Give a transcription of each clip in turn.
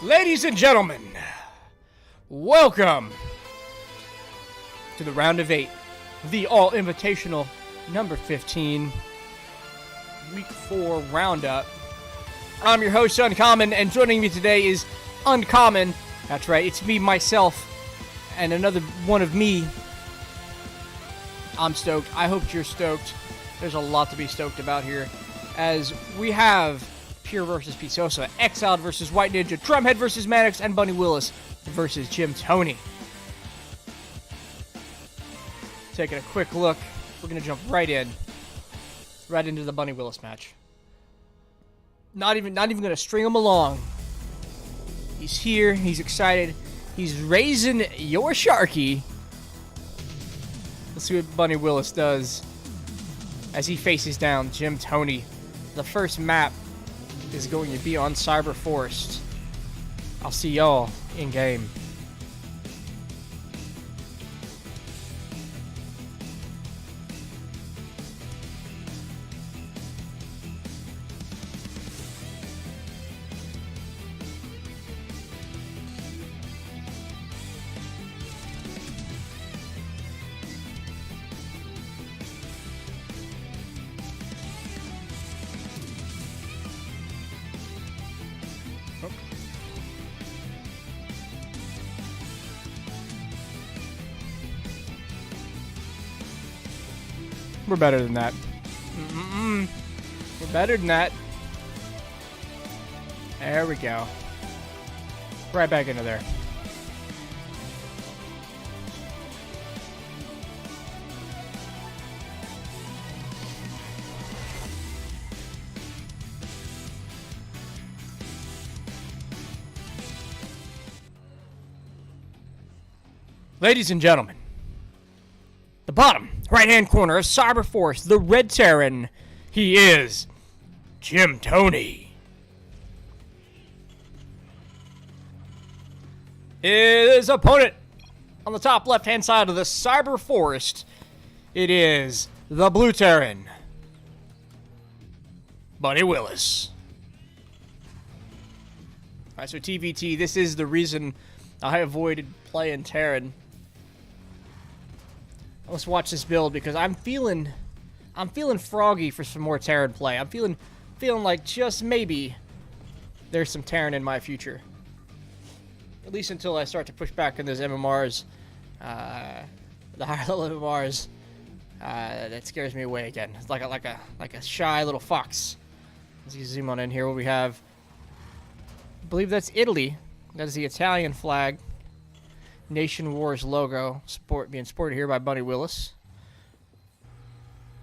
Ladies and gentlemen, welcome to the round of 8, the All-Invitational number 15, week 4 roundup. I'm your host, Uncommon, and joining me today is Uncommon. That's right, it's me, myself, and another one of me. I'm stoked. I hope you're stoked. There's a lot to be stoked about here, as we have Pure versus Pete Sosa, Exiled versus White Ninja, Drumhead versus Maddox, and Bunny Willis versus Jim Toney. Taking a quick look, we're going to jump right into the Bunny Willis match. Not even going to string him along. He's here, he's excited, he's raising your Sharky. Let's see what Bunny Willis does as he faces down Jim Toney. The first map is going to be on Cyber Forest. I'll see y'all in game. We're better than that. We're better than that. There we go. Right back into there. Ladies and gentlemen, the bottom right-hand corner of Cyber Force, the Red Terran, he is Jim Toney. His opponent on the top left-hand side of the Cyber Forest, it is the Blue Terran, Bunny Willis. Alright, so TVT, this is the reason I avoided playing Terran. Let's watch this build because I'm feeling froggy for some more Terran play. I'm feeling like just maybe there's some Terran in my future. At least until I start to push back in those MMRs, the higher level MMRs. That scares me away again. It's like a shy little fox. Let's zoom on in here. What we have, I believe that's Italy. That is the Italian flag. Nation Wars logo being sported here by Bunny Willis.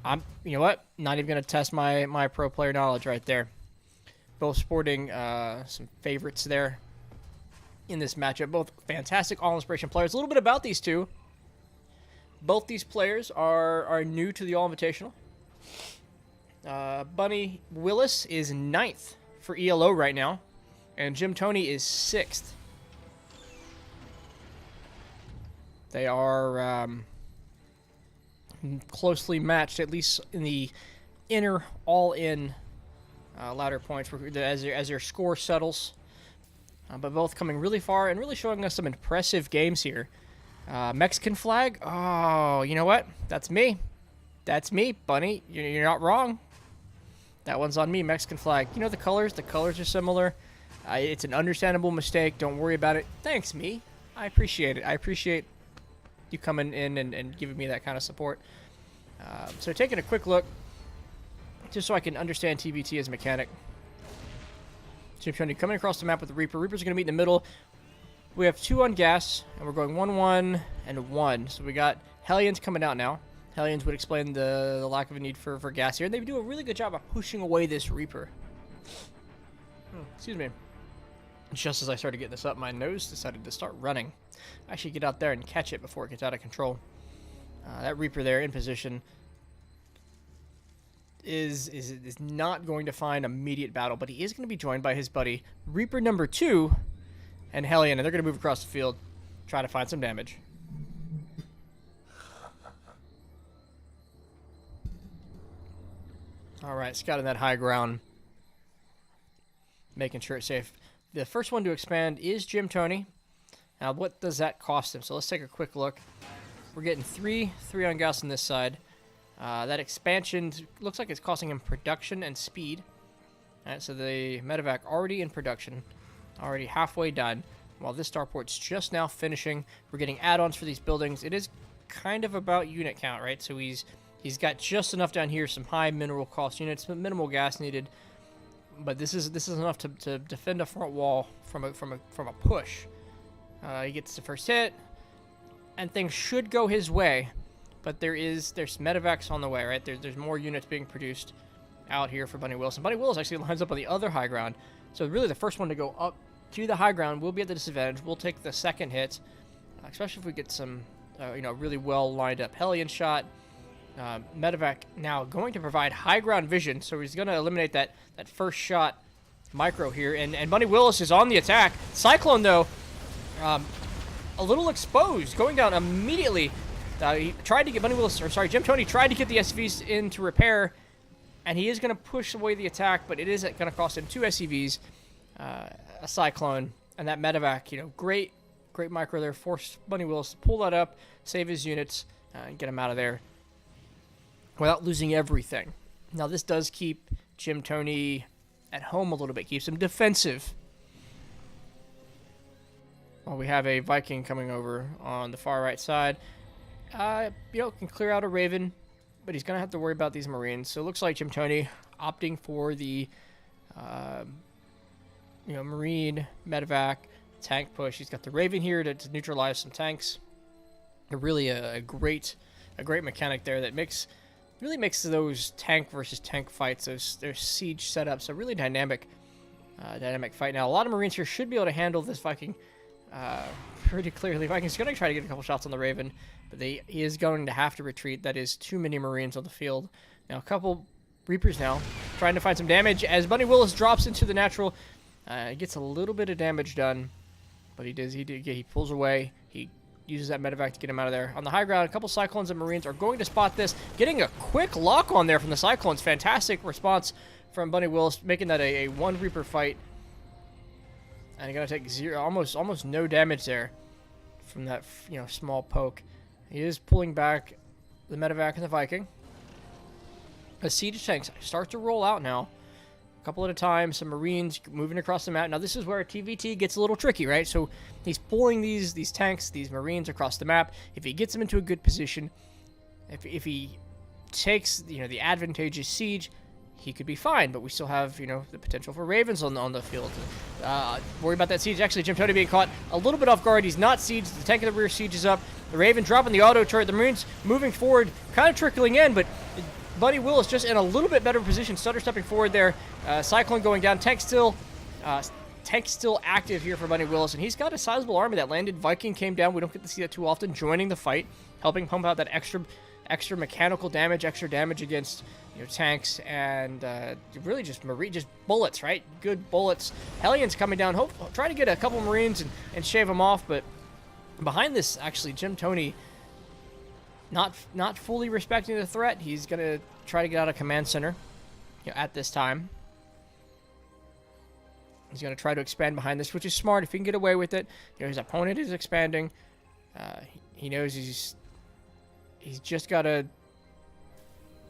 You know what? Not even gonna test my pro player knowledge right there. Both sporting some favorites there in this matchup. Both fantastic All-Inspiration players. A little bit about these two. Both these players are new to the All-Invitational. Bunny Willis is 9th for ELO right now, and Jim Toney is 6th. They are closely matched, at least in the inner all-in ladder points as their score settles. But both coming really far and really showing us some impressive games here. Mexican flag? Oh, you know what? That's me. That's me, Bunny. You're not wrong. That one's on me, Mexican flag. You know the colors? The colors are similar. It's an understandable mistake. Don't worry about it. Thanks, me. I appreciate it. I appreciate you coming in and giving me that kind of support. So taking a quick look, just so I can understand TBT as a mechanic. Jim Toney coming across the map with the Reaper. Reaper's going to meet in the middle. We have 2 on gas, and we're going 1-1 and 1. So we got Hellions coming out now. Hellions would explain the lack of a need for gas here. And they do a really good job of pushing away this Reaper. Excuse me. Just as I started getting this up, my nose decided to start running. I should get out there and catch it before it gets out of control. That Reaper there in position is not going to find immediate battle, but he is going to be joined by his buddy Reaper number 2 and Hellion, and they're going to move across the field, try to find some damage. All right, scouting that high ground, making sure it's safe. The first one to expand is Jim Toney. Now, what does that cost him? So let's take a quick look. We're getting three on gas on this side. That expansion looks like it's costing him production and speed. All right, so the medevac already in production, already halfway done, while this starport's just now finishing. We're getting add-ons for these buildings. It is kind of about unit count, right? So he's got just enough down here, some high mineral cost units, minimal gas needed. But this is enough to defend a front wall from a push. He gets the first hit, and things should go his way. But there's medevacs on the way, right? There's more units being produced out here for Bunny Willis. And Bunny Willis actually lines up on the other high ground. So really the first one to go up to the high ground will be at the disadvantage. We'll take the second hit, especially if we get some, really well lined up Hellion shot. Medevac now going to provide high ground vision, so he's going to eliminate that first shot micro here. And Bunny Willis is on the attack. Cyclone, though, a little exposed, going down immediately. He tried to get Jim Toney tried to get the SCVs into repair, and he is going to push away the attack, but it is going to cost him 2 SCVs, a Cyclone, and that medevac. Great micro there. Forced Bunny Willis to pull that up, save his units, and get him out of there without losing everything. Now, this does keep Jim Toney at home a little bit, keeps him defensive. Well, we have a Viking coming over on the far right side. Can clear out a Raven, but he's going to have to worry about these Marines. So it looks like Jim Toney opting for the, Marine, medevac, tank push. He's got the Raven here to neutralize some tanks. Really a great mechanic there that really makes those tank versus tank fights, those siege setups, a really dynamic fight. Now, a lot of Marines here should be able to handle this Viking pretty clearly. Viking's going to try to get a couple shots on the Raven, but he is going to have to retreat. That is too many Marines on the field. Now, a couple Reapers now trying to find some damage as Bunny Willis drops into the natural. Gets a little bit of damage done, but he pulls away. He uses that medevac to get him out of there. On the high ground, a couple Cyclones and Marines are going to spot this. Getting a quick lock on there from the Cyclones. Fantastic response from Bunny Willis, making that a 1 Reaper fight. And you're going to take almost no damage there from that, small poke. He is pulling back the medevac and the Viking. The siege tanks start to roll out now. A couple at a time, some Marines moving across the map. Now, this is where TVT gets a little tricky, right? So he's pulling these tanks, these Marines across the map. If he gets them into a good position, if he takes, the advantageous siege, he could be fine, but we still have, the potential for Ravens on the field. Worry about that siege. Actually, Jim Toney being caught a little bit off guard. He's not sieged. The tank in the rear sieges up. The Raven dropping the auto turret. The Marines moving forward, kind of trickling in, but Bunny Willis just in a little bit better position. Stutter stepping forward there. Cyclone going down. Tank still active here for Bunny Willis, and he's got a sizable army that landed. Viking came down. We don't get to see that too often. Joining the fight, helping pump out that extra mechanical damage, extra damage against tanks, and really just bullets, right? Good bullets. Hellion's coming down. Try to get a couple Marines and shave them off, but behind this, actually, Jim Toney not fully respecting the threat. He's gonna try to get out of command center at this time. He's gonna try to expand behind this, which is smart if he can get away with it. His opponent is expanding. He knows he's just gotta.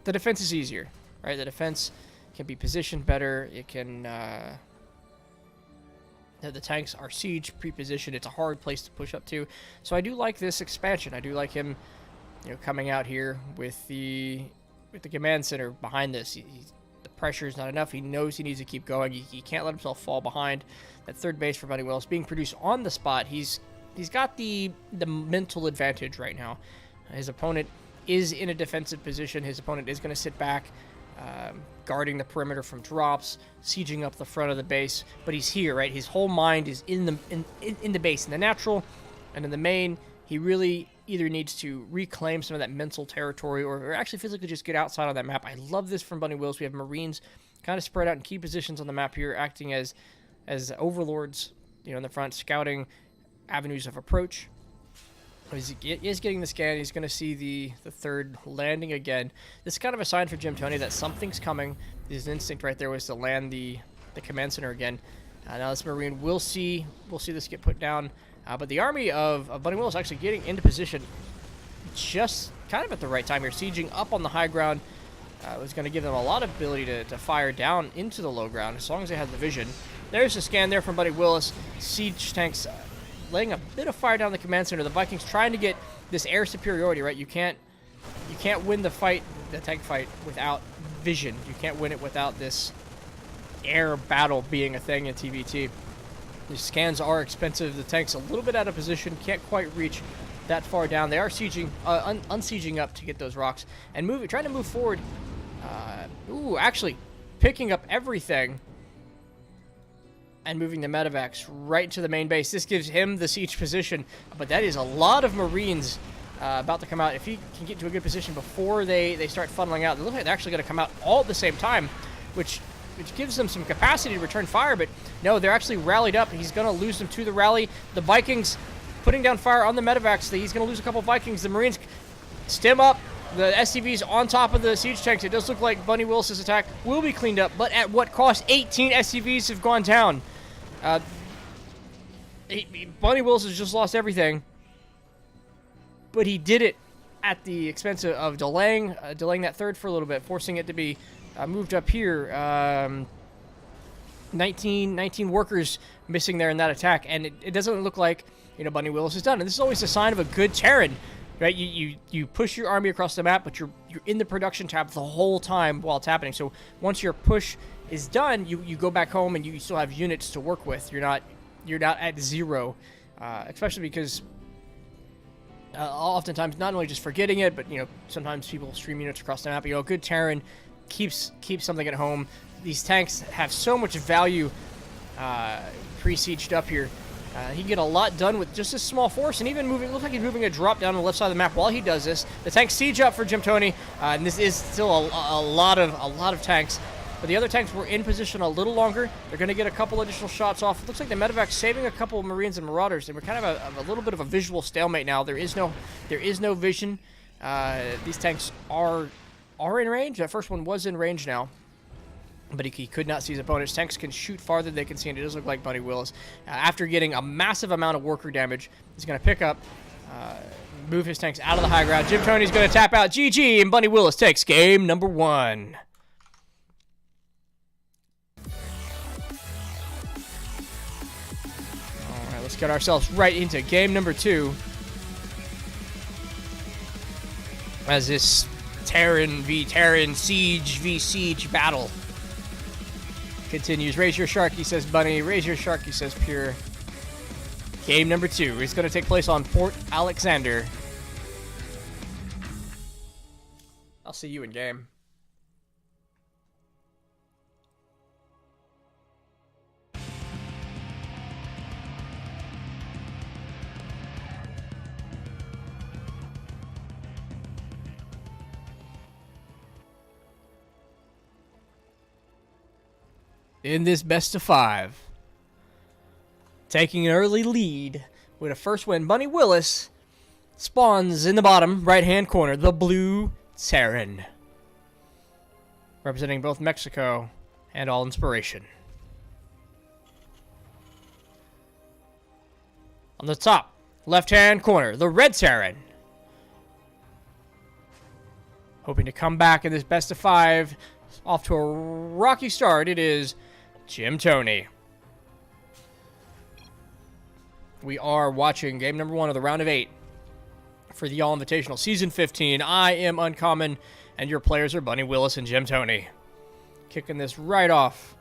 The defense is easier, right? The defense can be positioned better. It can. The tanks are siege pre-positioned. It's a hard place to push up to. So I do like this expansion. I do like him, coming out here with the command center behind this. The pressure is not enough. He knows he needs to keep going. He can't let himself fall behind. That third base for Bunny Willis being produced on the spot. He's got the mental advantage right now. His opponent is in a defensive position. His opponent is going to sit back, guarding the perimeter from drops, sieging up the front of the base. But he's here, right? His whole mind is in the base, in the natural, and in the main. He really either needs to reclaim some of that mental territory or actually physically just get outside on that map. I love this from Bunny Willis. We have Marines kind of spread out in key positions on the map here, acting as overlords, in the front, scouting avenues of approach. He is getting the scan. He's going to see the third landing again. This is kind of a sign for Jim Toney that something's coming. His instinct right there was to land the command center again. Now this Marine we'll see this get put down. But the army of Bunny Willis actually getting into position just kind of at the right time here, sieging up on the high ground. Was going to give them a lot of ability to fire down into the low ground as long as they had the vision. There's a scan there from Bunny Willis. Siege tanks laying a bit of fire down the command center. The Vikings trying to get this air superiority, right? You can't win the fight, the tank fight, without vision. You can't win it without this air battle being a thing in TVT. These scans are expensive. The tank's a little bit out of position, can't quite reach that far down. They are sieging, unsieging up to get those rocks and trying to move forward. Actually picking up everything and moving the medevacs right into the main base. This gives him the siege position, but that is a lot of Marines about to come out. If he can get to a good position before they start funneling out, they look like they're actually going to come out all at the same time, which gives them some capacity to return fire, but no, they're actually rallied up. He's going to lose them to the rally. The Vikings putting down fire on the medevacs. He's going to lose a couple Vikings. The Marines stem up. The SCVs on top of the siege tanks. It does look like Bunny Willis's attack will be cleaned up, but at what cost? 18 SCVs have gone down. Bunny Willis has just lost everything, but he did it at the expense of delaying that third for a little bit, forcing it to be moved up here. 19 workers missing there in that attack, and it doesn't look like Bunny Willis is done. And this is always a sign of a good Terran. Right, you push your army across the map, but you're in the production tab the whole time while it's happening. So once your push is done, you go back home and you still have units to work with. You're not at zero, especially because oftentimes not only just forgetting it, but sometimes people stream units across the map. A good Terran keeps something at home. These tanks have so much value pre-sieged up here. He can get a lot done with just a small force, and even moving. Looks like he's moving a drop down on the left side of the map while he does this. The tanks siege up for Jim Toney, and this is still a lot of tanks. But the other tanks were in position a little longer. They're going to get a couple additional shots off. It looks like the medevac's saving a couple of Marines and Marauders, and we're kind of a little bit of a visual stalemate now. There is no vision. These tanks are in range. That first one was in range now, but he could not see his opponents. Tanks can shoot farther than they can see, and it does look like Bunny Willis, after getting a massive amount of worker damage, is going to pick up, move his tanks out of the high ground. Jim Toney's going to tap out GG, and Bunny Willis takes game number 1. All right, let's get ourselves right into game number 2. As this Terran v Terran, Siege v Siege battle continues. Raise your Sharky, says Bunny. Raise your Sharky, says Pure. Game number 2 is going to take place on Fort Alexander. I'll see you in game. In this best of 5, taking an early lead with a first win, Bunny Willis spawns in the bottom right-hand corner, the Blue Terran, representing both Mexico and All-Inspiration. On the top left-hand corner, the Red Terran, hoping to come back in this best of 5. Off to a rocky start, it is Jim Toney. We are watching game number 1 of the round of 8 for the All-Invitational Season 15. I am Uncommon, and your players are Bunny Willis and Jim Toney. Kicking this right off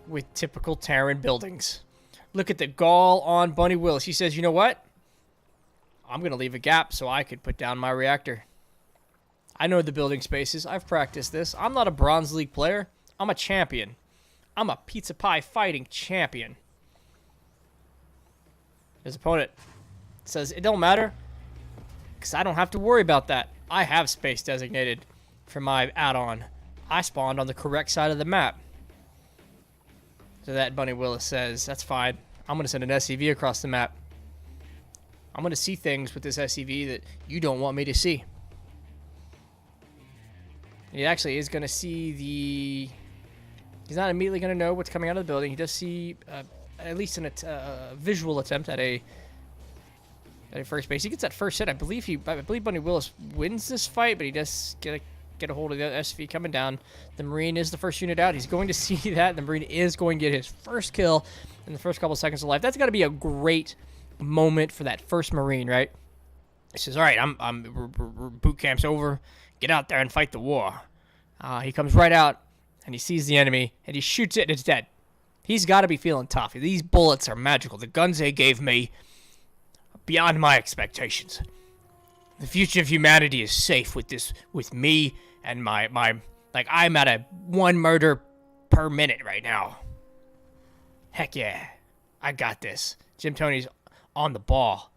with typical Terran buildings. Look at the gall on Bunny Willis. He says, you know what? I'm going to leave a gap so I could put down my reactor. I know the building spaces. I've practiced this. I'm not a Bronze League player. I'm a champion. I'm a pizza pie fighting champion. His opponent says, it don't matter, because I don't have to worry about that. I have space designated for my add-on. I spawned on the correct side of the map. So that Bunny Willis says, that's fine. I'm going to send an SCV across the map. I'm going to see things with this SCV that you don't want me to see. He actually is going to see the... He's not immediately going to know what's coming out of the building. He does see at least a visual attempt at a first base. He gets that first hit. I believe Bunny Willis wins this fight, but he does get a hold of the SV coming down. The Marine is the first unit out. He's going to see that. The Marine is going to get his first kill in the first couple seconds of life. That's got to be a great moment for that first Marine, right? He says, all right, boot camp's over. Get out there and fight the war. He comes right out, and he sees the enemy, and he shoots it, and it's dead. He's got to be feeling tough. These bullets are magical. The guns they gave me, beyond my expectations. The future of humanity is safe with me and my like, I'm at a 1 murder per minute right now. Heck yeah, I got this. Jim Toney's on the ball.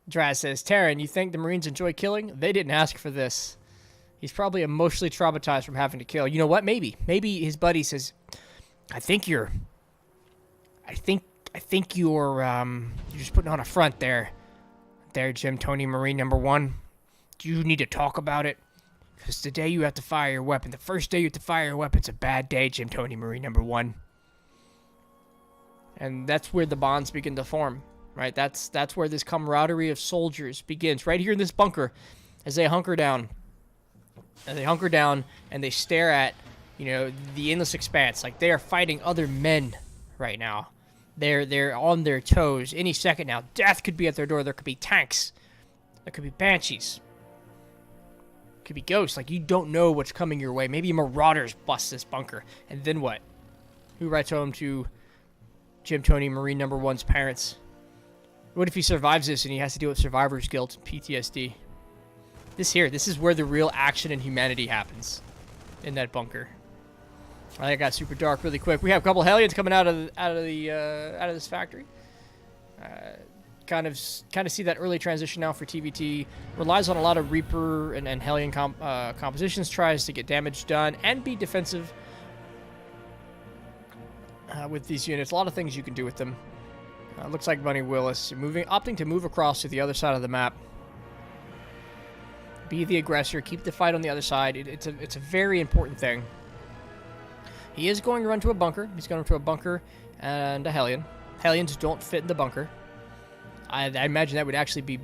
Draz says, Taryn, you think the Marines enjoy killing? They didn't ask for this. He's probably emotionally traumatized from having to kill. You know what? Maybe his buddy says, I think you're just putting on a front there, Jim Toney, Marine number 1. Do you need to talk about it? Because the day you have to fire your weapon, the first day you have to fire your weapon, it's a bad day, Jim Toney, Marine number 1. And that's where the bonds begin to form, right? That's where this camaraderie of soldiers begins, right here in this bunker, as they hunker down. And they stare at, the endless expanse. Like, they are fighting other men right now. They're on their toes. Any second now, death could be at their door. There could be tanks. There could be banshees. Could be ghosts. Like, you don't know what's coming your way. Maybe marauders bust this bunker. And then what? Who writes home to Jim Toney, Marine number 1's parents? What if he survives this and he has to deal with survivor's guilt and PTSD? This is where the real action and humanity happens. In that bunker. I think it got super dark really quick. We have a couple of Hellions coming out of this factory. Kind of see that early transition now for TVT. Relies on a lot of Reaper and Hellion compositions. Tries to get damage done and be defensive with these units. A lot of things you can do with them. Looks like Bunny Willis opting to move across to the other side of the map. Be the aggressor. Keep the fight on the other side. It's a very important thing. He is going to run to a bunker. He's going to a bunker and a Hellion. Hellions don't fit in the bunker. I imagine that would actually be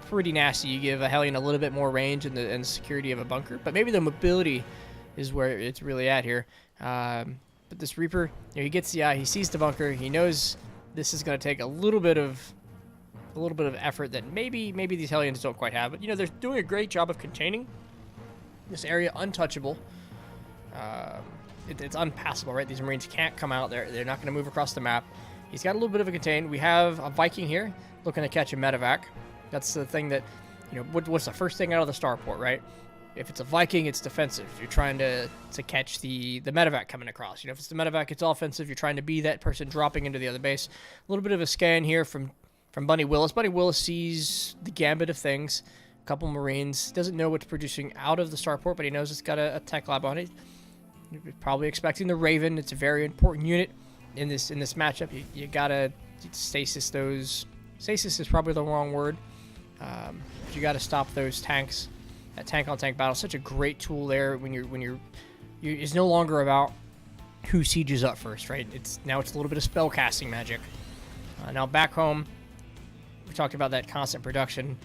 pretty nasty. You give a Hellion a little bit more range and the security of a bunker. But maybe the mobility is where it's really at here. But this Reaper, he gets the eye. He sees the bunker. He knows this is going to take a little bit of effort that maybe these Hellions don't quite have. But, they're doing a great job of containing this area, untouchable. It's unpassable, right? These Marines can't come out. They're not going to move across the map. He's got a little bit of a contain. We have a Viking here looking to catch a medevac. That's the thing that, what's the first thing out of the starport, right? If it's a Viking, it's defensive. You're trying to catch the medevac coming across. If it's the medevac, it's offensive. You're trying to be that person dropping into the other base. A little bit of a scan here from Bunny Willis. Bunny Willis sees the gambit of things. A couple Marines. Doesn't know what's producing out of the starport, but he knows it's got a tech lab on it. You're probably expecting the Raven. It's a very important unit in this matchup. You gotta stasis those. Stasis is probably the wrong word. But you gotta stop those tanks. That tank-on-tank battle, such a great tool there. It's no longer about who sieges up first, right? It's a little bit of spell casting magic. Now back home, we talked about that constant production.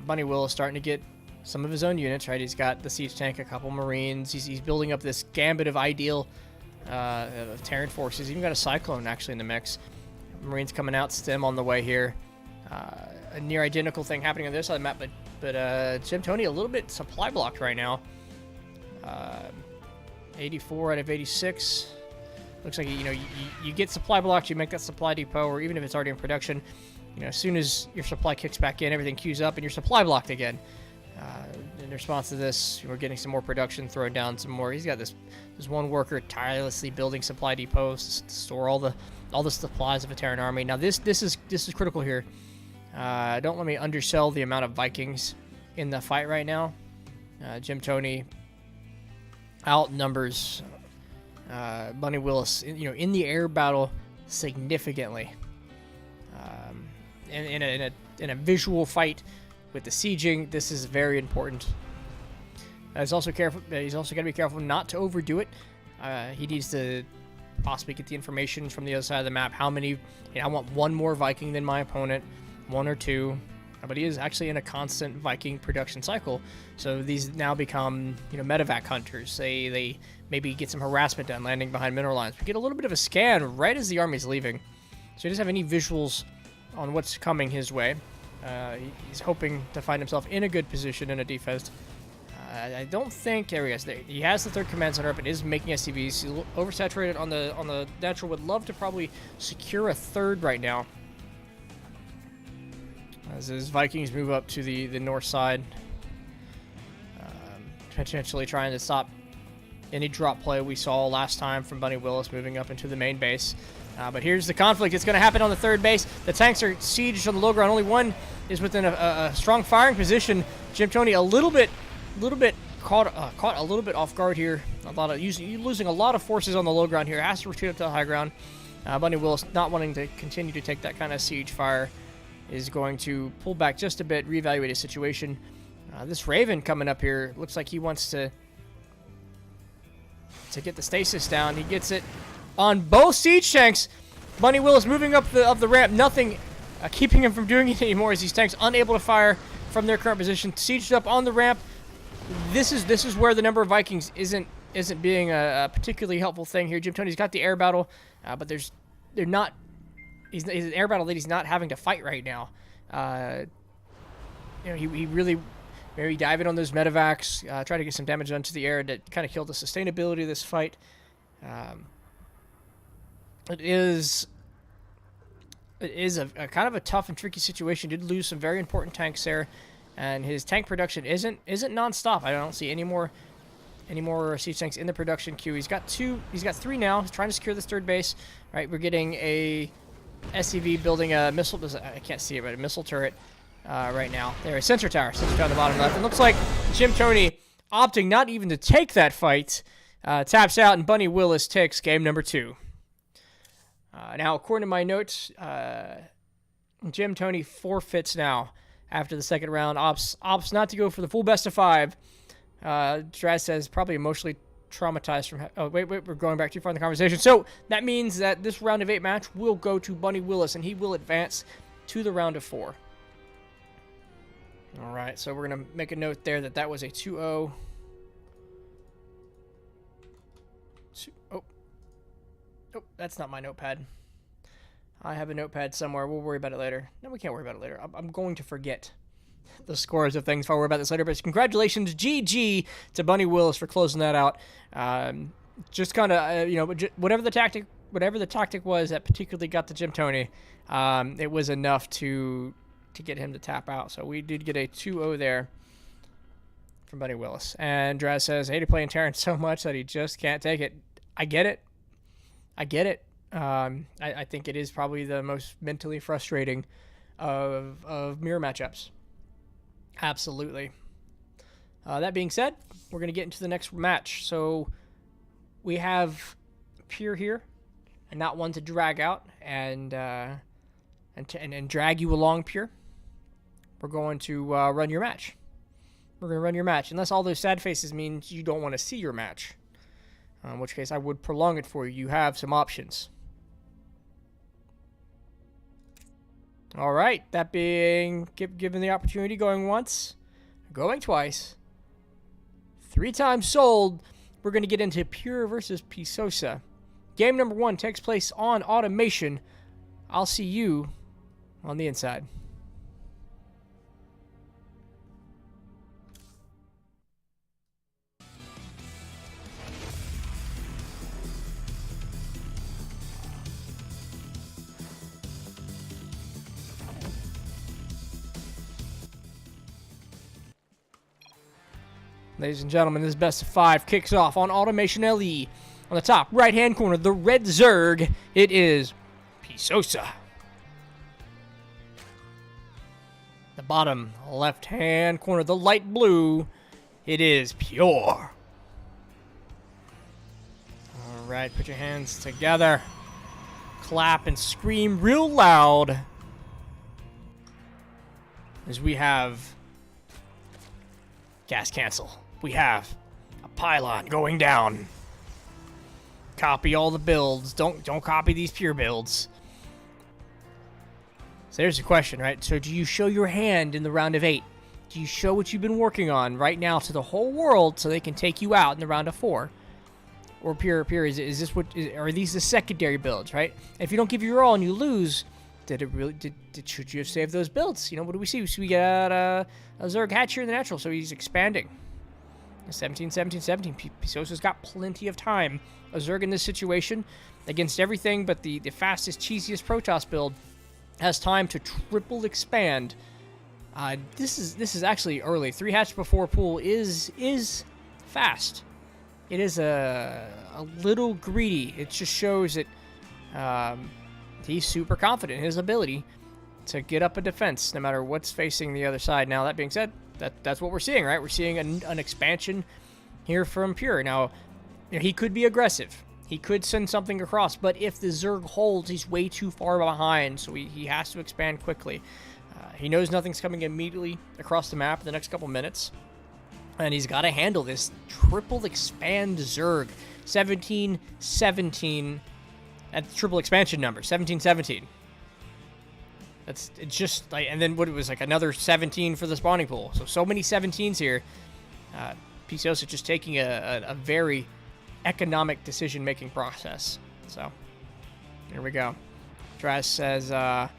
Bunny Willis starting to get some of his own units, right? He's got the siege tank, a couple Marines. He's building up this gambit of ideal of Terran forces. He's even got a Cyclone actually in the mix. Marines coming out, stem on the way here. A near identical thing happening on this side of the map, but Jim Toney a little bit supply blocked right now. 84 out of 86. Looks like you get supply blocked, you make that supply depot, or even if it's already in production, as soon as your supply kicks back in, everything queues up and you're supply blocked again. In response to this, we're getting some more production, throwing down some more. He's got this one worker tirelessly building supply depots to store all the supplies of a Terran army. Now this is critical here. Don't let me undersell the amount of Vikings in the fight right now. Jim Toney outnumbers Bunny Willis, in the air battle significantly. In a visual fight with the sieging, this is very important. He's also got to be careful not to overdo it. He needs to possibly get the information from the other side of the map. How many, you know, I want one more Viking than my opponent, 1 or 2. But he is actually in a constant Viking production cycle. So these now become, you know, medevac hunters. They maybe get some harassment done, landing behind mineral lines. We get a little bit of a scan right as the army's leaving. So he doesn't have any visuals on what's coming his way. He's hoping to find himself in a good position in a defense. I don't think, there he is. He has the 3rd command center up and is making SCVs. He's oversaturated on the natural. Would love to probably secure a 3rd right now, as his Vikings move up to the north side, potentially trying to stop any drop play we saw last time from Bunny Willis moving up into the main base. But here's the conflict. It's going to happen on the 3rd base. The tanks are sieged on the low ground. Only one is within a strong firing position. Jim Toney a little bit caught a little bit off guard here. Losing a lot of forces on the low ground here. Has to retreat up to the high ground. Bunny Willis, not wanting to continue to take that kind of siege fire, is going to pull back just a bit, reevaluate his situation. This Raven coming up here looks like he wants to get the stasis down. He gets it on both siege tanks. Bunny Willis moving up the ramp. Nothing keeping him from doing it anymore, as these tanks unable to fire from their current position. Sieged up on the ramp. This is where the number of Vikings isn't being a particularly helpful thing here. Jim Toney's got the air battle, but they're not. He's an air battle that he's not having to fight right now. You know, he really maybe dive in on those medevacs, try to get some damage done to the air that kind of killed the sustainability of this fight. It is a kind of a tough and tricky situation. Did lose some very important tanks there, and his tank production isn't nonstop. I don't see any more siege tanks in the production queue. He's got 2. He's got 3 now. He's trying to secure this 3rd base. Right, we're getting a SCV building a missile. I can't see it, but a missile turret right now. There, a sensor tower on the bottom left. It looks like Jim Toney opting not even to take that fight. Taps out, and Bunny Willis takes game number 2. Now, according to my notes, Jim Toney forfeits now after the 2nd round. Opts not to go for the full best of 5. Draz says probably emotionally traumatized from... Oh, wait, we're going back too far in the conversation. So that means that this round of 8 match will go to Bunny Willis, and he will advance to the round of 4. All right, so we're going to make a note there that was a 2-0. Oh, that's not my notepad. I have a notepad somewhere. We'll worry about it later. No, we can't worry about it later. I'm going to forget the scores of things if I worry about this later. But congratulations, GG, to Bunny Willis for closing that out. Just kind of, you know, whatever the tactic was that particularly got to Jim Toney, it was enough to get him to tap out. So we did get a 2-0 there from Bunny Willis. And Draz says, I hate playing Terrence so much that he just can't take it. I get it. I think it is probably the most mentally frustrating of mirror matchups. Absolutely. That being said, we're going to get into the next match. So we have Pure here, and not one to drag out and drag you along, Pure. We're going to run your match. We're going to run your match, unless all those sad faces means you don't want to see your match. In which case, I would prolong it for you. You have some options. All right. That being given the opportunity, going once, going twice, 3 times sold, we're going to get into Pure versus Pisosa. Game number 1 takes place on Automation. I'll see you on the inside. Ladies and gentlemen, this best of 5 kicks off on Automation LE. On the top right-hand corner, the red Zerg, it is Pisosa. The bottom left-hand corner, the light blue, it is Pure. All right, put your hands together. Clap and scream real loud as we have gas cancel. We have a pylon going down. copy all the builds. Don't copy these pure builds. So there's the question, right? So do you show your hand in the round of 8? Do you show what you've been working on right now to the whole world so they can take you out in the round of 4? Or pure, is this what? Are these the secondary builds, right? If you don't give your all and you lose, should you have saved those builds? You know, what do we see? We got a Zerg hatch here in the natural, so he's expanding. 17, 17, 17. Pisosa's got plenty of time. A Zerg in this situation, against everything but the fastest, cheesiest Protoss build, has time to triple expand. This is actually early. 3 hatch before pool is fast. It is a little greedy. It just shows that he's super confident in his ability to get up a defense no matter what's facing the other side. Now, that being said, that's what we're seeing, right? We're seeing an expansion here from Pure. Now, he could be aggressive. He could send something across, but if the Zerg holds, he's way too far behind, so he has to expand quickly. He knows nothing's coming immediately across the map in the next couple minutes, and he's got to handle this triple expand Zerg. 17, 17, at the triple expansion number, 17, 17. It's just like, and then what, it was like another 17 for the spawning pool. So many 17s here. PCOS just taking a very economic decision-making process. So, here we go. Draz says, oh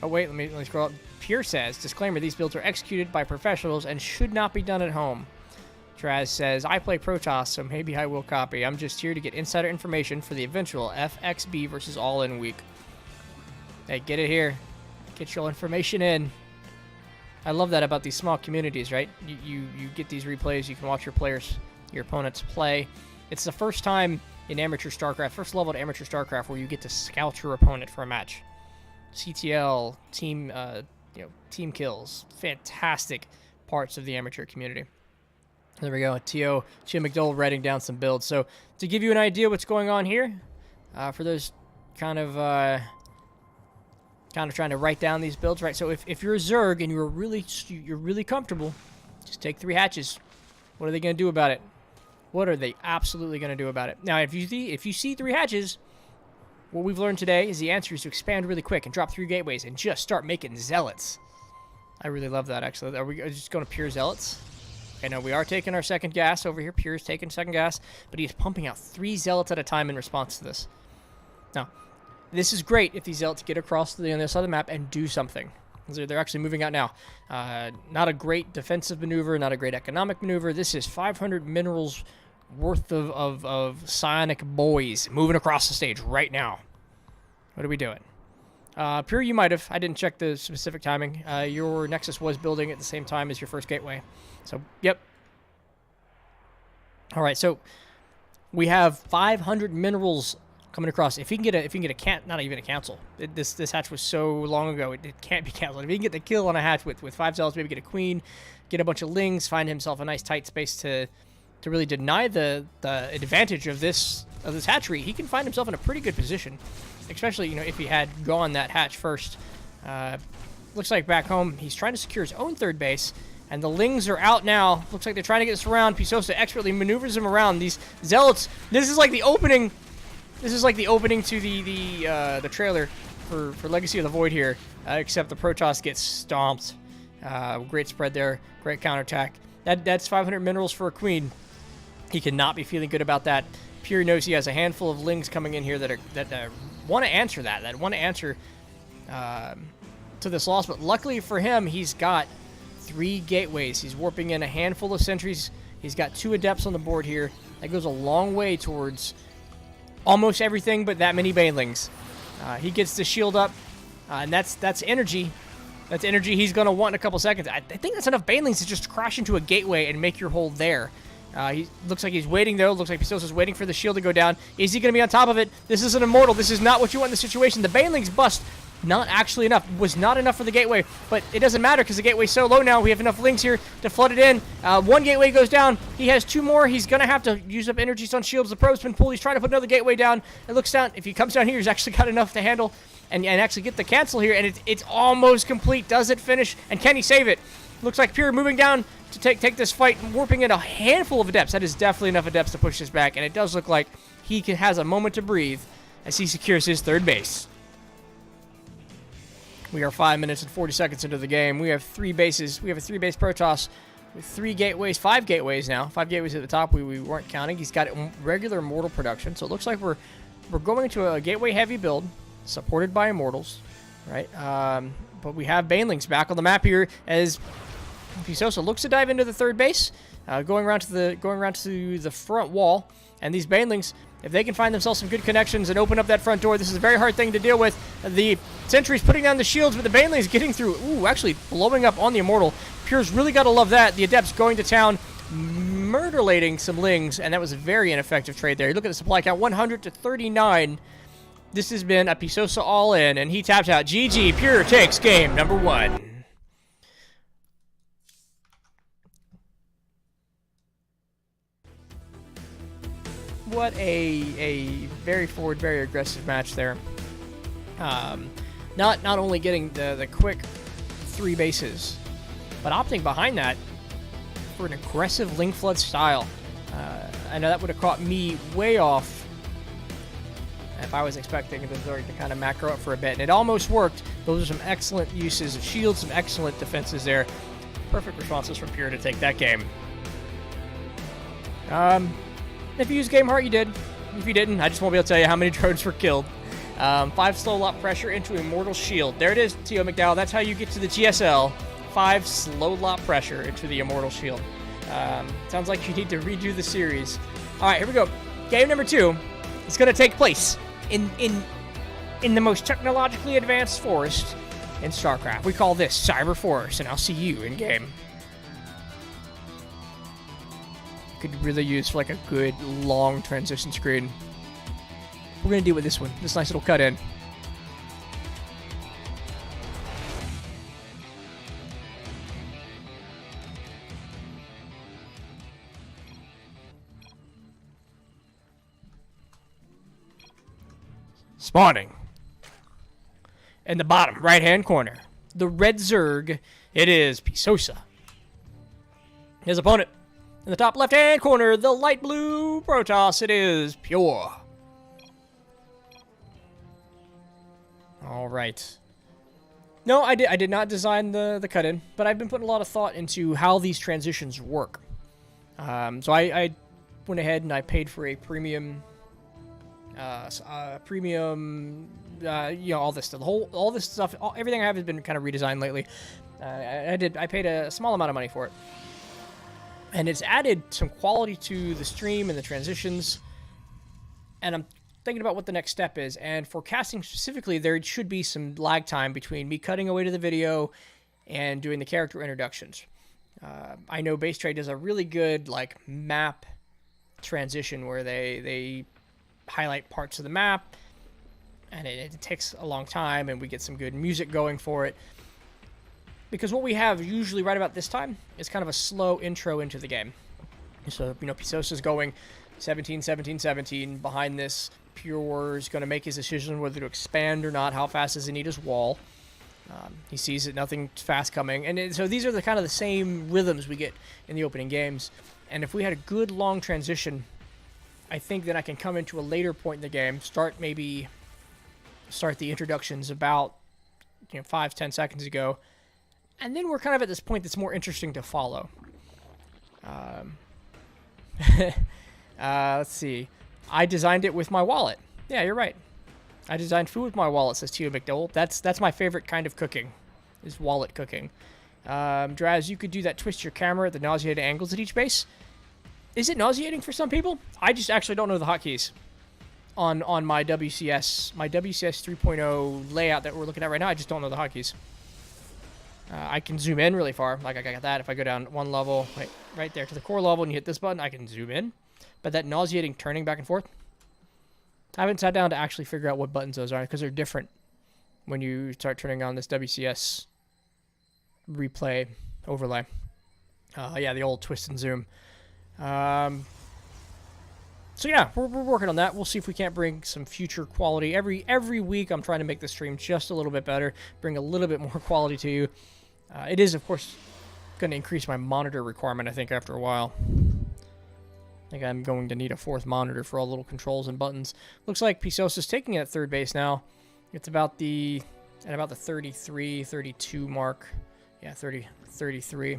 wait, let me scroll up. Pure says, disclaimer, these builds are executed by professionals and should not be done at home. Draz says, I play Protoss, so maybe I will copy. I'm just here to get insider information for the eventual FXB versus All-In week. Hey, get it here. Get your information in. I love that about these small communities, right? You get these replays, you can watch your opponents play. It's the first time in amateur StarCraft, first level of amateur StarCraft, where you get to scout your opponent for a match. CTL, team kills, fantastic parts of the amateur community. There we go. T.O. McDowell writing down some builds. So to give you an idea what's going on here, for those kind of trying to write down these builds, right? So if you're a Zerg and you're really comfortable, just take 3 hatches. What are they going to do about it? What are they absolutely going to do about it? Now, if you see 3 hatches, what we've learned today is the answer is to expand really quick and drop 3 gateways and just start making zealots. I really love that, actually. Are we just going to pure zealots? Okay, no, we are taking our second gas over here. Pure's taking second gas, but he's pumping out 3 zealots at a time in response to this. Now, this is great if these zealots get across to the other side of the map and do something. They're actually moving out now. Not a great defensive maneuver, not a great economic maneuver. This is 500 minerals worth of psionic boys moving across the stage right now. What are we doing? Pure, you might have. I didn't check the specific timing. Your Nexus was building at the same time as your first gateway. So, yep. All right, so we have 500 minerals coming across. If he can get a not even a cancel. This hatch was so long ago, it can't be canceled. If he can get the kill on a hatch with 5 zealots, maybe get a queen, get a bunch of lings, find himself a nice tight space to really deny the advantage of this hatchery, he can find himself in a pretty good position. Especially, if he had gone that hatch first. Looks like back home, he's trying to secure his own third base, and the lings are out now. Looks like they're trying to get this around. Pisosa expertly maneuvers him around. These zealots, this is like the opening. This is like the opening to the trailer for Legacy of the Void here, except the Protoss gets stomped. Great spread there, great counterattack. That's 500 minerals for a queen. He cannot be feeling good about that. Pure knows he has a handful of lings coming in here that want to answer that want to answer to this loss. But luckily for him, he's got 3 gateways. He's warping in a handful of sentries. He's got 2 adepts on the board here. That goes a long way towards almost everything but that many banelings. He gets the shield up, and that's energy. That's energy he's going to want in a couple seconds. I think that's enough banelings to just crash into a gateway and make your hold there. He looks like he's waiting, though. Looks like Pistosa's waiting for the shield to go down. Is he going to be on top of it? This is an immortal. This is not what you want in the situation. The banelings bust. Not actually enough. Was not enough for the gateway, but it doesn't matter because the gateway's so low now. We have enough lings here to flood it in. 1 gateway goes down. He has 2 more. He's going to have to use up energies on shields. The probe's been pulled. He's trying to put another gateway down. It looks down. If he comes down here, he's actually got enough to handle and actually get the cancel here, and it's almost complete. Does it finish? And can he save it? Looks like Pure moving down to take this fight, warping in a handful of adepts. That is definitely enough adepts to push this back, and it does look like has a moment to breathe as he secures his third base. We are 5 minutes and 40 seconds into the game. We have 3 bases. We have a 3-base Protoss with 3 gateways, 5 gateways now. 5 gateways at the top we weren't counting. He's got regular Immortal production, so it looks like we're going to a gateway-heavy build, supported by Immortals, right? But we have Banelings back on the map here as Pisosa looks to dive into the third base, going around to the front wall, and these Banelings, if they can find themselves some good connections and open up that front door, this is a very hard thing to deal with. The Sentry's putting down the shields, but the Banelings getting through. Ooh, actually blowing up on the Immortal. Pure's really got to love that. The Adepts going to town, murderlating some Lings, and that was a very ineffective trade there. You look at the supply count, 100 to 39. This has been a Pisosa all-in, and he taps out. GG, Pure takes game number 1. What a very forward, very aggressive match there. Not only getting the quick 3 bases, but opting behind that for an aggressive Link Flood style. I know that would have caught me way off if I was expecting the Zerg to kind of macro up for a bit, and it almost worked. Those are some excellent uses of shields, some excellent defenses there. Perfect responses from Pure to take that game. If you used Game Heart, you did. If you didn't, I just won't be able to tell you how many drones were killed. 5 slow lot pressure into Immortal Shield. There it is, T.O. McDowell. That's how you get to the GSL. 5 slow lot pressure into the Immortal Shield. Sounds like you need to redo the series. All right, here we go. Game number 2 is going to take place in the most technologically advanced forest in StarCraft. We call this Cyber Forest, and I'll see you in game. Could really use for like a good long transition screen. We're gonna deal with this one. This nice little cut in. Spawning in the bottom right hand corner, the red Zerg. It is Pisosa. His opponent. In the top left-hand corner, the light blue Protoss, it is Pure. All right. No, I did not design the cut-in, but I've been putting a lot of thought into how these transitions work. So I went ahead and I paid for a premium, all this stuff. All this stuff, everything I have has been kind of redesigned lately. I paid a small amount of money for it. And it's added some quality to the stream and the transitions. And I'm thinking about what the next step is. And for casting specifically, there should be some lag time between me cutting away to the video and doing the character introductions. I know Base Trade does a really good like map transition where they highlight parts of the map. And it takes a long time, and we get some good music going for it. Because what we have usually right about this time is kind of a slow intro into the game. So, Pisosa's going 17, 17, 17. Behind this, Pure is going to make his decision whether to expand or not. How fast does he need his wall? He sees that nothing fast coming. And so these are the kind of the same rhythms we get in the opening games. And if we had a good long transition, I think that I can come into a later point in the game, start the introductions about 5-10 seconds ago. And then we're kind of at this point that's more interesting to follow. Let's see. I designed it with my wallet. Yeah, you're right. I designed food with my wallet, says T.O. McDowell. That's my favorite kind of cooking, is wallet cooking. Draz, you could do that twist your camera at the nauseating angles at each base. Is it nauseating for some people? I just actually don't know the hotkeys on my WCS 3.0 layout that we're looking at right now. I just don't know the hotkeys. I can zoom in really far, like I got that. If I go down one level, right there to the core level, and you hit this button, I can zoom in. But that nauseating turning back and forth, I haven't sat down to actually figure out what buttons those are, because they're different when you start turning on this WCS replay overlay. Yeah, the old twist and zoom. So yeah, we're working on that. We'll see if we can't bring some future quality. Every week I'm trying to make the stream just a little bit better, bring a little bit more quality to you. It is, of course, going to increase my monitor requirement, I think, after a while. I think I'm going to need a 4th monitor for all little controls and buttons. Looks like Pisosa's taking it at third base now. It's about the 33, 32 mark. Yeah, 33.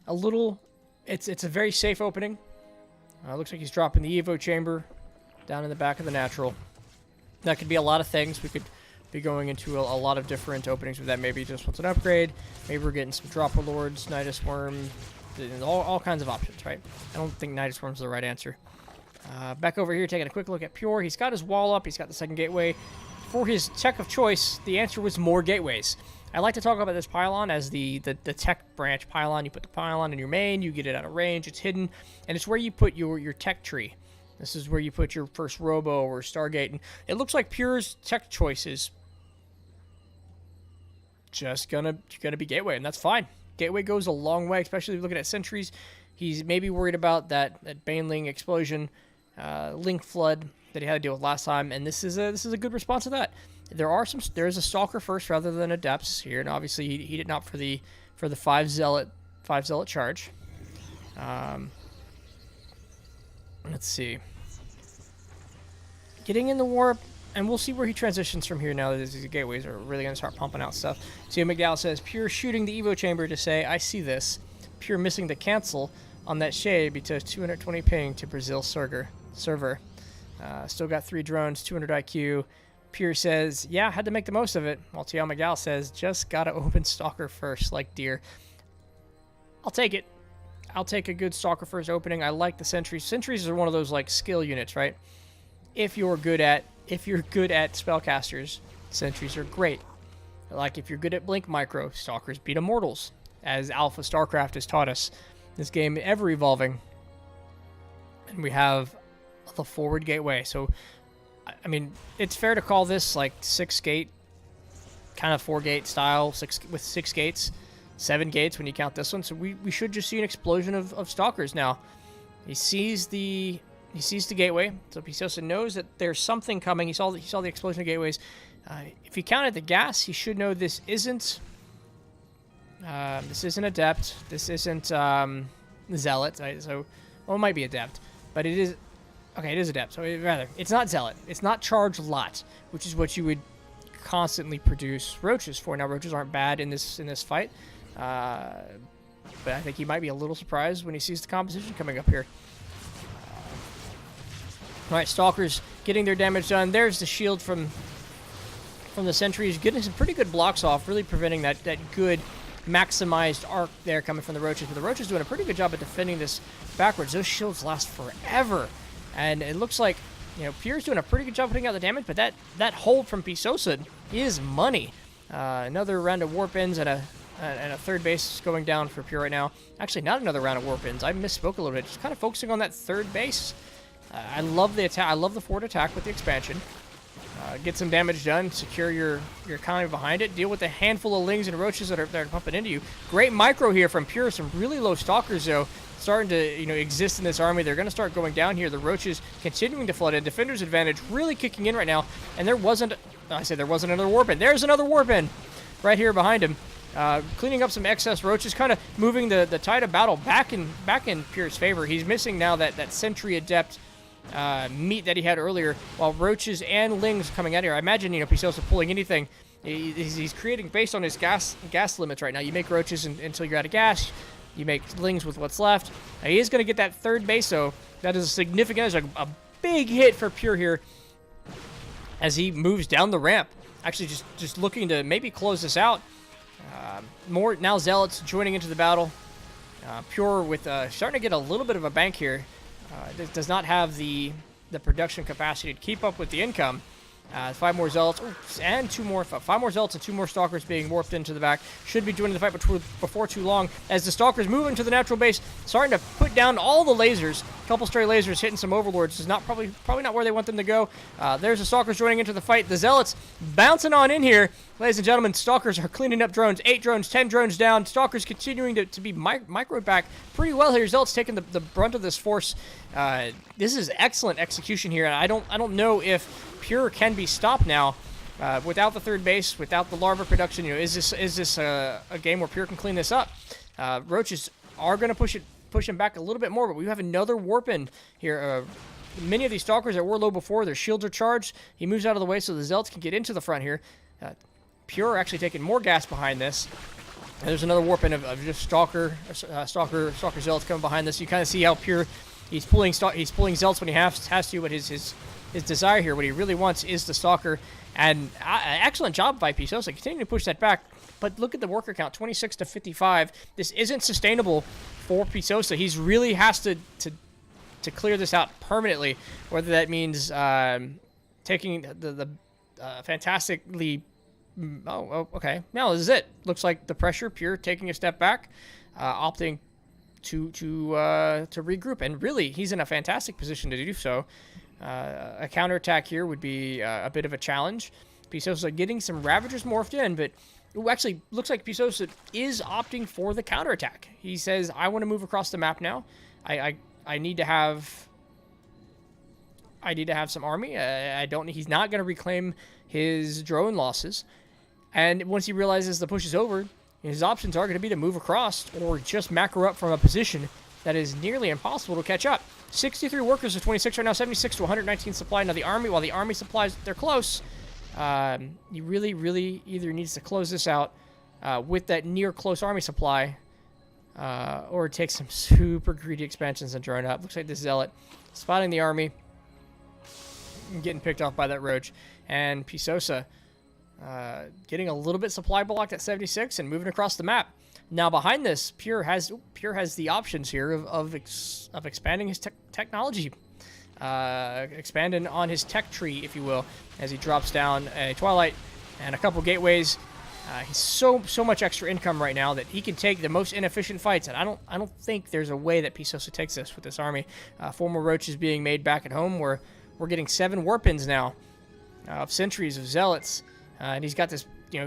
A little, it's a very safe opening. Looks like he's dropping the Evo chamber down in the back of the natural. That could be a lot of things. We could be going into a lot of different openings with that. Maybe just wants an upgrade. Maybe we're getting some Dropper Lords, Nidus Worm, all kinds of options, right? I don't think Nidus Worm's the right answer. Back over here, taking a quick look at Pure. He's got his wall up. He's got the second gateway. For his tech of choice, the answer was more gateways. I like to talk about this pylon as the tech branch pylon. You put the pylon in your main, you get it out of range, it's hidden, and it's where you put your tech tree. This is where you put your first Robo or Stargate, and it looks like Pure's tech choice is just gonna be Gateway, and that's fine. Gateway goes a long way, especially looking at Sentries. He's maybe worried about that Baneling explosion, Link Flood that he had to deal with last time, and this is a good response to that. There's a Stalker first rather than a Depths here, and obviously he didn't opt for the 5 Zealot charge. Let's see. Getting in the warp, and we'll see where he transitions from here now that these gateways are really going to start pumping out stuff. So McDowell says, Pure shooting the Evo chamber to say, I see this. Pure missing the cancel on that shade because 220 ping to Brazil server. Still got 3 drones, 200 IQ. Pure says, yeah, had to make the most of it. While TL McGall says, just gotta open Stalker first, like deer. I'll take it. I'll take a good Stalker first opening. I like the Sentries. Sentries are one of those like skill units, right? If you're good at spellcasters, Sentries are great. Like if you're good at Blink Micro, Stalkers beat Immortals, as Alpha StarCraft has taught us. This game ever evolving. And we have the forward gateway. So I mean, it's fair to call this like 6-gate, kind of 4-gate style, 6 gates, 7 gates when you count this one. So we should just see an explosion of Stalkers now. He sees the gateway, so Pisosa knows that there's something coming. He saw the explosion of gateways. If he counted the gas, he should know this isn't Adept. This isn't Zealot. Right? So, well, it might be Adept, but it is. Okay, it is Adept, so it's not Zealot. It's not Charge Lot, which is what you would constantly produce Roaches for. Now, Roaches aren't bad in this fight, but I think he might be a little surprised when he sees the composition coming up here. All right, Stalkers getting their damage done. There's the shield from the Sentries, getting some pretty good blocks off, really preventing that good maximized arc there coming from the Roaches. But the Roaches doing a pretty good job at defending this backwards. Those shields last forever. And it looks like, Pure's doing a pretty good job putting out the damage, but that hold from Pisosa is money. Another round of warp ends and a third base going down for Pure right now. Actually, not another round of warp ends. I misspoke a little bit. Just kind of focusing on that third base. I love the attack. I love the forward attack with the expansion. Get some damage done. Secure your economy behind it. Deal with a handful of Lings and Roaches that are pumping into you. Great micro here from Pure. Some really low Stalkers, though, starting to exist in this army. They're going to start going down here. The Roaches continuing to flood in. Defender's advantage really kicking in right now. And there wasn't another warp in. There's another warp in right here behind him. Cleaning up some excess Roaches, kind of moving the tide of battle back in Pure's favor. He's missing now that Sentry Adept meat that he had earlier, while Roaches and Lings coming out here. I imagine Pisosa pulling anything. He's creating based on his gas limits right now. You make Roaches until you're out of gas. You make Lings with what's left. He is going to get that third base, though. That is a big hit for Pure here as he moves down the ramp. Actually, just looking to maybe close this out. More now Zealots joining into the battle. Pure with starting to get a little bit of a bank here. Does not have the production capacity to keep up with the income. 5 more Zealots and 2 more. 5 more Zealots and 2 more Stalkers being warped into the back. Should be joining the fight before too long as the Stalkers move into the natural base, starting to put down all the lasers. A couple stray lasers hitting some Overlords. Is not probably not where they want them to go. There's the Stalkers joining into the fight. The Zealots bouncing on in here. Ladies and gentlemen, Stalkers are cleaning up drones. 8 drones, 10 drones down. Stalkers continuing to be microed back pretty well here. Zealots taking the brunt of this force. This is excellent execution here. And I don't know if Pure can be stopped now. Without the third base, without the larva production, is this a game where Pure can clean this up? Roaches are going to push him back a little bit more, but we have another warp in here. Many of these stalkers that were low before, their shields are charged. He moves out of the way so the zealots can get into the front here. Pure actually taking more gas behind this. And there's another warp in of just stalker zealots coming behind this. You kind of see how Pure he's pulling zealots when he has to, but his desire here, what he really wants, is the stalker. And excellent job by Pisosa, continuing to push that back. But look at the worker count, 26 to 55. This isn't sustainable for Pisosa. He's really has to clear this out permanently, whether that means taking the fantastically... Oh, okay. Now this is it. Looks like the pressure, Pure taking a step back, opting to regroup. And really, he's in a fantastic position to do so. A counterattack here would be a bit of a challenge. Pisosa getting some Ravagers morphed in, but it actually looks like Pisosa is opting for the counterattack. He says, I want to move across the map now. I need to have some army. He's not going to reclaim his drone losses. And once he realizes the push is over, his options are going to be to move across or just macro up from a position that is nearly impossible to catch up. 63 workers to 26 right now, 76 to 119 supply. Now while the army supplies, they're close. He really either needs to close this out with that near close army supply, or take some super greedy expansions and drone up. Looks like this zealot spotting the army, getting picked off by that roach, and Pisosa getting a little bit supply blocked at 76 and moving across the map. Now behind this, Pure has the options here of expanding his technology, expanding on his tech tree, if you will, as he drops down a Twilight and a couple gateways. He's so much extra income right now that he can take the most inefficient fights, and I don't think there's a way that Pisosa takes this with this army. 4 more roaches being made back at home. We're getting 7 warp-ins now of sentries, of zealots, and he's got this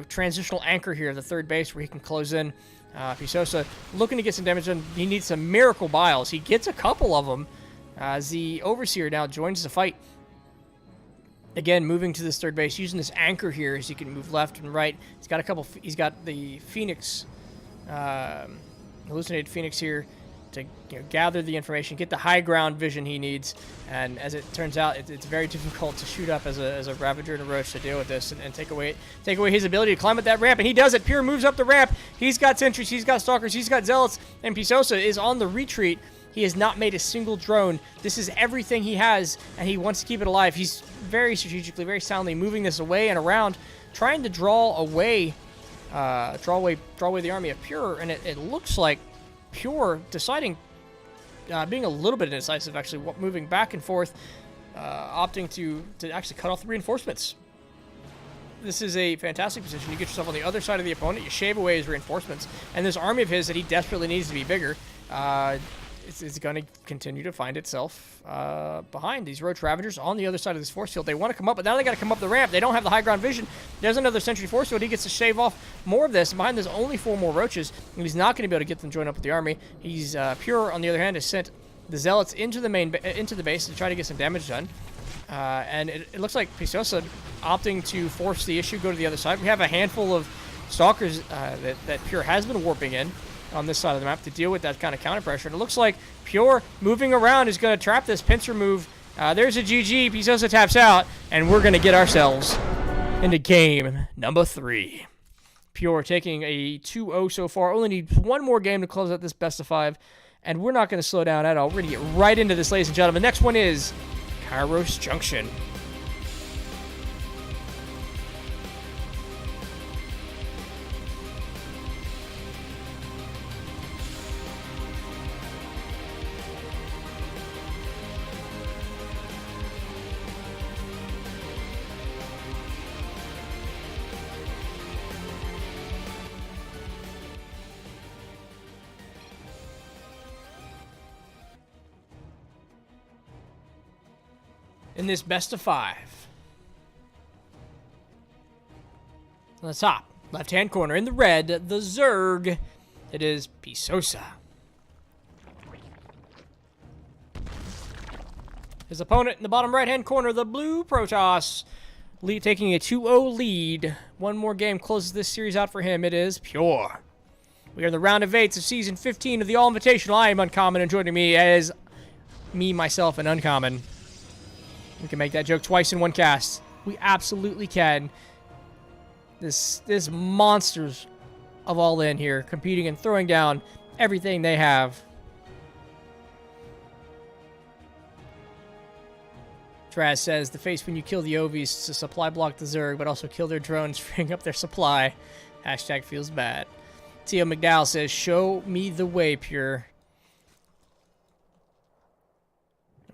transitional anchor here, the third base, where he can close in. Pisosa looking to get some damage done. He needs some miracle biles. He gets a couple of them as the Overseer now joins the fight. Again, moving to this third base, using this anchor here as he can move left and right. He's got the Phoenix, hallucinated Phoenix here to gather the information, get the high ground vision he needs. And as it turns out, it's very difficult to shoot up as a Ravager and a Roach to deal with this and take away his ability to climb up that ramp. And he does it. Pure moves up the ramp. He's got sentries, he's got stalkers, he's got zealots, and Pisosa is on the retreat. He has not made a single drone. This is everything he has, and he wants to keep it alive. He's very strategically, very soundly moving this away and around, trying to draw away the army of Pure. And it looks like Pure deciding, being a little bit indecisive, actually, moving back and forth, opting to actually cut off the reinforcements. This is a fantastic position. You get yourself on the other side of the opponent, you shave away his reinforcements, and this army of his that he desperately needs to be bigger, it's going to continue to find itself behind these Roach Ravagers on the other side of this force field. They want to come up, but now they got to come up the ramp. They don't have the high ground vision. There's another sentry force field. He gets to shave off more of this. And behind there's only 4 more Roaches, and he's not going to be able to get them joined up with the army. He's Pure, on the other hand, has sent the Zealots into the base to try to get some damage done. And it looks like Pisosa opting to force the issue, go to the other side. We have a handful of Stalkers that Pure has been warping in on this side of the map to deal with that kind of counter pressure. And it looks like Pure moving around is going to trap this pincer move. There's a GG. Pisosa taps out, and we're going to get ourselves into game number 3. Pure taking a 2-0 so far. Only need 1 more game to close out this best of 5, and we're not going to slow down at all. We're going to get right into this, ladies and gentlemen. Next one is Kairos Junction. In this best of 5. On the top, left-hand corner, in the red, the Zerg, it is Pisosa. His opponent in the bottom right-hand corner, the blue Protoss, taking a 2-0 lead. One more game closes this series out for him. It is Pure. We are in the round of 8s of Season 15 of the All-Invitational. I am Uncommon, and joining me as me, myself, and Uncommon. We can make that joke twice in one cast. We absolutely can. This monsters of All In here, competing and throwing down everything they have. Traz says, the face when you kill the Ovies to supply block the Zerg, but also kill their drones, freeing up their supply. Hashtag feels bad. Tio McDowell says, show me the way, Pure.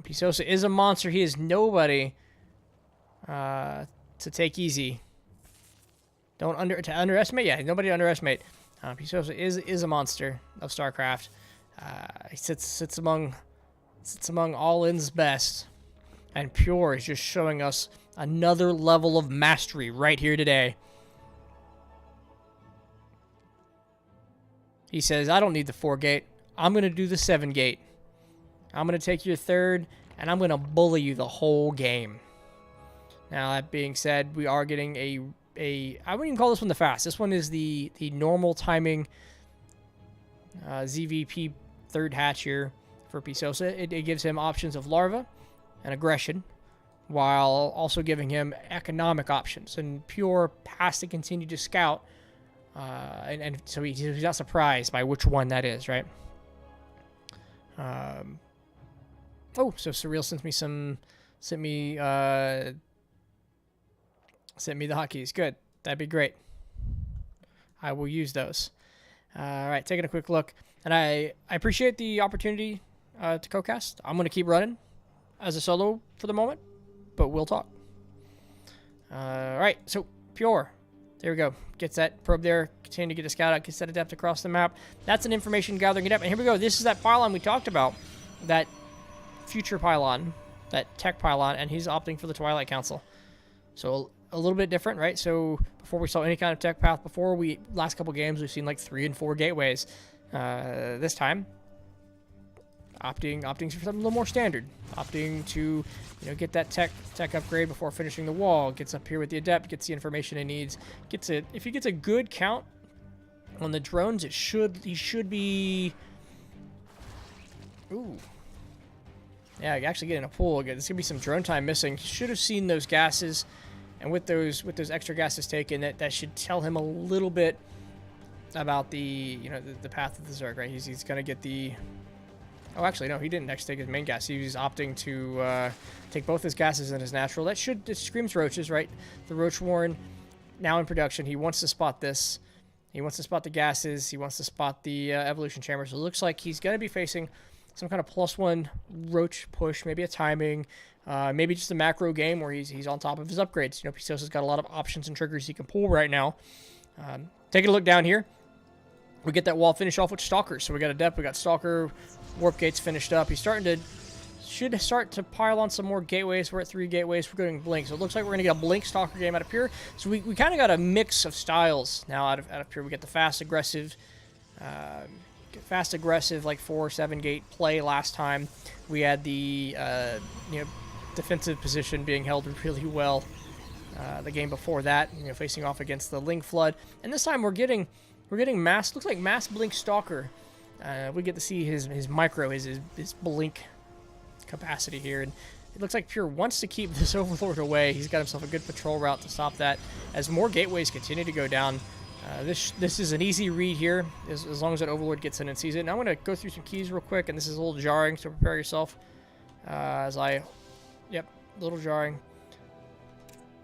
Pisosa is a monster. He is nobody to take easy. Don't underestimate? Yeah, nobody to underestimate. Pisosa is a monster of StarCraft. He sits among All In's best. And Pure is just showing us another level of mastery right here today. He says, I don't need the 4-gate. I'm going to do the 7-gate. I'm going to take your 3rd, and I'm going to bully you the whole game. Now, that being said, we are getting I wouldn't even call this one the fast. This one is the normal timing ZVP 3rd hatch here for Pisosa. It gives him options of larva and aggression, while also giving him economic options. And Pure has to continue to scout, and so he's not surprised by which one that is, right? Oh, so Surreal sent me the hotkeys. Good, that'd be great. I will use those. All right, taking a quick look, and I appreciate the opportunity to co-cast. I'm gonna keep running as a solo for the moment, but we'll talk. Alright, so Pure. There we go. Gets that probe there. Continue to get a scout out. Gets that adept across the map. That's an information gathering adept. And here we go. This is that pylon we talked about. That future pylon. That tech pylon. And he's opting for the Twilight Council. So a little bit different, right? So before we saw any kind of tech path, last couple games, we've seen like 3 and 4 gateways. This time, opting for something a little more standard. Opting to, get that tech upgrade before finishing the wall. Gets up here with the adept, gets the information he needs. If he gets a good count on the drones, he should be. Ooh. Yeah, actually getting a pull. There's gonna be some drone time missing. Should have seen those gases, and with those extra gases taken, that should tell him a little bit about the path of the Zerg, right? He's gonna get the. Oh, actually, no, he didn't actually take his main gas. He was opting to take both his gases and his natural. It screams roaches, right? The Roach Warren, now in production. He wants to spot this. He wants to spot the gases. He wants to spot the evolution chamber. So it looks like he's going to be facing some kind of +1 Roach push, maybe a timing, maybe just a macro game where he's on top of his upgrades. Pisosa's got a lot of options and triggers he can pull right now. Taking a look down here. We get that wall finish off with Stalkers. So we got Adept, we got Stalker, Warp Gates finished up. He's should start to pile on some more gateways. We're at 3 gateways. We're going Blink. So it looks like we're going to get a Blink Stalker game out of Pure. So we kind of got a mix of styles now out of Pure. We get the fast aggressive like 4-7 gate play last time. We had the defensive position being held really well the game before that, facing off against the Link Flood. And this time we're getting mass, looks like mass Blink Stalker. We get to see his micro, his blink capacity here, and it looks like Pure wants to keep this Overlord away. He's got himself a good patrol route to stop that. As more gateways continue to go down, this is an easy read here, as long as that Overlord gets in and sees it. And I'm going to go through some keys real quick, and this is a little jarring, so prepare yourself. Yep, a little jarring.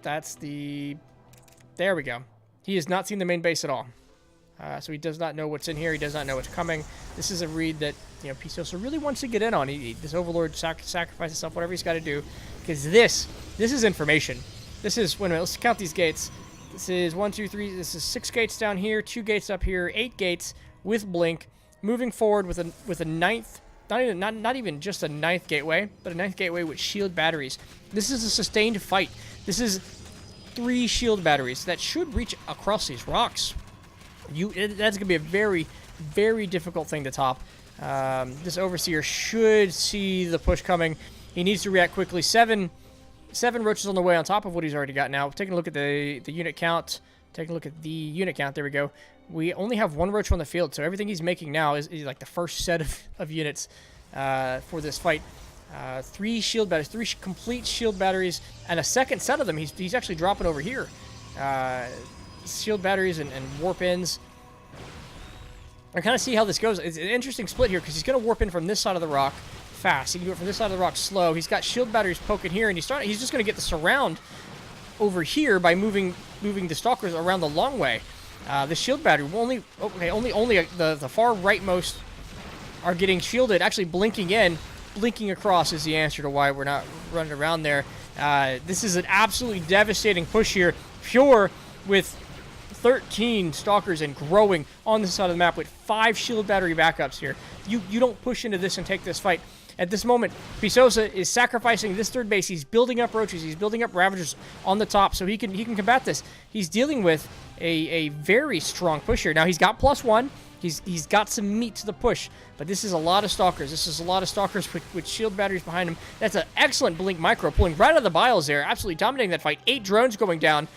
There we go. He has not seen the main base at all. So he does not know what's in here. He does not know what's coming. This is a read that Pisosa really wants to get in on. This Overlord sacrifice himself, whatever he's got to do, because this is information. This is wait a minute. Let's count these gates. This is 1, 2, 3. This is 6 gates down here, 2 gates up here, 8 gates with Blink. Moving forward with a ninth, not even just a 9th gateway, but a 9th gateway with shield batteries. This is a sustained fight. This is 3 shield batteries that should reach across these rocks. That's going to be a very, very difficult thing to top. This Overseer should see the push coming. He needs to react quickly. 7 7 roaches on the way on top of what he's already got now. Taking a look at the unit count. Taking a look at the unit count. There we go. We only have 1 roach on the field, so everything he's making now is like the first set of units for this fight. 3 shield batteries, 3 complete shield batteries, and a second set of them he's actually dropping over here. Shield batteries and warp ins. I kind of see how this goes. It's an interesting split here because he's going to warp in from this side of the rock fast. He can do it from this side of the rock slow. He's got shield batteries poking here, and he's just going to get the surround over here by moving the stalkers around the long way. The shield battery will only the far rightmost are getting shielded. Actually, blinking across is the answer to why we're not running around there. This is an absolutely devastating push here. Pure with 13 stalkers and growing on this side of the map with 5 shield battery backups here. You don't push into this and take this fight. At this moment, Pisosa is sacrificing this third base. He's building up roaches. He's building up ravagers on the top so he can combat this. He's dealing with a very strong push here. Now he's got +1. He's got some meat to the push, but this is a lot of stalkers. This is a lot of stalkers with shield batteries behind him. That's an excellent blink micro pulling right out of the biles there, absolutely dominating that fight. 8 drones going down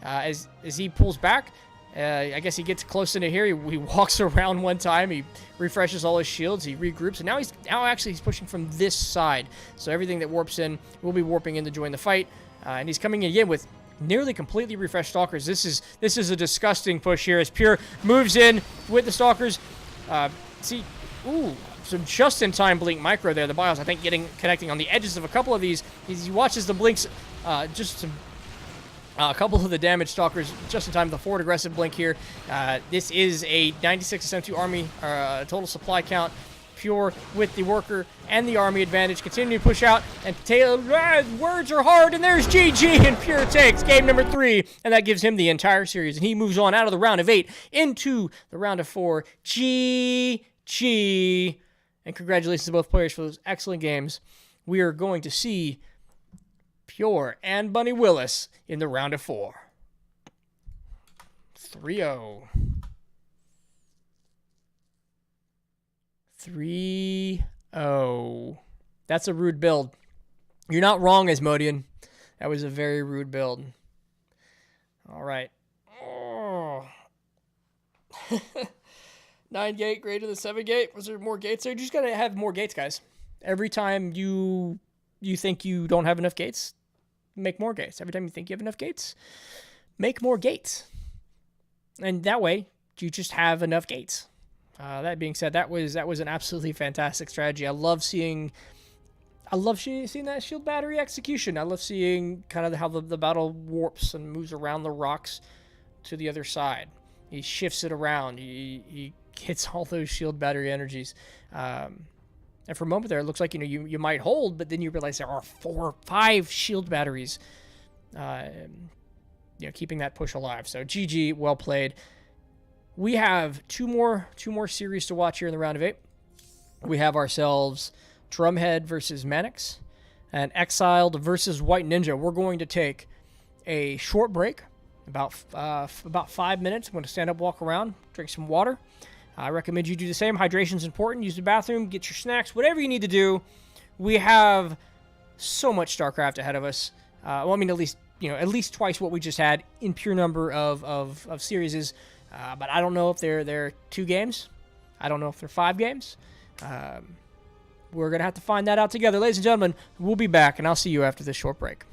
as he pulls back. I guess he gets close into here. He walks around one time. He refreshes all his shields. He regroups, and now actually he's pushing from this side. So everything that warps in will be warping in to join the fight. And he's coming in again with nearly completely refreshed stalkers. This is a disgusting push here as Pure moves in with the stalkers. Some just-in-time blink micro there. The BIOS, I think, connecting on the edges of a couple of these. He watches the blinks, a couple of the damage stalkers just in time. The forward aggressive blink here. This is a 96 SM2 army total supply count. Pure with the worker and the army advantage. Continue to push out, and words are hard, and there's GG, and Pure takes game number 3, and that gives him the entire series, and he moves on out of the round of 8 into the round of 4. GG, and congratulations to both players for those excellent games. We are going to see Pure and Bunny Willis in the round of 4. 3-0. 3-0. That's a rude build. You're not wrong, Asmodian. That was a very rude build. All right. Oh. 9 gate greater than 7 gate. Was there more gates there? You just got to have more gates, guys. Every time you think you don't have enough gates, make more gates. Every time you think you have enough gates, make more gates. And that way, you just have enough gates. That being said, that was an absolutely fantastic strategy. I love seeing that shield battery execution. I love seeing kind of how the battle warps and moves around the rocks to the other side. He shifts it around. He hits all those shield battery energies. And for a moment there, it looks like you might hold, but then you realize there are 4 or 5 shield batteries, keeping that push alive. So GG, well played. We have two more series to watch here in the round of 8. We have ourselves Drumhead versus Mannix and Exiled versus White Ninja. We're going to take a short break, about 5 minutes. I'm going to stand up, walk around, drink some water. I recommend you do the same. Hydration's important. Use the bathroom, get your snacks, whatever you need to do. We have so much StarCraft ahead of us. At least twice what we just had in pure number of series. But I don't know if they're 2 games. I don't know if they're 5 games. We're going to have to find that out together. Ladies and gentlemen, we'll be back, and I'll see you after this short break.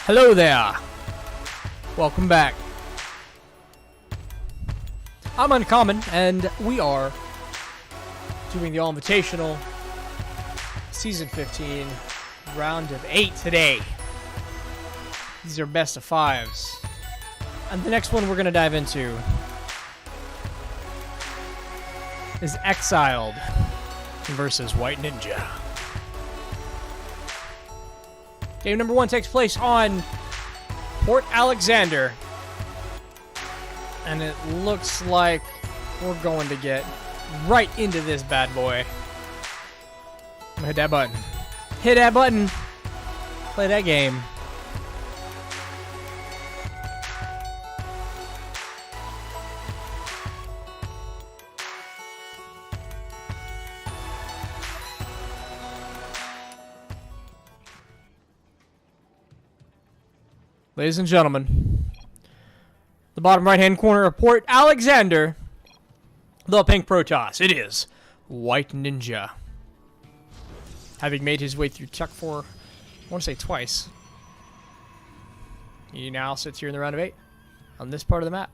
Hello there. Welcome back. I'm Uncommon, and we are doing the All-Invitational Season 15, Round of 8 today. These are best of 5s. And the next one we're going to dive into is Exiled versus White Ninja. Game number 1 takes place on Port Alexander. And it looks like we're going to get right into this bad boy. I'm gonna hit that button. Hit that button. Play that game. Ladies and gentlemen, the bottom right-hand corner of Port Alexander, the pink Protoss. It is White Ninja. Having made his way through Chuck for, I want to say twice, he now sits here in the round of 8 on this part of the map.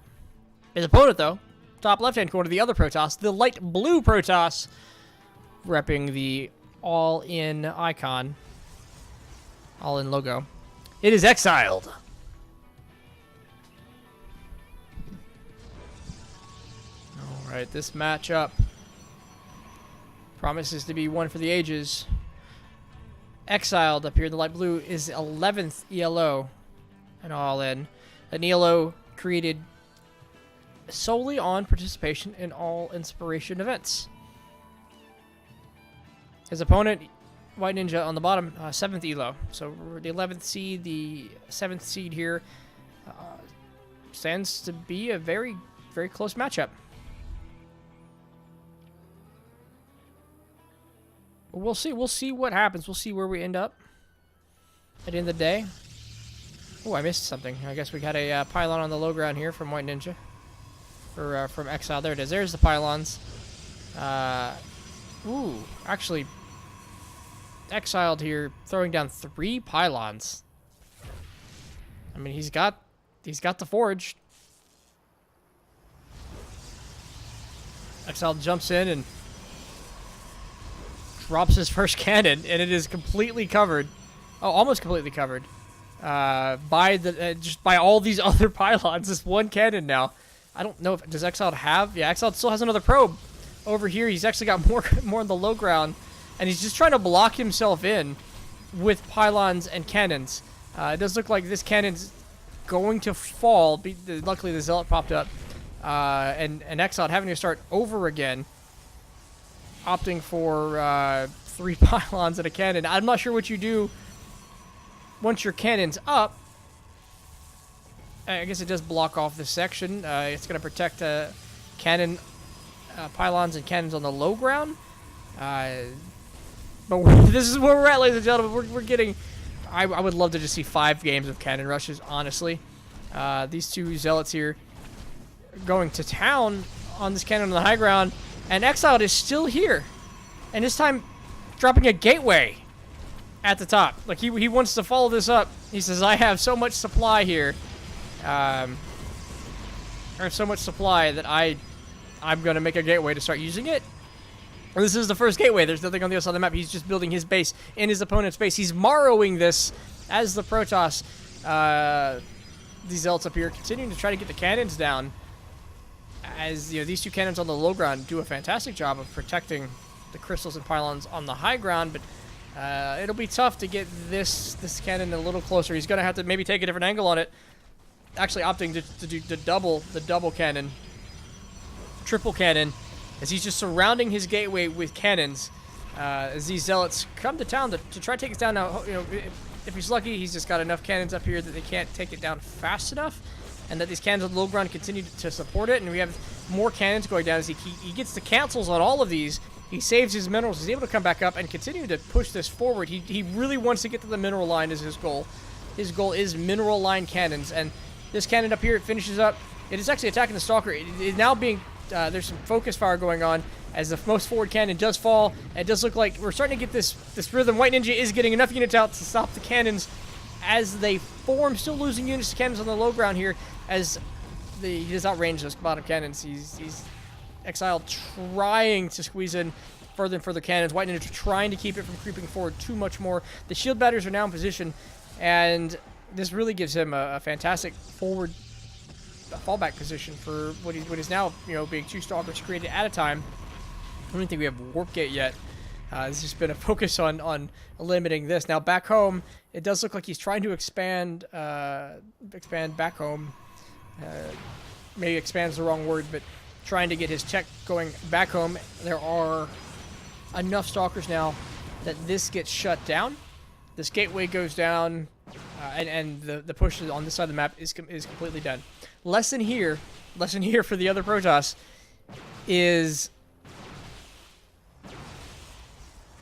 His opponent, though, top left-hand corner, the other Protoss, the light blue Protoss, repping the all-in icon, all-in logo. It is Exiled. Alright, this matchup promises to be one for the ages. Exiled up here in the light blue is 11th ELO and all-in. An ELO created solely on participation in all inspiration events. His opponent, White Ninja, on the bottom, 7th ELO. So the 11th seed, the 7th seed here, stands to be a very, very close matchup. We'll see. We'll see what happens. We'll see where we end up at the end of the day. Oh, I missed something. I guess we got a pylon on the low ground here from White Ninja. Or from Exile. There it is. There's the pylons. Ooh, actually, Exiled here, throwing down 3 pylons. I mean, he's got the forge. Exiled jumps in and drops his first cannon, and it is completely covered. Oh, almost completely covered by the just by all these other pylons. This one cannon now. I don't know if does Exiled have. Yeah, Exiled still has another probe over here. He's actually got more on the low ground, and he's just trying to block himself in with pylons and cannons. It does look like this cannon's going to fall. Luckily, the Zealot popped up, and Exiled having to start over again, opting for 3 pylons and a cannon. I'm not sure what you do once your cannon's up. I guess it does block off this section. It's going to protect cannon, pylons and cannons on the low ground. But this is where we're at, ladies and gentlemen. We're getting... I would love to just see 5 games of cannon rushes, honestly. These 2 Zealots here going to town on this cannon on the high ground. And Exiled is still here. And this time, dropping a gateway at the top. Like, he wants to follow this up. He says, I have so much supply here. I have so much supply that I'm going to make a gateway to start using it. And this is the first gateway. There's nothing on the other side of the map. He's just building his base in his opponent's base. He's Morrowing this as the Protoss. These Zealots up here continuing to try to get the cannons down. As you know, these 2 cannons on the low ground do a fantastic job of protecting the crystals and pylons on the high ground, but it'll be tough to get this cannon a little closer. He's going to have to maybe take a different angle on it. Actually opting to do the double cannon, triple cannon, as he's just surrounding his gateway with cannons. As these Zealots come to town to try to take it down. Now, you know, if he's lucky, he's just got enough cannons up here that they can't take it down fast enough, and that these cannons on the low ground continue to support it. And we have more cannons going down as he gets the cancels on all of these. He saves his minerals. He's able to come back up and continue to push this forward. He really wants to get to the mineral line is his goal. His goal is mineral line cannons, and this cannon up here, it finishes up. It is actually attacking the Stalker. It is now being, there's some focus fire going on as the most forward cannon does fall. And it does look like we're starting to get this rhythm. White Ninja is getting enough units out to stop the cannons as they form, still losing units to cannons on the low ground here, as he does outrange those bottom cannons. He's Exile trying to squeeze in further and further cannons. White Ninja trying to keep it from creeping forward too much more. The shield batteries are now in position, and this really gives him a fantastic forward fallback position for what is now, being 2 stalkers created at a time. I don't think we have Warp Gate yet. There's just been a focus on limiting this. Now back home, it does look like he's trying to expand back home. Maybe expand is the wrong word, but trying to get his tech going back home. There are enough stalkers now that this gets shut down. This gateway goes down, and the push on this side of the map is completely done. Lesson here for the other Protoss is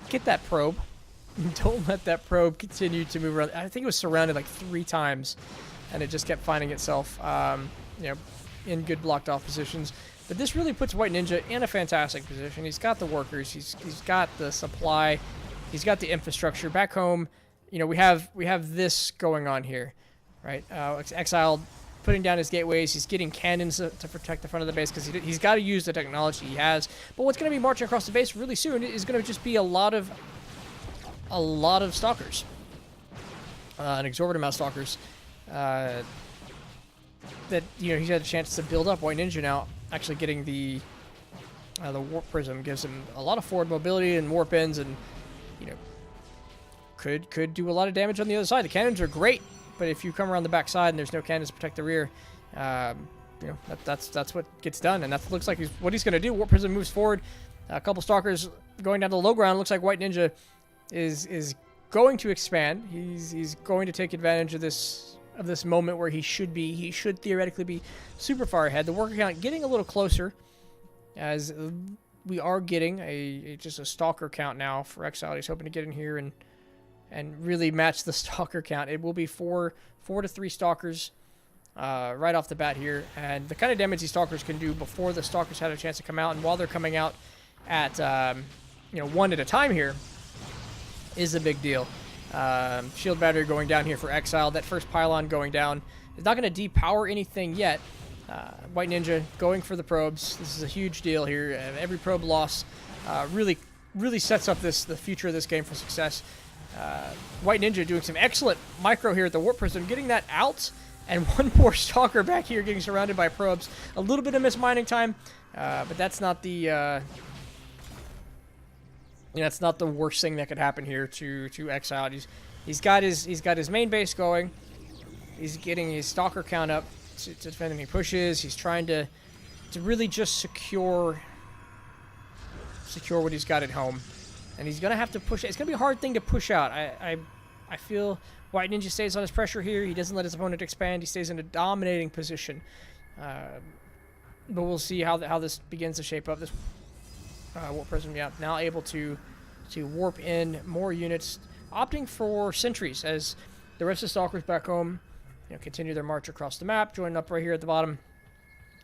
get that probe. Don't let that probe continue to move around. I think it was surrounded like 3 times, and it just kept finding itself, in good blocked off positions. But this really puts White Ninja in a fantastic position. He's got the workers, he's got the supply, he's got the infrastructure. Back home, we have this going on here, right? Exile putting down his gateways. He's getting cannons to protect the front of the base because he's got to use the technology he has. But what's going to be marching across the base really soon is going to just be a lot of stalkers, an exorbitant amount of stalkers. That he's had a chance to build up. White Ninja now actually getting the warp prism gives him a lot of forward mobility and warp ins, and could do a lot of damage on the other side. The cannons are great, but if you come around the back side and there's no cannons to protect the rear, that's what gets done, and that looks like what he's going to do. Warp prism moves forward. A couple stalkers going down to the low ground. Looks like White Ninja is going to expand. He's going to take advantage of this moment where he should theoretically be super far ahead. The worker count getting a little closer, as we are getting just a stalker count now for Exile. He's hoping to get in here and really match the stalker count. It will be 4 to 3 stalkers right off the bat here, and the kind of damage these stalkers can do before the stalkers had a chance to come out, and while they're coming out at 1 at a time here is a big deal. Shield battery going down here for Exile. That first pylon going down is not going to depower anything yet. White Ninja going for the probes. This is a huge deal here. Every probe loss really sets up the future of this game for success. White Ninja doing some excellent micro here at the Warp Prism, getting that out, and one poor stalker back here getting surrounded by probes. A little bit of mismining time, but that's not the that's not the worst thing that could happen here to Exile. He's got his main base going. He's getting his stalker count up to defend him. He pushes. He's trying to really just secure what he's got at home. And he's going to have to push it. It's going to be a hard thing to push out. I feel White Ninja stays on his pressure here. He doesn't let his opponent expand. He stays in a dominating position. But we'll see how this begins to shape up. This Warp Prism, now able to warp in more units, opting for sentries as the rest of the stalkers back home continue their march across the map, joining up right here at the bottom.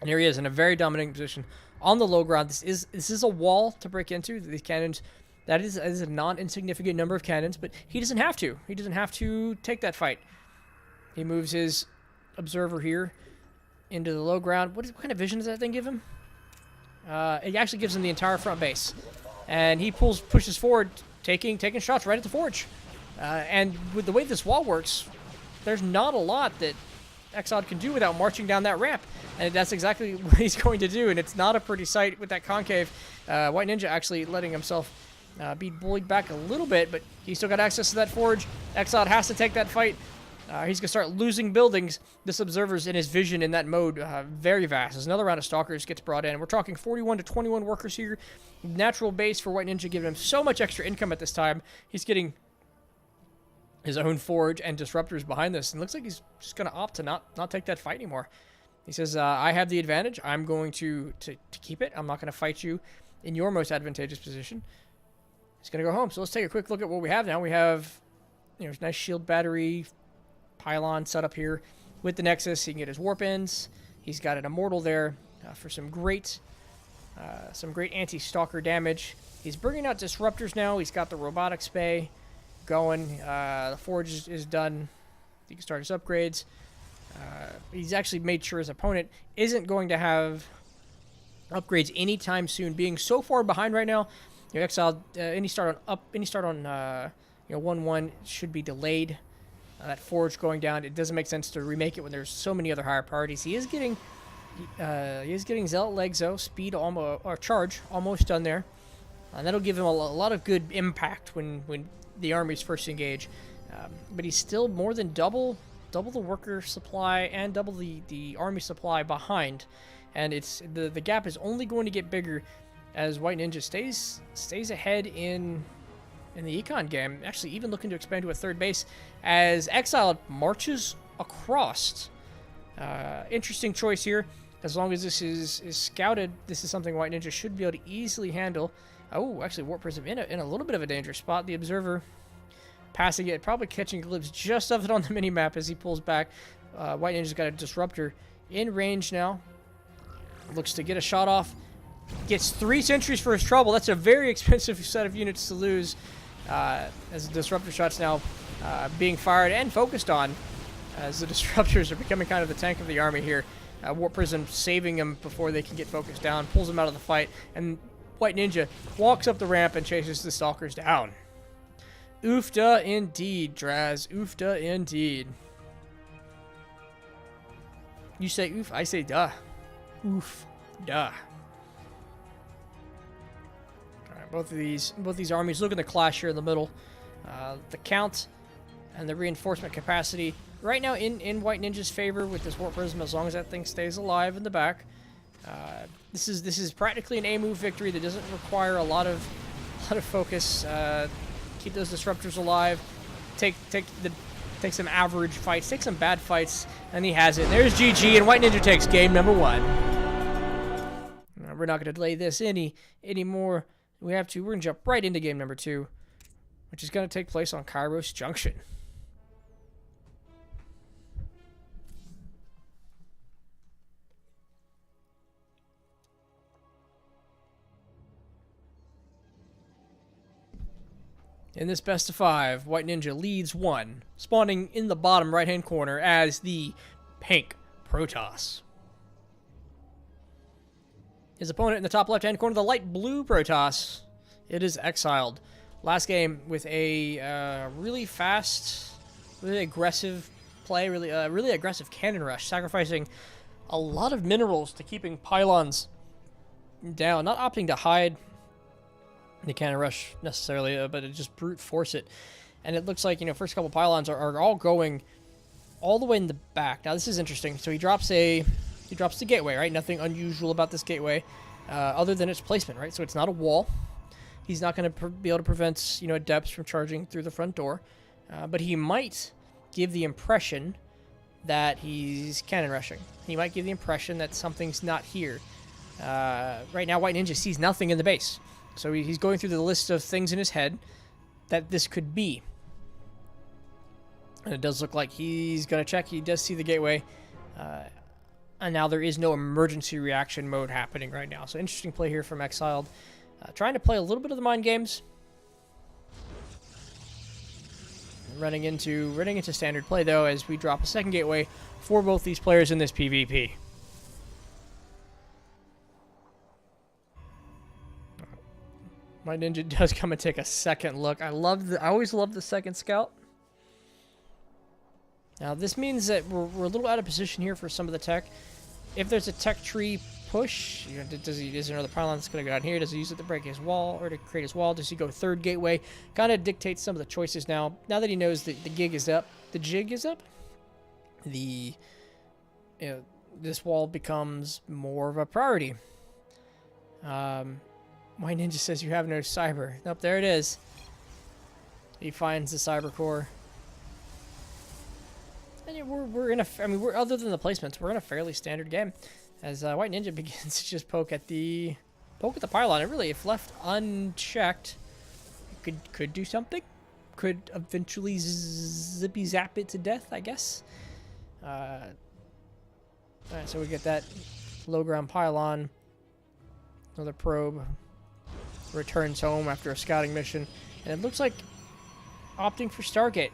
And here he is in a very dominating position on the low ground. This is a wall to break into. These cannons, that is a non-insignificant number of cannons, but he doesn't have to. He doesn't have to take that fight. He moves his observer here into the low ground. What kind of vision does that thing give him? It actually gives him the entire front base, and he pushes forward, taking shots right at the forge. And with the way this wall works, there's not a lot that Exile can do without marching down that ramp, and that's exactly what he's going to do. And it's not a pretty sight with that concave. White Ninja actually letting himself be bullied back a little bit, but he's still got access to that forge. Exile has to take that fight. He's going to start losing buildings. This observer's in his vision in that mode very vast. As another round of stalkers gets brought in. We're talking 41 to 21 workers here. Natural base for White Ninja, giving him so much extra income at this time. He's getting his own forge and disruptors behind this. And looks like he's just going to opt to not take that fight anymore. He says, I have the advantage. I'm going to keep it. I'm not going to fight you in your most advantageous position. He's going to go home. So let's take a quick look at what we have now. We have nice shield battery pylon set up here with the Nexus. He can get his warp ends. He's got an immortal there for some great anti-stalker damage. He's bringing out disruptors now. He's got the robotics bay going. The forge is done He can start his upgrades. He's actually made sure his opponent isn't going to have upgrades anytime soon, being so far behind right now. You know, Exiled, any start on 1-1 should be delayed. That Forge going down, it doesn't make sense to remake it when there's so many other higher priorities. He is getting Zealot Legs though, speed almost, or charge almost done there. And that'll give him a lot of good impact when the armies first engage. But he's still more than double the worker supply and double the army supply behind. And it's the gap is only going to get bigger as White Ninja stays ahead in the econ game. Actually, even looking to expand to a third base as Exiled marches across. Interesting choice here. As long as this is scouted, this is something White Ninja should be able to easily handle. Oh, actually, Warp Prism in a little bit of a dangerous spot. The Observer passing it, probably catching a glimpse just of it on the mini-map as he pulls back. White Ninja's got a Disruptor in range now. Looks to get a shot off. Gets 3 sentries for his trouble. That's a very expensive set of units to lose. As the Disruptor shots now being fired and focused on, as the Disruptors are becoming kind of the tank of the army here. Warp Prism saving them before they can get focused down, pulls them out of the fight, and White Ninja walks up the ramp and chases the Stalkers down. Oofda indeed, Draz. Oofda indeed. You say oof, I say duh. Oof, duh. Alright, both these armies looking to clash here in the middle. The count and the reinforcement capacity right now in White Ninja's favor with this Warp Prism, as long as that thing stays alive in the back. This is practically an A-move victory that doesn't require a lot of focus. Keep those Disruptors alive. Take some average fights, take some bad fights, and he has it. There's GG, and White Ninja takes game number 1. We're not going to delay this anymore. We're going to jump right into game number 2, which is going to take place on Kairos Junction. In this best of 5, White Ninja leads 1, spawning in the bottom right-hand corner as the pink Protoss. His opponent in the top left-hand corner, the light blue Protoss. It is Exiled. Last game with a really fast, really aggressive play, really aggressive cannon rush, sacrificing a lot of minerals to keeping pylons down, not opting to hide the cannon rush necessarily, but it just brute force it. And it looks like, first couple pylons are all going all the way in the back. Now this is interesting. So he drops the gateway, right? Nothing unusual about this gateway, other than its placement, right? So it's not a wall. He's not going to be able to prevent, adepts from charging through the front door, but he might give the impression that he's cannon rushing. He might give the impression that something's not here. Right now, White Ninja sees nothing in the base. So he's going through the list of things in his head that this could be. And it does look like he's going to check. He does see the gateway. And now there is no emergency reaction mode happening right now. So interesting play here from Exiled. Trying to play a little bit of the mind games. Running into standard play, though, as we drop a second gateway for both these players in this PvP. My Ninja does come and take a second look. I always love the second scout. Now this means that we're a little out of position here for some of the tech. If there's a tech tree push, is there another pylon that's going to go down here? Does he use it to break his wall or to create his wall? Does he go third gateway? Kind of dictates some of the choices now. Now that he knows that the jig is up, this wall becomes more of a priority. My Ninja says you have no cyber. Nope, there it is. He finds the cyber core. And we're in a, other than the placements, we're in a fairly standard game. As White Ninja begins to just poke at the pylon. And really, if left unchecked, could do something. Could eventually zippy zap it to death, I guess. Alright, so we get that low ground pylon. Another probe. Returns home after a scouting mission. And it looks like opting for Stargate.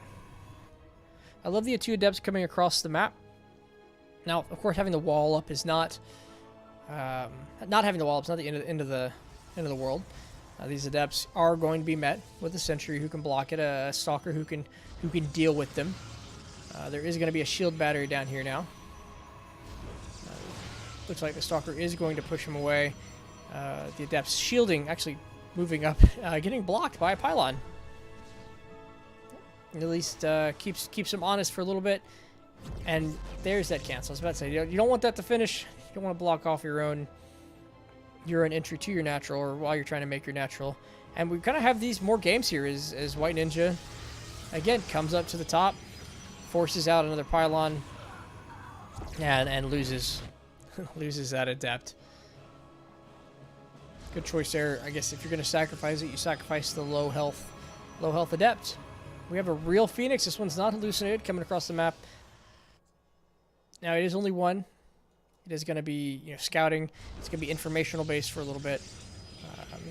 I love the two adepts coming across the map. Now, of course, having the wall up is not having the wall up is not the end of the world. These adepts are going to be met with a sentry who can block it, a stalker who can deal with them. There is going to be a shield battery down here now. Looks like the stalker is going to push him away. The adept's shielding actually moving up, getting blocked by a pylon. At least keeps him honest for a little bit. And there's that cancel. I was about to say, you don't want that to finish. You don't want to block off your own entry to your natural, or while you're trying to make your natural. And we kind of have these more games here as White Ninja, again, comes up to the top, forces out another pylon, and loses loses that adept. Good choice there. I guess if you're going to sacrifice it, you sacrifice the low health adept. We have a real Phoenix. This one's not hallucinated, coming across the map. Now, it is only one. It is going to be, scouting. It's going to be informational based for a little bit.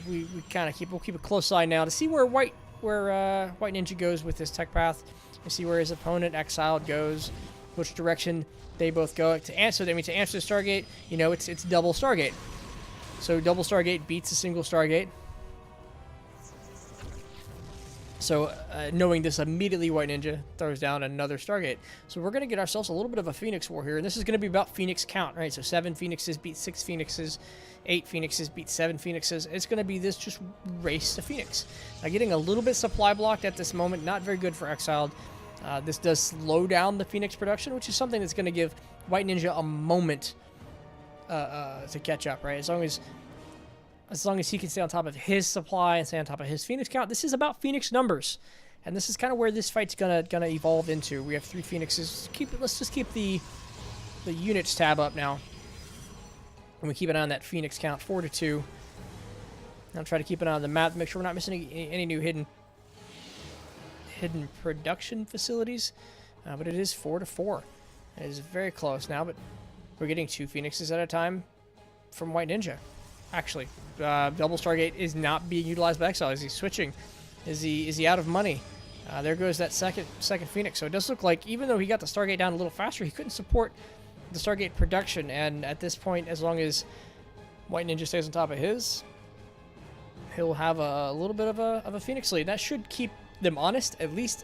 We kind of we'll keep a close eye now to see where White Ninja goes with his tech path. To see where his opponent Exiled goes, which direction they both go. To answer the Stargate, it's double Stargate. So double Stargate beats a single Stargate. So, knowing this immediately, White Ninja throws down another Stargate. So we're going to get ourselves a little bit of a Phoenix war here. And this is going to be about Phoenix count, right? So 7 Phoenixes beat 6 Phoenixes. 8 Phoenixes beat 7 Phoenixes. It's going to be this just race to Phoenix. Now, getting a little bit supply blocked at this moment. Not very good for Exiled. This does slow down the Phoenix production, which is something that's going to give White Ninja a moment to catch up, right? As long as he can stay on top of his supply and stay on top of his Phoenix count. This is about Phoenix numbers. And this is kind of where this fight's gonna evolve into. We have 3 Phoenixes. Let's just keep the units tab up now. And we keep an eye on that Phoenix count, 4-2. I'll try to keep an eye on the map, make sure we're not missing any new hidden production facilities. But it is 4-4. It is very close now, but we're getting 2 Phoenixes at a time from White Ninja. Actually, double Stargate is not being utilized by Exile. Is he switching? Is he out of money? There goes that second Phoenix. So it does look like, even though he got the Stargate down a little faster, he couldn't support the Stargate production. And at this point, as long as White Ninja stays on top of his, he'll have a little bit of a Phoenix lead. That should keep them honest, at least.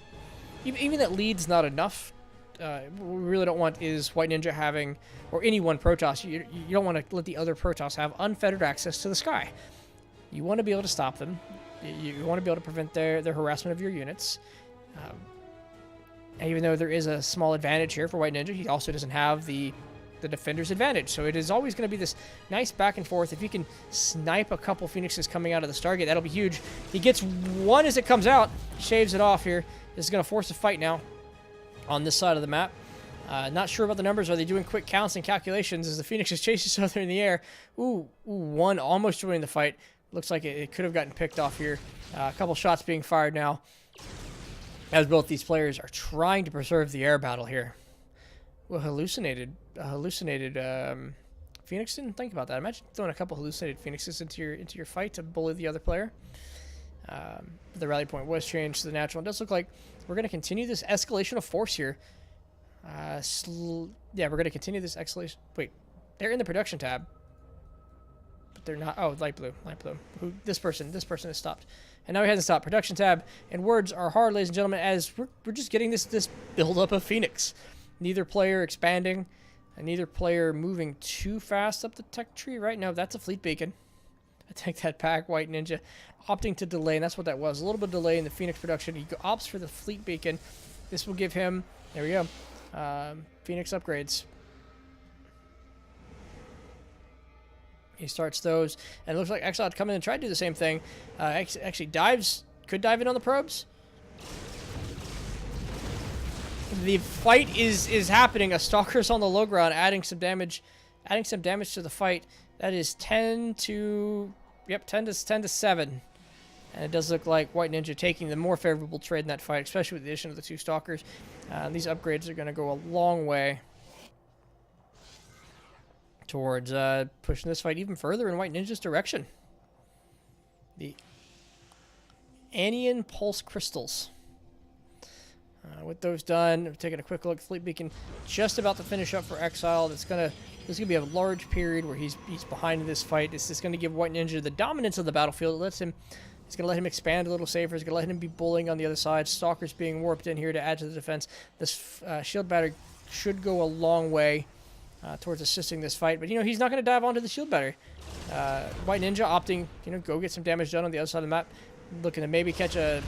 Even that lead's not enough. What we really don't want is White Ninja having, or any one Protoss, you don't want to let the other Protoss have unfettered access to the sky. You want to be able to stop them. You want to be able to prevent their harassment of your units. And even though there is a small advantage here for White Ninja, he also doesn't have the defender's advantage. So it is always going to be this nice back and forth. If you can snipe a couple Phoenixes coming out of the Stargate, that'll be huge. He gets one as it comes out, shaves it off here. This is going to force a fight now on this side of the map. Not sure about the numbers. Are they doing quick counts and calculations as the Phoenixes chase each other in the air? Ooh, one almost joining the fight. Looks like it could have gotten picked off here. A couple shots being fired now, as both these players are trying to preserve the air battle here. Well, hallucinated Phoenix. Didn't think about that. Imagine throwing a couple hallucinated Phoenixes into your fight to bully the other player. The rally point was changed to the natural. It does look like we're going to continue this escalation of force here. Yeah, we're going to continue this escalation. Wait, they're in the production tab, but they're not. Oh, light blue. This person has stopped, and now he hasn't stopped. Production tab, and words are hard, ladies and gentlemen, as we're just getting this build up of Phoenix. Neither player expanding, and neither player moving too fast up the tech tree. Right now, that's a fleet beacon. I take that back. White Ninja opting to delay, and that's what that was. A little bit of delay in the Phoenix production. He opts for the fleet beacon. This will give him, there we go, Phoenix upgrades. He starts those, and it looks like Exile come in and try to do the same thing. Actually could dive in on the probes. The fight is happening. A Stalker's on the low ground, adding some damage to the fight. That is 10 to 7. And it does look like White Ninja taking the more favorable trade in that fight, especially with the addition of the 2 Stalkers. These upgrades are going to go a long way towards pushing this fight even further in White Ninja's direction. The Anian Pulse Crystals. With those done, taking a quick look, Fleet Beacon just about to finish up for Exile. This is gonna be a large period where he's behind in this fight. This is gonna give White Ninja the dominance of the battlefield. It's gonna let him expand a little safer. It's gonna let him be bullying on the other side. Stalker's being warped in here to add to the defense. This shield battery should go a long way towards assisting this fight, but he's not gonna dive onto the shield battery. White Ninja opting, go get some damage done on the other side of the map. Looking to maybe catch a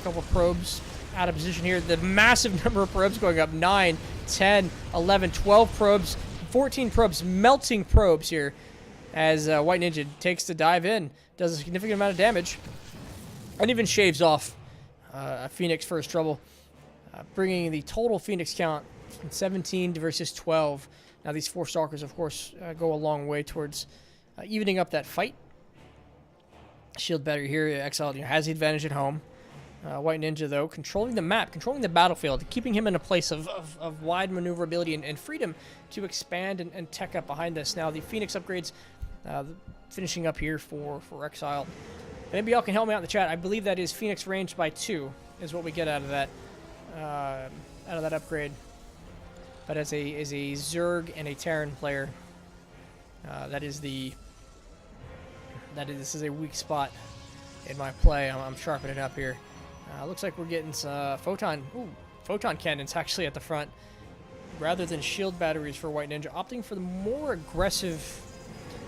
couple probes out of position here. The massive number of probes going up. 9, 10, 11, 12 probes, 14 probes, melting probes here as White Ninja takes the dive in. Does a significant amount of damage. And even shaves off a Phoenix for his trouble. Bringing the total Phoenix count from 17 to versus 12. Now these 4 Stalkers, of course, go a long way towards evening up that fight. Shield battery here. Exile has the advantage at home. White Ninja, though, controlling the map, controlling the battlefield, keeping him in a place of wide maneuverability and freedom to expand and tech up behind this. Now, the Phoenix upgrades finishing up here for Exile. Maybe y'all can help me out in the chat. I believe that is Phoenix ranged by 2 is what we get out of that upgrade. But as a Zerg and a Terran player, this is a weak spot in my play. I'm sharpening up here. Looks like we're getting some photon cannons actually at the front rather than shield batteries for White Ninja, opting for the more aggressive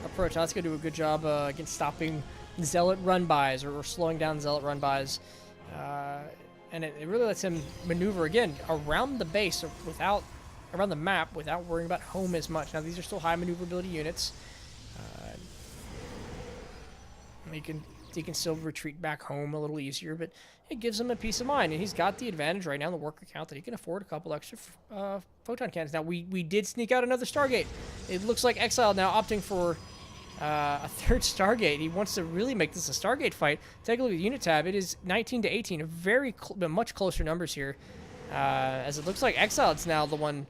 approach. That's going to do a good job against stopping Zealot run-bys or slowing down Zealot run-bys. And it really lets him maneuver, again, around the base, around the map, without worrying about home as much. Now, these are still high maneuverability units. He can still retreat back home a little easier, but it gives him a peace of mind, and he's got the advantage right now in the worker count that he can afford a couple extra photon cannons. Now, we did sneak out another Stargate. It looks like Exile now opting for a 3rd Stargate. He wants to really make this a Stargate fight. Take a look at the unit tab. It is 19 to 18, much closer numbers here, as it looks like Exile's now the one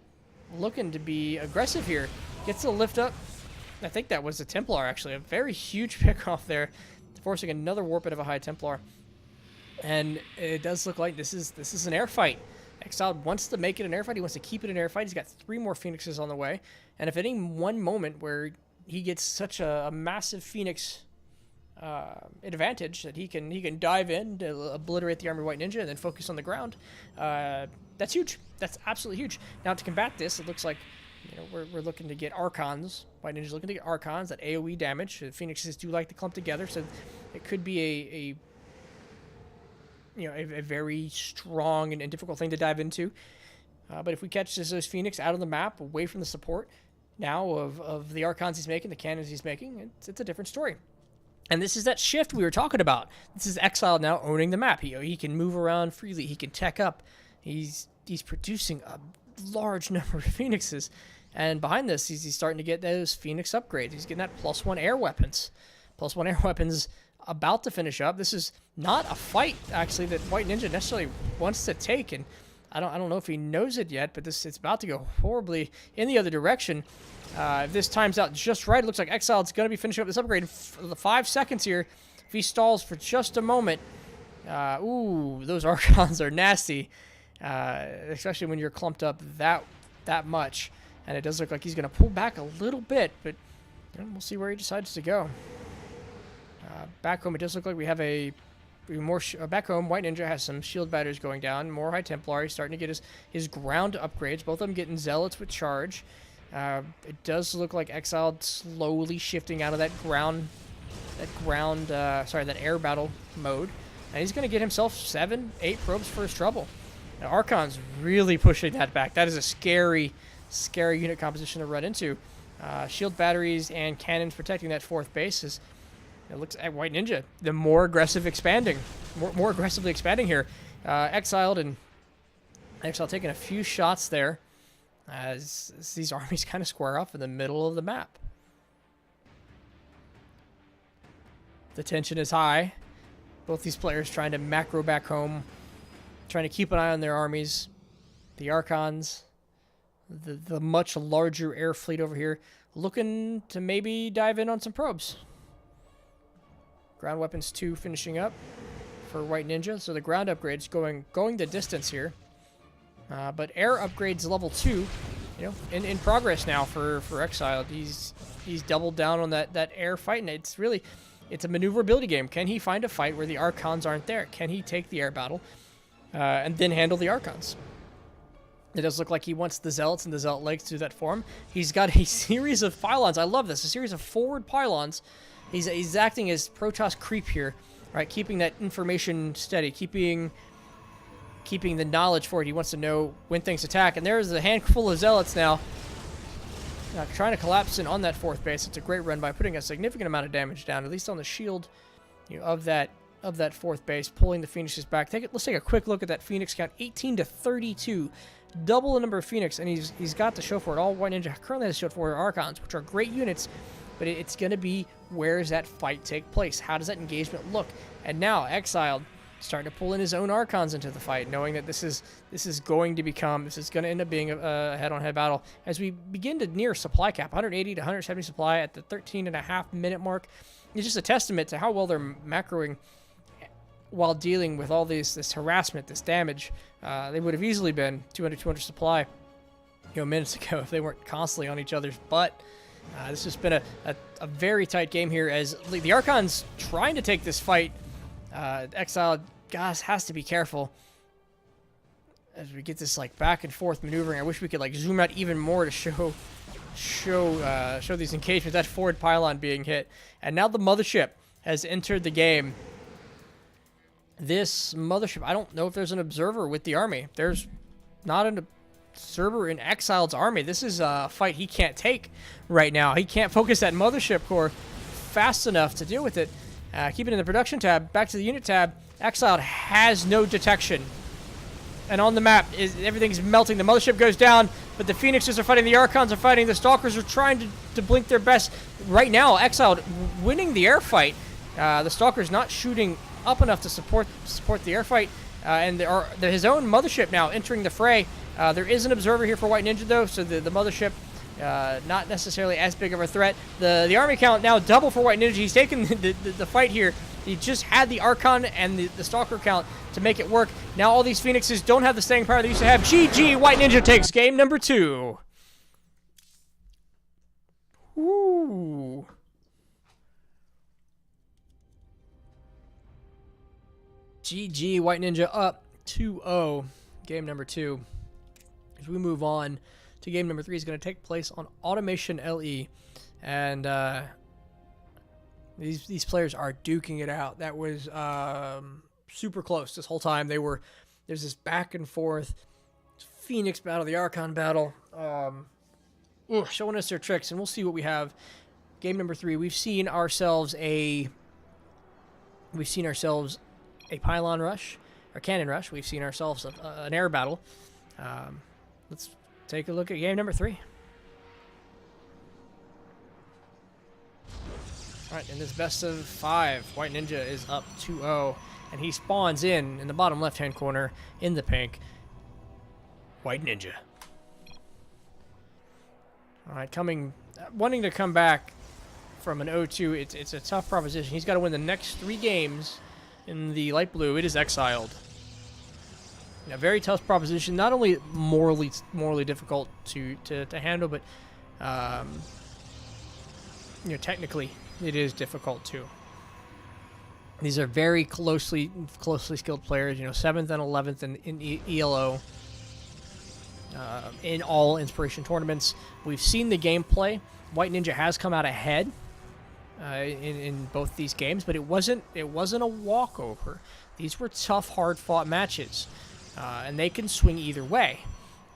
looking to be aggressive here. Gets the lift up. I think that was a Templar, actually. A very huge pickoff there, forcing another warp of a high Templar. And it does look like this is an air fight. Exile wants to make it an air fight. He wants to keep it an air fight. He's got 3 more Phoenixes on the way. And if at any one moment where he gets such a massive Phoenix advantage that he can dive in to obliterate the army White Ninja and then focus on the ground, that's huge. That's absolutely huge. Now, to combat this, it looks like we're looking to get Archons. White Ninja's looking to get Archons, that AoE damage. The Phoenixes do like to clump together, so it could be a very strong and difficult thing to dive into. But if we catch those Phoenix out of the map, away from the support now of the Archons he's making, the cannons he's making, it's a different story. And this is that shift we were talking about. This is Exile now owning the map. He can move around freely. He can tech up. He's producing a large number of Phoenixes. And behind this, he's starting to get those Phoenix upgrades. He's getting that +1 air weapons. +1 air weapons about to finish up. This is not a fight, actually, that White Ninja necessarily wants to take. And I don't know if he knows it yet, but it's about to go horribly in the other direction. If this times out just right, it looks like Exile's going to be finishing up this upgrade in the 5 seconds here. If he stalls for just a moment. Ooh, those Archons are nasty. Especially when you're clumped up that much. And it does look like he's going to pull back a little bit, but we'll see where he decides to go. Back home, it does look like we have back home, White Ninja has some shield batteries going down, more High Templar. He's starting to get his ground upgrades, both of them getting Zealots with charge. It does look like Exile slowly shifting out of that air battle mode. And he's going to get himself 7, 8 probes for his trouble. Now, Archon's really pushing that back. That is a scary unit composition to run into. Shield batteries and cannons protecting that 4th base. It looks at White Ninja, the more aggressively expanding here. Exiled and Exile taking a few shots there as these armies kind of square off in the middle of the map. The tension is high. Both these players trying to macro back home, trying to keep an eye on their armies. The Archons, the much larger air fleet over here, looking to maybe dive in on some probes. Ground weapons 2 finishing up for White Ninja. So the ground upgrades going the distance here. But air upgrades level 2, in progress now for Exiled. He's doubled down on that air fight, and it's a maneuverability game. Can he find a fight where the Archons aren't there? Can he take the air battle and then handle the Archons? It does look like he wants the Zealots and the Zealot legs to do that for him. He's got a series of pylons. I love this. A series of forward pylons. He's acting as Protoss creep here, right? Keeping that information steady, keeping the knowledge for it. He wants to know when things attack. And there's a handful of Zealots now trying to collapse in on that 4th base. It's a great run by putting a significant amount of damage down, at least on the shield of that 4th base, pulling the Phoenixes back. Let's take a quick look at that Phoenix count. 18 to 32. Double the number of Phoenix, and he's got to show for it. All White Ninja currently has to show for Archons, which are great units, but it's going to be, where does that fight take place? How does that engagement look? And now Exiled starting to pull in his own Archons into the fight, knowing that this is going to end up being a head-on-head battle as we begin to near supply cap. 180 to 170 supply at the 13.5-minute mark. It's just a testament to how well they're macroing while dealing with all this harassment, this damage. They would have easily been 200 supply minutes ago if they weren't constantly on each other's butt. This has been a very tight game here as the Archons trying to take this fight. Exiled, guys, has to be careful as we get this back and forth maneuvering. I wish we could zoom out even more to show these engagements. That forward pylon being hit, and now the mothership has entered the game. This mothership, I don't know if there's an observer with the army. There's not an observer in Exiled's army. This is a fight he can't take right now. He can't focus that mothership core fast enough to deal with it. Keep it in the production tab. Back to the unit tab. Exiled has no detection. And on the map, everything's melting. The mothership goes down, but the Phoenixes are fighting. The Archons are fighting. The Stalkers are trying to blink their best. Right now, Exiled winning the air fight. The Stalker's not shooting up enough to support the air fight. And his own mothership now entering the fray. There is an observer here for White Ninja, though, so the mothership not necessarily as big of a threat. The army count now double for White Ninja. He's taken the fight here. He just had the Archon and the Stalker count to make it work. Now all these Phoenixes don't have the staying power they used to have. GG, White Ninja takes game number 2. Ooh. GG, White Ninja up 2-0. Game number 2. As we move on to game number 3, is going to take place on Automation LE. And these players are duking it out. That was super close this whole time. There's this back and forth Phoenix battle, the Archon battle, showing us their tricks, and we'll see what we have. Game number 3, we've seen ourselves a pylon rush, or cannon rush. We've seen ourselves an air battle. Let's take a look at game number 3. All right, in this best of 5, White Ninja is up 2-0, and he spawns in the bottom left-hand corner in the pink. White Ninja. All right, wanting to come back from an 0-2. It's a tough proposition. He's got to win the next 3 games. In the light blue, it is Exiled. A very tough proposition. Not only morally difficult to handle, but technically it is difficult too. These are very closely skilled players. 7th and 11th in ELO. In all inspiration tournaments, we've seen the gameplay. White Ninja has come out ahead. In both these games, but it wasn't a walkover. These were tough, hard-fought matches, and they can swing either way.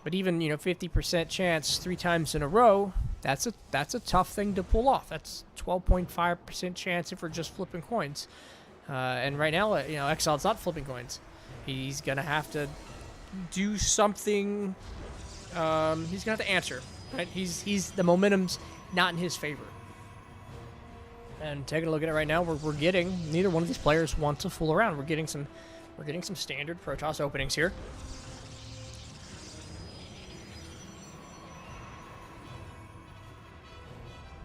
But even 50% chance 3 times in a row, that's a tough thing to pull off. That's 12.5% chance if we're just flipping coins. And right now, Exiled's not flipping coins. He's gonna have to do something. He's gonna have to answer. Right? The momentum's not in his favor. And taking a look at it right now, we're getting, neither one of these players wants to fool around. We're getting some standard Protoss openings here.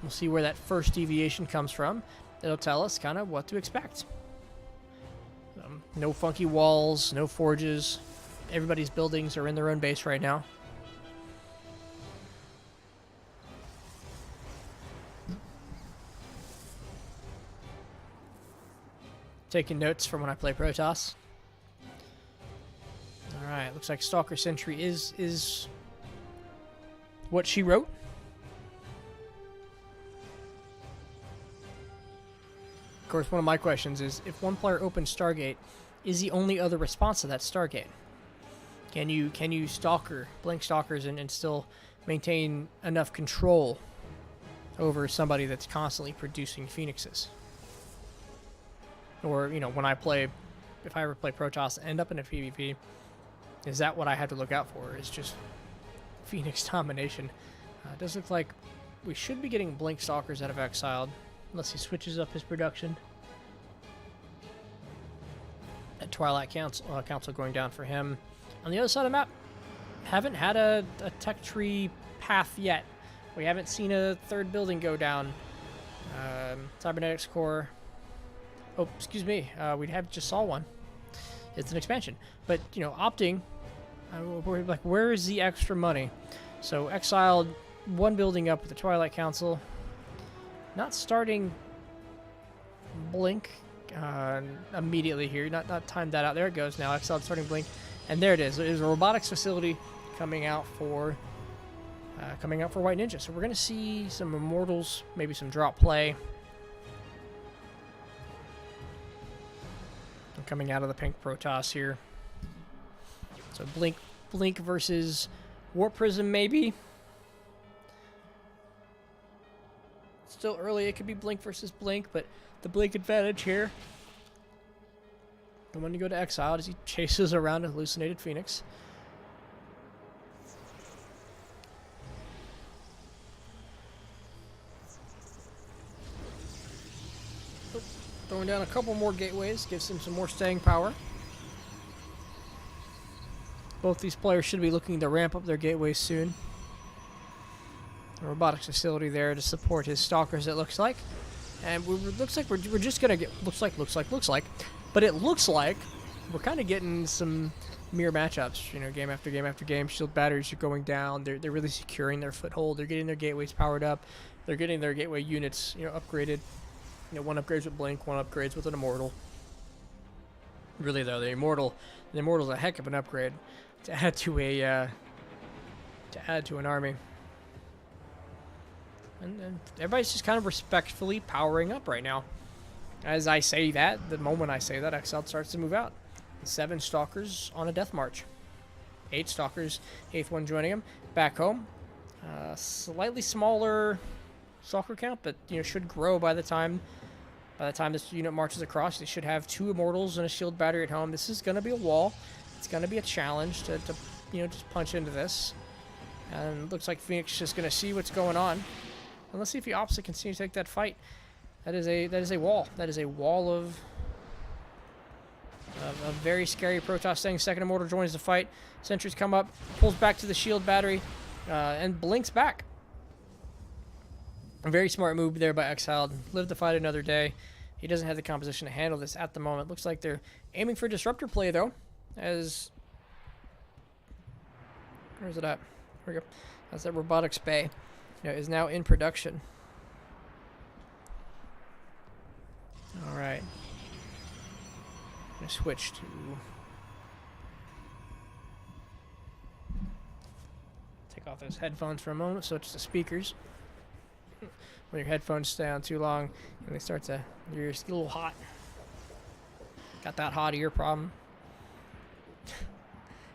We'll see where that first deviation comes from. It'll tell us kind of what to expect. No funky walls, no forges. Everybody's buildings are in their own base right now. Taking notes from when I play Protoss. Alright, looks like Stalker Sentry is what she wrote. Of course, one of my questions is, if one player opens Stargate, is the only other response to that Stargate? Can you Stalker, blink Stalkers, and still maintain enough control over somebody that's constantly producing Phoenixes? Or, you know, when I play, if I ever play Protoss and end up in a PvP, is that what I have to look out for? Is just Phoenix domination? It does look like we should be getting Blink Stalkers out of Exiled, unless he switches up his production. That Twilight Council going down for him. On the other side of the map, haven't had a tech tree path yet. We haven't seen a third building go down. Cybernetics Core. Oh, excuse me. We just saw one. It's an expansion. But, you know, opting, we're like, where is the extra money? So, Exiled, one building up with the Twilight Council. Not starting Blink immediately here. Not timed that out. There it goes now. Exiled starting Blink. And there it is. There's a robotics facility coming out for White Ninja. So, we're going to see some Immortals, maybe some drop play. Coming out of the pink Protoss here. So Blink versus Warp Prism maybe. Still early, it could be Blink versus Blink, but the Blink advantage here. The one to go to Exile as he chases around a hallucinated Phoenix. Throwing down a couple more gateways, gives him some more staying power. Both these players should be looking to ramp up their gateways soon. A robotics facility there to support his stalkers, it looks like. And looks like we're just gonna get looks like, but it looks like we're kind of getting some mirror matchups. You know, game after game after game. Shield batteries are going down. They're really securing their foothold. They're getting their gateways powered up. They're getting their gateway units, you know, upgraded. You know, one upgrades with Blink, one upgrades with an Immortal. Really though, the Immortal's a heck of an upgrade to add to an army. And everybody's just kind of respectfully powering up right now. As I say that, the moment I say that, Exiled starts to move out. 7 Stalkers on a death march. 8 Stalkers, 8th one joining him. Back home. Slightly smaller Stalker count, but you know, should grow by the time this unit marches across. They should have 2 Immortals and a shield battery at home. This is going to be a wall. It's going to be a challenge to you know, just punch into this. And it looks like Phoenix is just going to see what's going on. And let's see if he opts to continue to take that fight. That is a wall. That is a wall of a very scary Protoss thing. Second Immortal joins the fight. Sentries come up, pulls back to the shield battery, and blinks back. A very smart move there by Exiled. Live to fight another day. He doesn't have the composition to handle this at the moment. Looks like they're aiming for disruptor play though. As where's it at? Here we go. That's that robotics bay. You know, is now in production. All right. I'm gonna switch to take off those headphones for a moment. Switch to speakers. When your headphones stay on too long, and they start to, your ears get a little hot. Got that hot ear problem.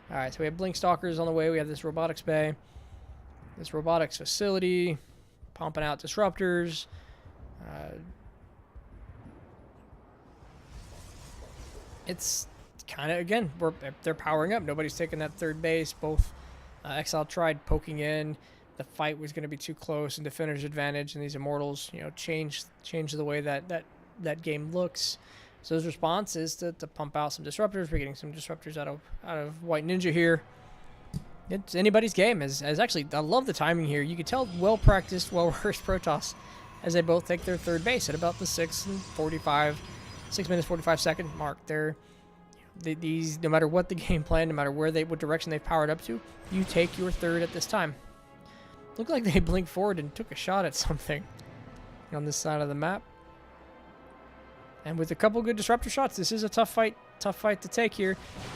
All right, so we have Blink Stalkers on the way. We have this robotics bay, this robotics facility, pumping out disruptors. It's kind of, again, they're powering up. Nobody's taking that third base. Both Exile tried poking in. The fight was going to be too close and defender's advantage, and these Immortals, you know, change the way that game looks. So his response is to pump out some disruptors. We're getting some disruptors out of White Ninja here. It's anybody's game. As actually, I love the timing here. You can tell well-practiced, well-rehearsed Protoss as they both take their third base at about the 6 minutes 45 second mark. They're These, no matter what the game plan, no matter what direction they've powered up to, you take your third at this time. Looked like they blinked forward and took a shot at something on this side of the map. And with a couple good disruptor shots, this is a tough fight to take here.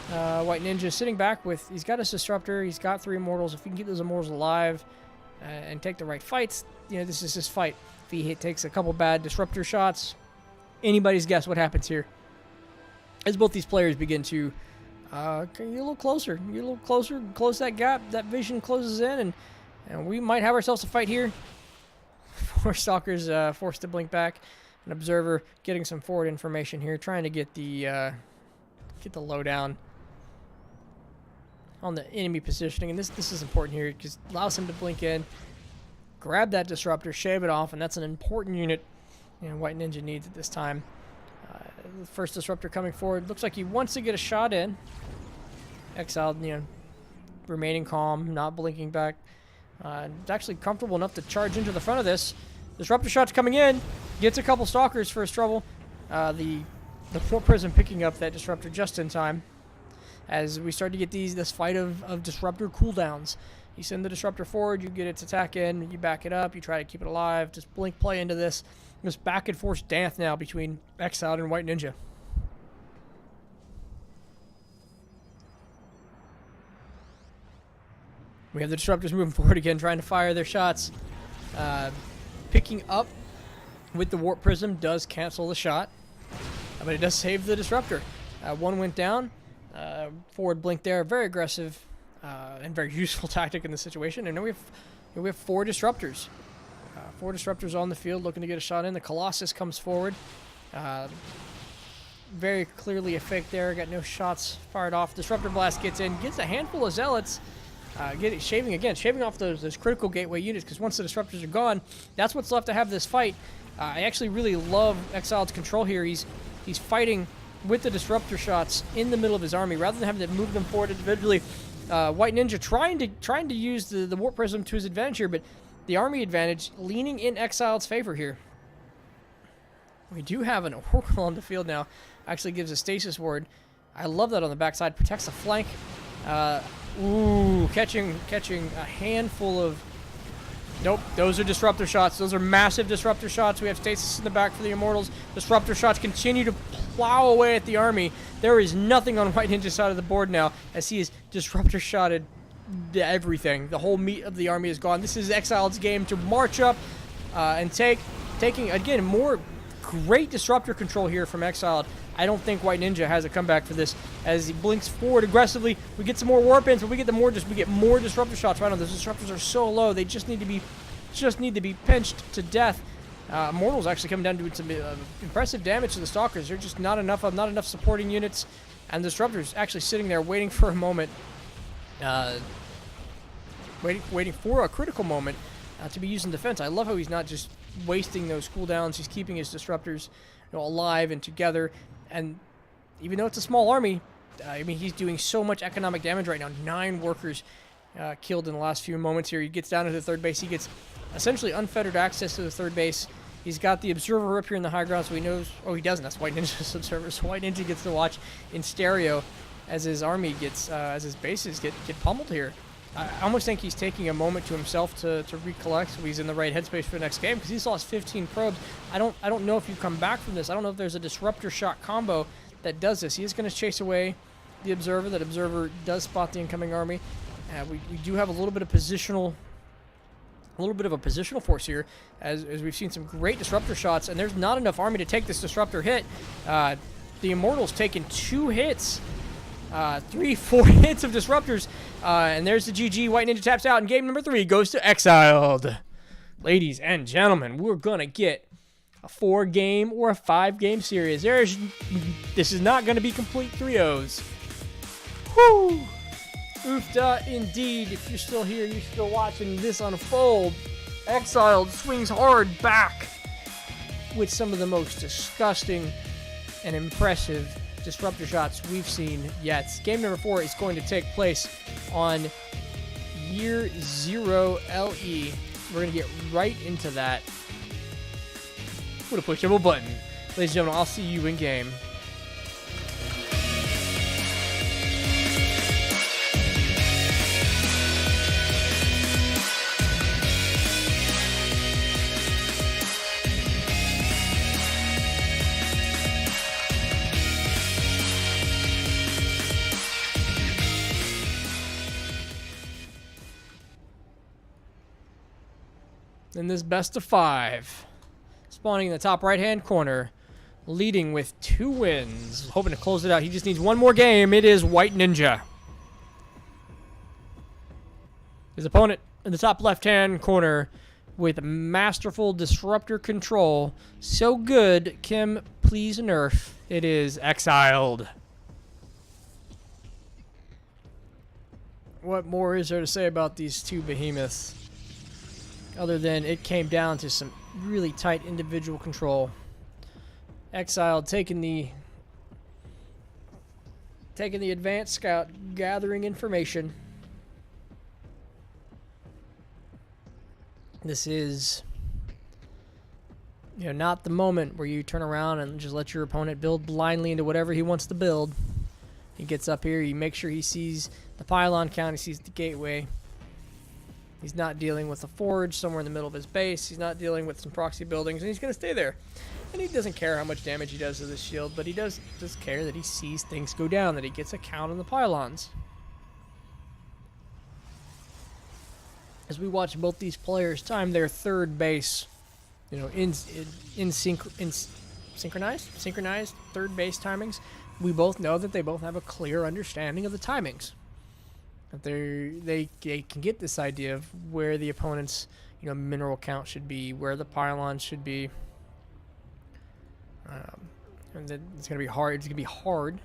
White Ninja sitting back with, he's got his disruptor, he's got 3 immortals. If he can keep those immortals alive and take the right fights, you know, this is his fight. If he takes a couple bad disruptor shots, anybody's guess what happens here. As both these players begin to get a little closer, close that gap, that vision closes in, and we might have ourselves a fight here. 4 Stalkers forced to blink back. An Observer getting some forward information here, trying to get the lowdown on the enemy positioning, and this is important here because it allows him to blink in, grab that disruptor, shave it off, and that's an important unit, you know, White Ninja needs at this time. The first disruptor coming forward, looks like he wants to get a shot in. Exiled, you know, remaining calm, not blinking back. It's actually comfortable enough to charge into the front of this. Disruptor shot's coming in. Gets a couple Stalkers for his trouble. The Warp Prism picking up that disruptor just in time. As we start to get this fight of disruptor cooldowns. You send the disruptor forward, you get its attack in, you back it up, you try to keep it alive, just blink play into this. This back and forth dance now between Exiled and White Ninja. We have the disruptors moving forward again, trying to fire their shots. Picking up with the Warp Prism does cancel the shot, but it does save the disruptor. 1 went down. Forward blink there, very aggressive and very useful tactic in this situation. And now we have 4 disruptors. 4 disruptors on the field looking to get a shot in. The Colossus comes forward. Very clearly a fake there. Got no shots fired off. Disruptor Blast gets in, gets a handful of Zealots. Shaving off those critical gateway units, because once the disruptors are gone, that's what's left to have this fight. I actually really love Exiled's control here. He's fighting with the disruptor shots in the middle of his army rather than having to move them forward individually. White Ninja trying to use the Warp Prism to his advantage here, but the army advantage leaning in Exiled's favor here. We do have an Oracle on the field now. Actually gives a Stasis Ward. I love that on the backside. Protects the flank. Catching a handful of... Nope, those are disruptor shots. Those are massive disruptor shots. We have Stasis in the back for the Immortals. Disruptor shots continue to plow away at the army. There is nothing on White Ninja's side of the board now, as he is disruptor shotted everything. The whole meat of the army is gone. This is Exiled's game to march up and taking, again, more great disruptor control here from Exiled. I don't think White Ninja has a comeback for this. As he blinks forward aggressively, we get some more warp ins, but we get more disruptor shots right on. Those disruptors are so low; they just need to be pinched to death. Immortals actually coming down doing some impressive damage to the Stalkers. They're just not enough supporting units, and the disruptors actually sitting there waiting for a moment, waiting for a critical moment to be used in defense. I love how he's not just wasting those cooldowns. He's keeping his disruptors, you know, alive and together. And even though it's a small army, I mean, he's doing so much economic damage right now. 9 workers killed in the last few moments here. He gets down to the third base. He gets essentially unfettered access to the third base. He's got the Observer up here in the high ground, so he knows... Oh, he doesn't. That's White Ninja's Observer. So White Ninja gets to watch in stereo as his army gets... as his bases get pummeled here. I almost think he's taking a moment to himself to recollect so he's in the right headspace for the next game, because he's lost 15 probes. I don't know if you come back from this. I don't know if there's a disruptor shot combo that does this. He is going to chase away the Observer. That Observer does spot the incoming army. We do have a little bit of a positional force here, as we've seen some great disruptor shots, and there's not enough army to take this disruptor hit. The Immortals taking 2 hits. 3-4 hits of disruptors, and there's the GG. White Ninja taps out, and game number 3 goes to Exiled. Ladies and gentlemen, we're gonna get a 4-game or a 5-game series. This is not gonna be complete 3-0s. Whoo! Oofda indeed. If you're still here, you're still watching this unfold. Exiled swings hard back with some of the most disgusting and impressive disruptor shots we've seen yet. Game number 4 is going to take place on Year 0 LE. We're going to get right into that with a pushable button. Ladies and gentlemen, I'll see you in game. in this best of 5. Spawning in the top right-hand corner, leading with 2 wins. Hoping to close it out. He just needs one more game. It is White Ninja. His opponent in the top left-hand corner with masterful disruptor control. So good, Kim, please nerf. It is Exiled. What more is there to say about these 2 behemoths? Other than it came down to some really tight individual control. Exiled taking the advanced scout, gathering information. This is, not the moment where you turn around and just let your opponent build blindly into whatever he wants to build. He gets up here, you make sure he sees the pylon count, he sees the gateway. He's not dealing with a forge somewhere in the middle of his base. He's not dealing with some proxy buildings, and he's going to stay there. And he doesn't care how much damage he does to this shield, but he does care that he sees things go down, that he gets a count on the pylons. As we watch both these players time their third base, synchronized third base timings, we both know that they both have a clear understanding of the timings. That they can get this idea of where the opponent's mineral count should be, where the pylons should be, and that it's gonna be hard. It's gonna be hard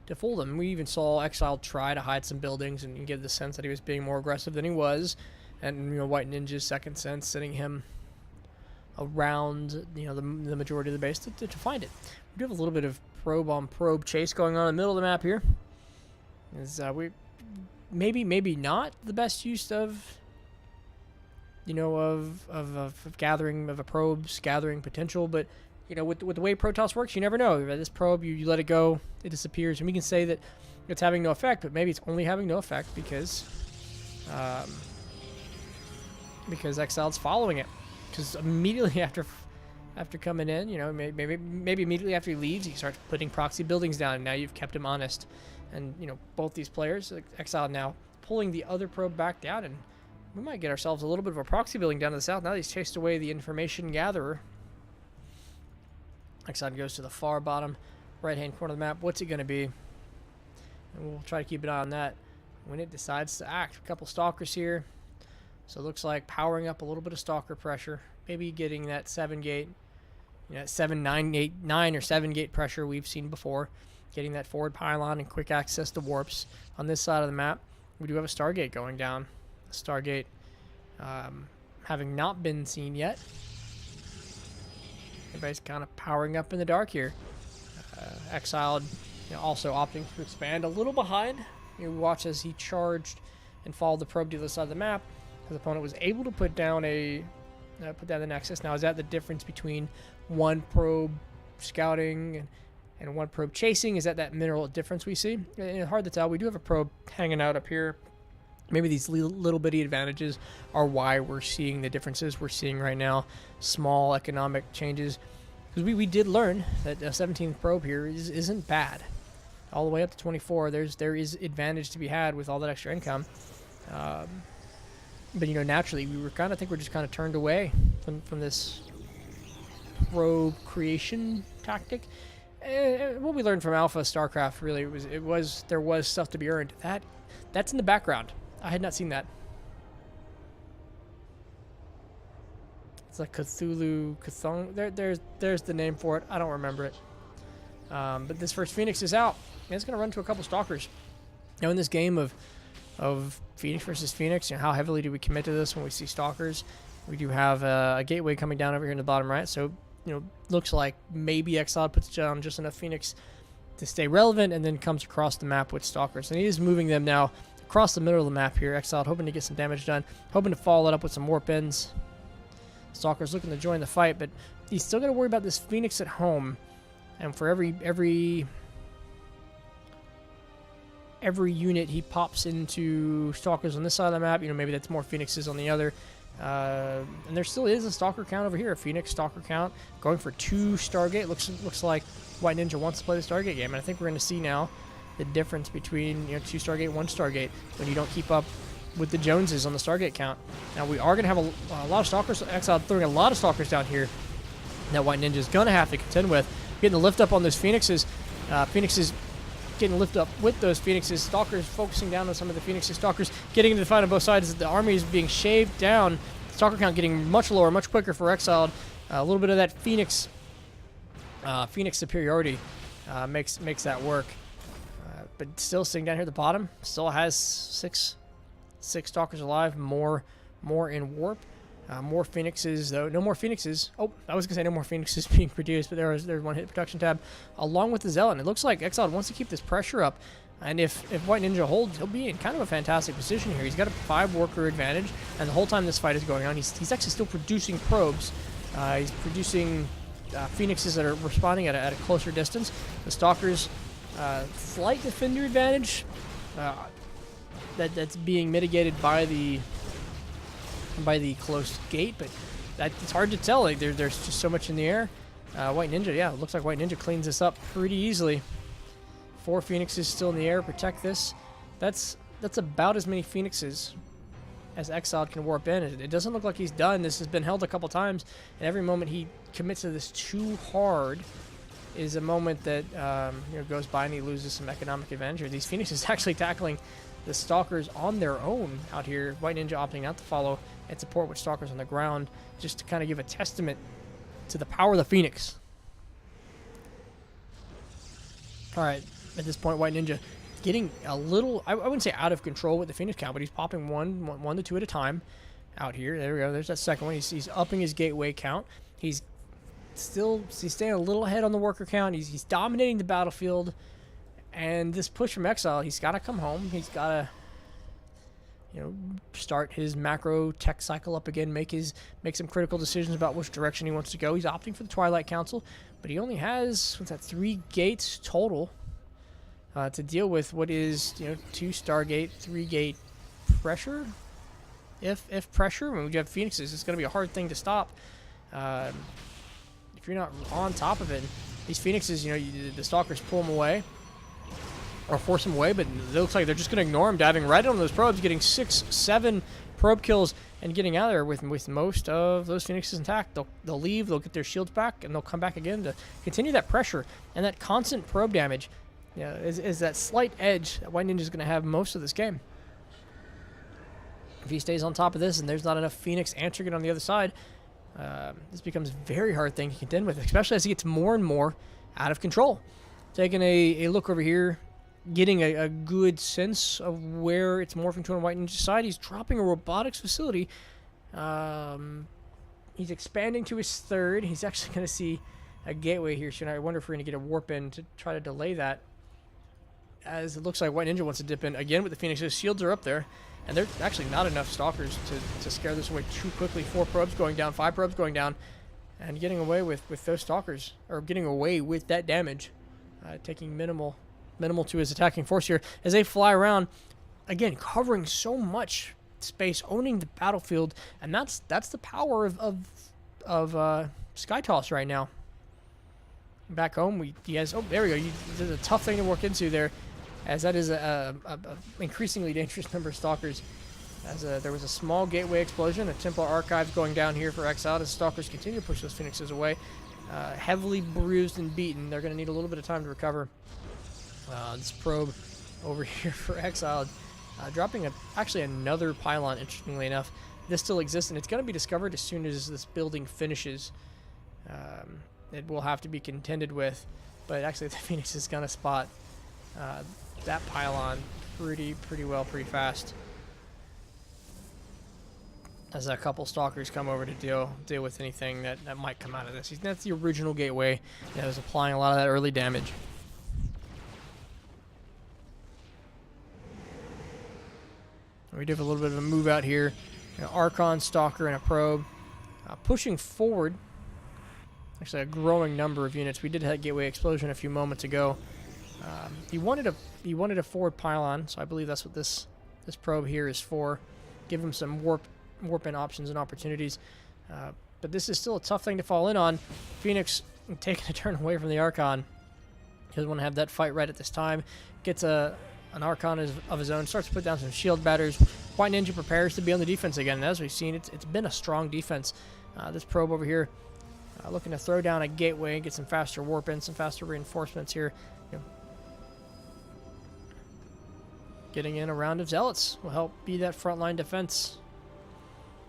to fool them. We even saw Exile try to hide some buildings and give the sense that he was being more aggressive than he was, and White Ninja's second sense sending him around the majority of the base to find it. We do have a little bit of probe on probe chase going on in the middle of the map here. We maybe not the best use of gathering of a probe's gathering potential, but with the way Protoss works, you never know. This probe, you let it go, it disappears, and we can say that it's having no effect, but maybe it's only having no effect because Exiled's following it. Because immediately after coming in, maybe immediately after he leaves, he starts putting proxy buildings down, and now you've kept him honest. And both these players, Exile now pulling the other probe back down, and we might get ourselves a little bit of a proxy building down to the south. Now that he's chased away the information gatherer, Exile goes to the far bottom right-hand corner of the map. What's it going to be? And we'll try to keep an eye on that when it decides to act. A couple stalkers here, so it looks like powering up a little bit of stalker pressure. Maybe getting that 7-gate, 7, 9, 8, 9 or 7-gate pressure we've seen before. Getting that forward pylon and quick access to warps. On this side of the map, we do have a Stargate going down. A Stargate having not been seen yet. Everybody's kind of powering up in the dark here. Exiled also opting to expand a little behind. You watch as he charged and followed the probe to the other side of the map. His opponent was able to put down the Nexus. Now, is that the difference between one probe scouting and one probe chasing? Is that mineral difference we see? It's hard to tell. We do have a probe hanging out up here. Maybe these little bitty advantages are why we're seeing the differences we're seeing right now. Small economic changes. Because we did learn that a 17th probe here isn't bad. All the way up to 24, there is advantage to be had with all that extra income. But naturally, we were we're just kind of turned away from this probe creation tactic. What we learned from Alpha StarCraft really there was stuff to be earned. That's in the background. I had not seen that. It's like Cthulhu, there's the name for it. I don't remember it. But this first Phoenix is out, and it's going to run to a couple stalkers. In this game of Phoenix versus Phoenix, how heavily do we commit to this when we see stalkers? We do have a gateway coming down over here in the bottom right, so looks like maybe Exile puts down just enough Phoenix to stay relevant, and then comes across the map with stalkers, and he is moving them now across the middle of the map here. Exile hoping to get some damage done, hoping to follow it up with some warp ends. Stalker's looking to join the fight, but he's still got to worry about this Phoenix at home, and for every unit he pops into stalkers on this side of the map, maybe that's more Phoenixes on the other. And there still is a stalker count over here, a Phoenix stalker count, going for 2 Stargate. Looks like White Ninja wants to play the Stargate game, and I think we're going to see now the difference between 2 Stargate, 1 Stargate. When you don't keep up with the Joneses on the Stargate count. Now we are going to have a lot of Stalkers. Exiled throwing a lot of Stalkers down here that White Ninja is going to have to contend with. Getting the lift up on those Phoenixes. Phoenixes getting lift up with those Phoenixes. Stalkers focusing down on some of the Phoenixes. Stalkers getting into the fight on both sides. The army is being shaved down. Stalker count getting much lower, much quicker for Exiled. A little bit of that Phoenix superiority makes that work. But still sitting down here at the bottom, still has six Stalkers alive, more in warp. More Phoenixes, though. No more Phoenixes. Oh, I was going to say no more Phoenixes being produced, but there's one hit production tab along with the Zealot. And it looks like Exiled wants to keep this pressure up. And if White Ninja holds, he'll be in kind of a fantastic position here. He's got a 5-worker advantage, and the whole time this fight is going on, he's actually still producing probes. He's producing Phoenixes that are responding at a closer distance. The Stalkers, slight defender advantage that's being mitigated by the close gate, but it's hard to tell. Like there's just so much in the air. White Ninja, yeah, it looks like White Ninja cleans this up pretty easily. 4 Phoenixes still in the air, protect this. That's about as many Phoenixes as Exiled can warp in. It doesn't look like he's done. This has been held a couple times, and every moment he commits to this too hard is a moment that goes by and he loses some economic advantage. These Phoenixes actually tackling the Stalkers on their own out here. White Ninja opting not to follow and support with Stalkers on the ground, just to kind of give a testament to the power of the Phoenix. All right, at this point, White Ninja getting a little, I wouldn't say out of control with the Phoenix count, but he's popping one to 2 at a time out here. There we go. There's that second one. He's upping his gateway count. He's staying a little ahead on the worker count. He's dominating the battlefield. And this push from Exile, he's got to come home. He's got to, start his macro tech cycle up again, make some critical decisions about which direction he wants to go. He's opting for the Twilight Council, but he only has 3 gates total to deal with what is 2 Stargate, 3 gate pressure. If pressure, when we have Phoenixes, it's going to be a hard thing to stop. If you're not on top of it, these Phoenixes, the Stalkers pull them away. Or force him away, but it looks like they're just going to ignore him, diving right on those probes, getting 6, 7 probe kills, and getting out of there with most of those Phoenixes intact. They'll leave, they'll get their shields back, and they'll come back again to continue that pressure. And that constant probe damage is that slight edge that White Ninja is going to have most of this game. If he stays on top of this and there's not enough Phoenix answering it on the other side, this becomes a very hard thing to contend with, especially as he gets more and more out of control. Taking a look over here, getting a good sense of where it's morphing to on White Ninja's side. He's dropping a robotics facility. He's expanding to his 3rd. He's actually going to see a gateway here soon. I wonder if we're going to get a warp in to try to delay that, as it looks like White Ninja wants to dip in again with the Phoenixes. Shields are up there, and there's actually not enough Stalkers to scare this away too quickly. 4 probes going down, 5 probes going down, and getting away with those Stalkers, or getting away with that damage, taking minimal to his attacking force here as they fly around, again covering so much space, owning the battlefield, and that's the power of Skytoss right now. Back home, there we go. There's a tough thing to work into there, as that is a increasingly dangerous number of Stalkers. As there was a small gateway explosion, a Templar Archives going down here for Exile as Stalkers continue to push those Phoenixes away. Heavily bruised and beaten. They're going to need a little bit of time to recover. This probe over here for Exiled, dropping actually another pylon, interestingly enough. This still exists, and it's going to be discovered as soon as this building finishes. It will have to be contended with, but actually the Phoenix is going to spot that pylon pretty well, pretty fast. As a couple Stalkers come over to deal with anything that might come out of this. That's the original gateway that was applying a lot of that early damage. We do have a little bit of a move out here. Archon, Stalker, and a probe. Pushing forward. Actually, a growing number of units. We did have Gateway Explosion a few moments ago. He wanted a forward pylon, so I believe that's what this probe here is for. Give him some warp in options and opportunities. But this is still a tough thing to fall in on. Phoenix taking a turn away from the Archon. He doesn't want to have that fight right at this time. Gets a an Archon of his own, starts to put down some shield batters. White Ninja prepares to be on the defense again, and as we've seen, it's been a strong defense. This probe over here looking to throw down a gateway, get some faster warp in, some faster reinforcements here. Getting in a round of Zealots will help be that frontline defense.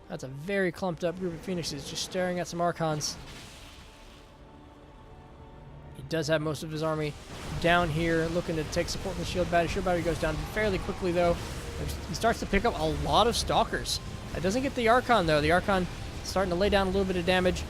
That's a very clumped up group of Phoenixes just staring at some Archons. He does have most of his army down here, looking to take support from the shield battery. Shield battery goes down fairly quickly, though. He starts to pick up a lot of Stalkers. That doesn't get the Archon, though. The Archon starting to lay down a little bit of damage.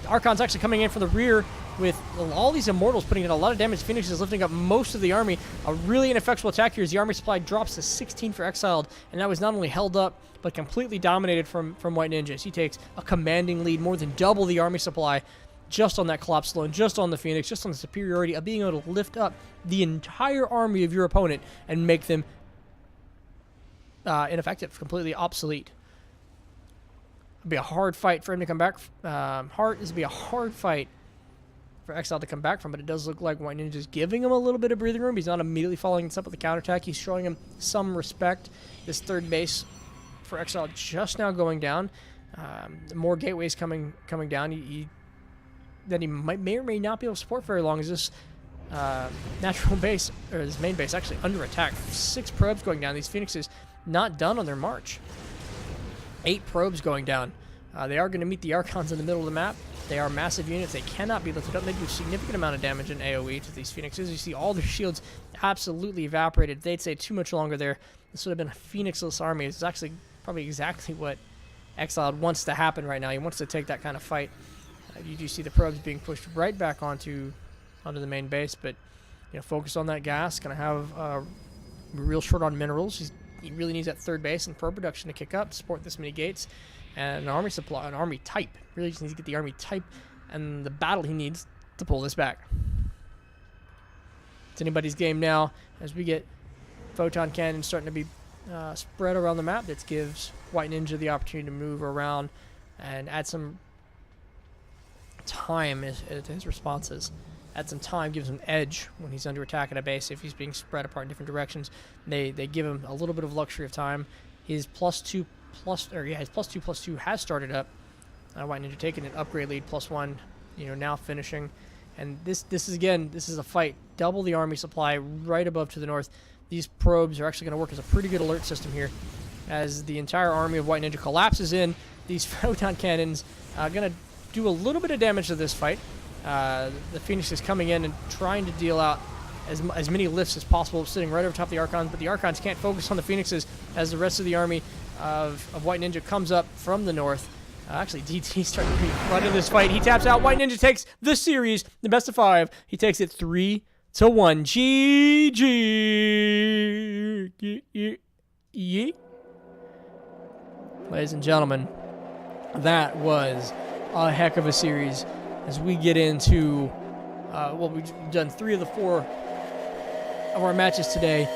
Archon's actually coming in from the rear with all these Immortals putting in a lot of damage. Phoenix is lifting up most of the army. A really ineffectual attack here as the army supply drops to 16 for Exiled, and that was not only held up, but completely dominated from White Ninjas. He takes a commanding lead, more than double the army supply, just on that collapse zone, just on the Phoenix, just on the superiority of being able to lift up the entire army of your opponent and make them ineffective, completely obsolete. It'll be a hard fight for him to come back. This will be a hard fight for Exile to come back from, but it does look like White Ninja's giving him a little bit of breathing room. He's not immediately following this up with the counterattack. He's showing him some respect. This third base for Exile just now going down. More gateways coming down. He may or may not be able to support very long as this natural base, or this main base, actually under attack. 6 probes going down. These Phoenixes not done on their march. 8 probes going down. They are going to meet the Archons in the middle of the map. They are massive units. They cannot be lifted up. They do a significant amount of damage in AoE to these Phoenixes. You see all their shields absolutely evaporated. They'd stay too much longer there. This would have been a Phoenixless army. It's actually probably exactly what Exiled wants to happen right now. He wants to take that kind of fight. You do see the probes being pushed right back onto the main base, but focus on that gas. Gonna have real short on minerals. He really needs that third base and probe production to kick up to support this many gates. And an army supply, an army type. Really just needs to get the army type and the battle he needs to pull this back. It's anybody's game now as we get photon cannons starting to be spread around the map. That gives White Ninja the opportunity to move around and add some time to his responses. Add some time, gives him edge when he's under attack at a base. If he's being spread apart in different directions, they give him a little bit of luxury of time. His his +2/+2 has started up. White Ninja taking an upgrade lead, +1, now finishing. And this is a fight. Double the army supply right above to the north. These probes are actually going to work as a pretty good alert system here. As the entire army of White Ninja collapses in, these photon cannons are going to do a little bit of damage to this fight. The Phoenix is coming in and trying to deal out as many lifts as possible, sitting right over top of the Archons, but the Archons can't focus on the Phoenixes as the rest of the army of White Ninja comes up from the north. Actually, DT's starting to be front in this fight. He taps out. White Ninja takes the series, the best of 5. He takes it 3-1. GG. Ladies and gentlemen, that was a heck of a series. As we get into, we've done 3 of the 4 of our matches today.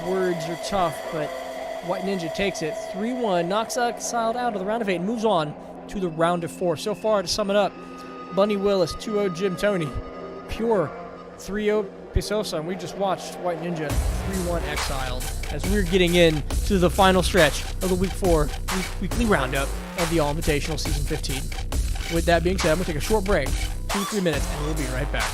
Words are tough, but White Ninja takes it 3-1, knocks Exiled out of the round of 8, and moves on to the round of 4. So far, to sum it up, Bunny Willis 2-0 Jim Tony, Pure 3-0 Pisosa, and we just watched White Ninja 3-1 Exiled as we're getting into the final stretch of the Week 4 weekly roundup of the All-Invitational Season 15. With that being said, I'm going to take a short break, 2-3 minutes, and we'll be right back.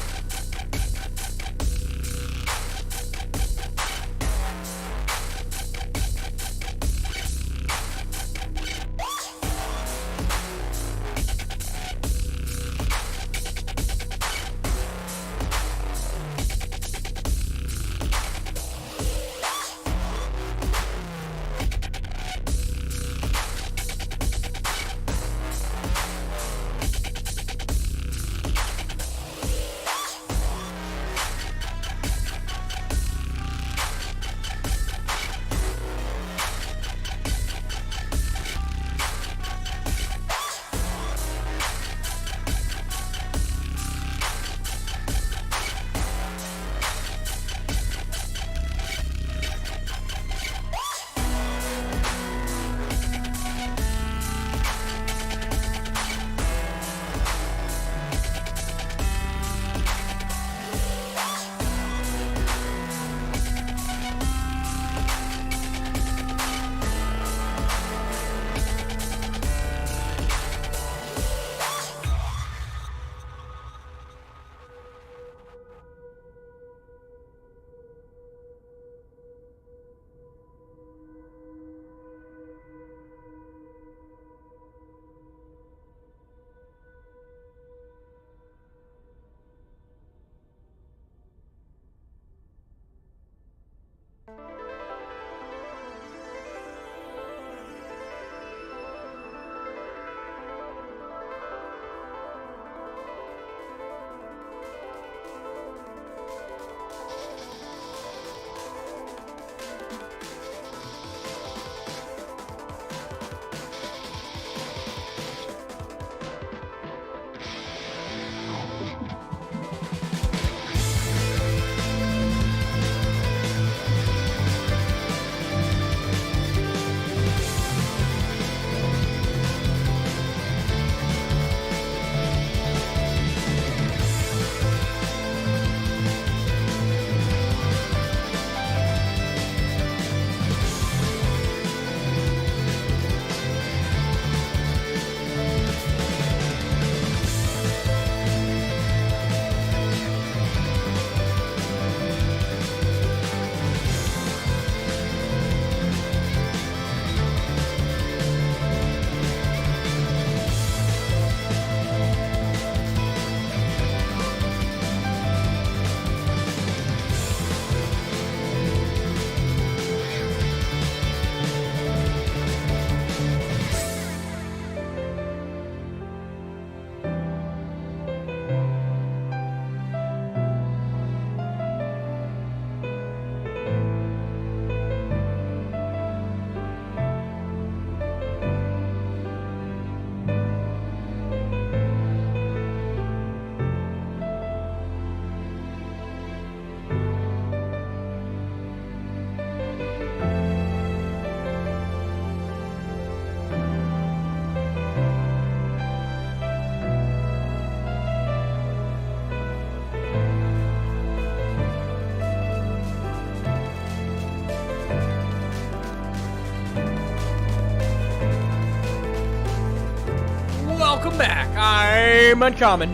welcome back. I'm Uncommon.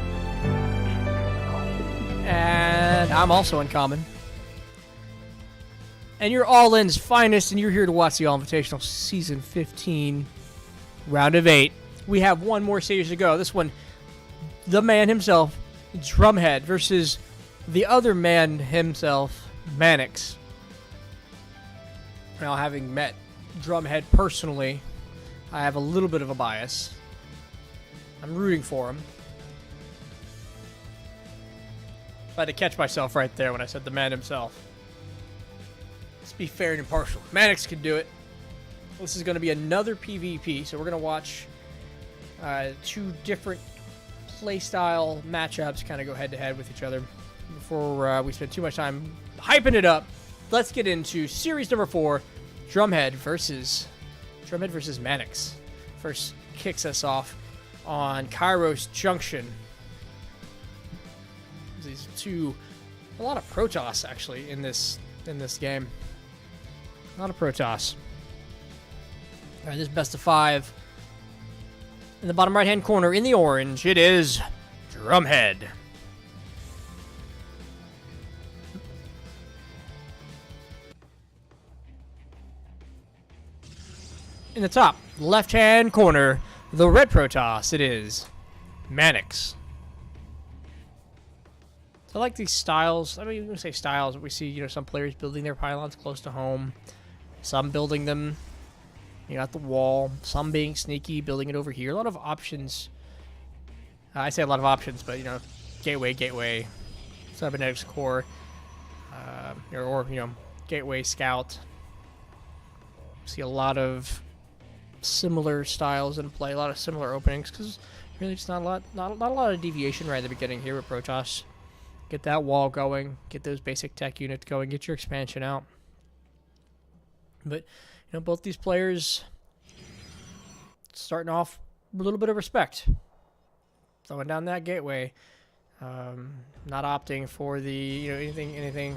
And I'm also Uncommon. And you're All-In's finest, and you're here to watch the All-Invitational Season 15, Round of 8. We have one more stage to go. This one, the man himself, Drumhead, versus the other man himself, Mannix. Now, having met Drumhead personally, I have a little bit of a bias. I'm rooting for him. I had to catch myself right there when I said the man himself. Let's be fair and impartial. Mannix can do it. This is going to be another PvP, so we're going to watch two different playstyle matchups kind of go head-to-head with each other. Before we spend too much time hyping it up, let's get into series number 4, Drumhead versus Mannix. First kicks us off on Kairos Junction. These two, a lot of Protoss actually in this game. A lot of Protoss. All right, this is best of 5. In the bottom right-hand corner, in the orange, it is Drumhead. In the top left-hand corner, the red Protoss, it is Mannix. So I like these styles. I mean, I'm going to say styles, but we see, some players building their pylons close to home. Some building them, at the wall. Some being sneaky, building it over here. A lot of options. I say a lot of options, but, gateway, cybernetics core, or gateway scout. See a lot of similar styles in play, a lot of similar openings, because really just not a lot of deviation right at the beginning here with Protoss. Get that wall going, get those basic tech units going, get your expansion out. But both these players starting off with a little bit of respect, throwing down that gateway, not opting for the anything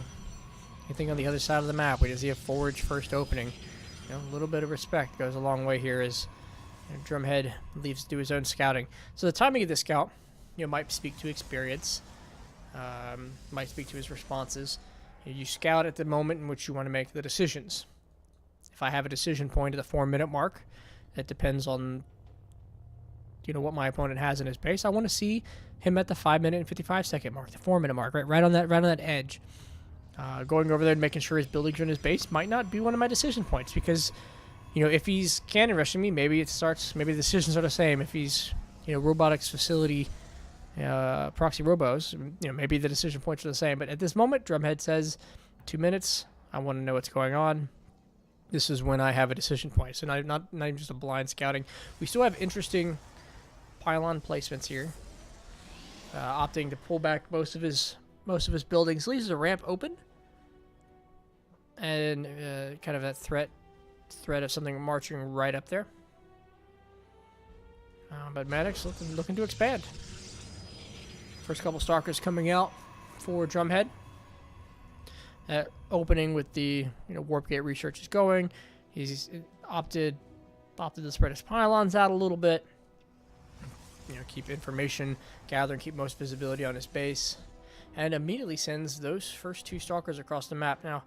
on the other side of the map. We just see a forge first opening. A little bit of respect goes a long way here as Drumhead leaves to do his own scouting. So the timing of this scout, might speak to experience, might speak to his responses. You scout at the moment in which you want to make the decisions. If I have a decision point at the 4-minute mark, it depends on what my opponent has in his base. I want to see him at the 5-minute and 55-second mark, the 4-minute mark, right on that edge. Going over there and making sure his buildings are in his base might not be one of my decision points because, if he's cannon rushing me, maybe the decisions are the same. If he's, robotics facility, proxy robos, maybe the decision points are the same. But at this moment, Drumhead says 2 minutes. I want to know what's going on. This is when I have a decision point. So not even just a blind scouting. We still have interesting pylon placements here. Opting to pull back most of his buildings, leaves the ramp open. And kind of that threat of something marching right up there. But Mannix looking to expand. First couple Stalkers coming out for Drumhead. Opening with the warp gate research is going. He's opted to spread his pylons out a little bit. Keep information gathering, keep most visibility on his base, and immediately sends those first 2 Stalkers across the map. Now,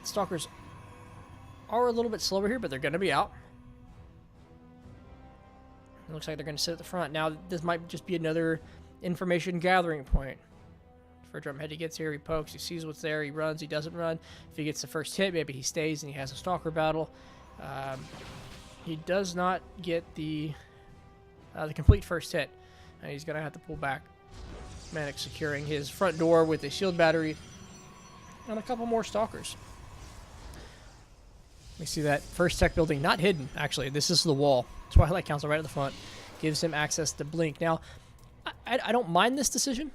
Stalkers are a little bit slower here, but they're going to be out. It looks like they're going to sit at the front. Now, this might just be another information gathering point. For Drumhead, he gets here, he pokes, he sees what's there, he runs, he doesn't run. If he gets the first hit, maybe he stays and he has a Stalker battle. He does not get the complete first hit. And he's going to have to pull back. Mannix securing his front door with a shield battery and a couple more Stalkers. We see that first tech building not hidden, actually. This is the wall. Twilight Council right at the front. Gives him access to blink. Now, I don't mind this decision.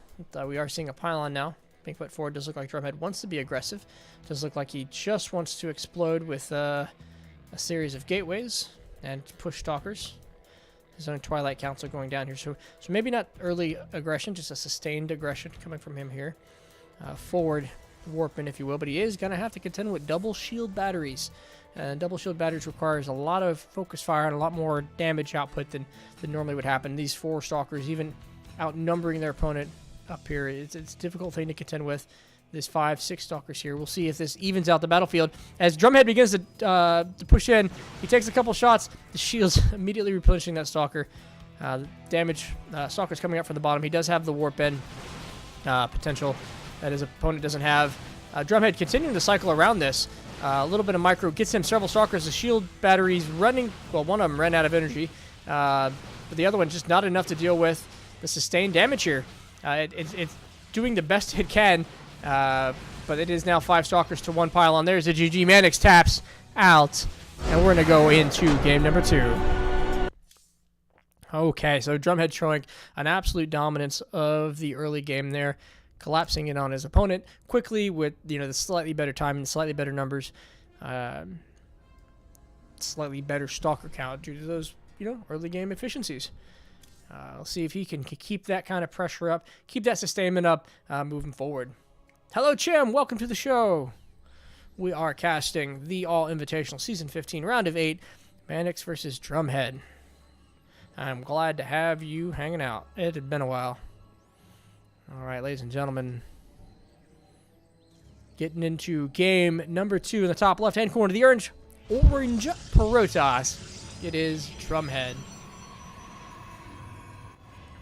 We are seeing a pylon now. Being put forward. Does look like Drumhead wants to be aggressive. Does look like he just wants to explode with a series of gateways and push Stalkers. His own Twilight Council going down here. So maybe not early aggression, just a sustained aggression coming from him here. Forward warping, if you will. But he is going to have to contend with double shield batteries. And double shield batteries requires a lot of focus fire and a lot more damage output than normally would happen. These 4 stalkers, even outnumbering their opponent up here, it's a difficult thing to contend with. There's 5, 6 stalkers here. We'll see if this evens out the battlefield. As Drumhead begins to push in, he takes a couple shots. The shield's immediately replenishing that stalker. Damage, stalker's coming up from the bottom. He does have the warp in potential that his opponent doesn't have. Drumhead continuing to cycle around this. A little bit of micro gets him several stalkers. The shield batteries running. Well, one of them ran out of energy. But the other one just not enough to deal with the sustained damage here. It's doing the best it can. But it is now 5 stalkers to 1 pylon. There's a GG. Mannix taps out. And we're going to go into game number 2. Okay, so Drumhead showing an absolute dominance of the early game there, collapsing in on his opponent quickly with, the slightly better time and slightly better numbers, slightly better stalker count due to those, early game efficiencies. We'll see if he can keep that kind of pressure up, keep that sustainment up, moving forward. Hello, Chim. Welcome to the show. We are casting the All-Invitational Season 15, Round of 8, Mannix versus Drumhead. I'm glad to have you hanging out. It had been a while. All right, ladies and gentlemen. Getting into game number 2 in the top left-hand corner. The orange Protoss. It is Drumhead.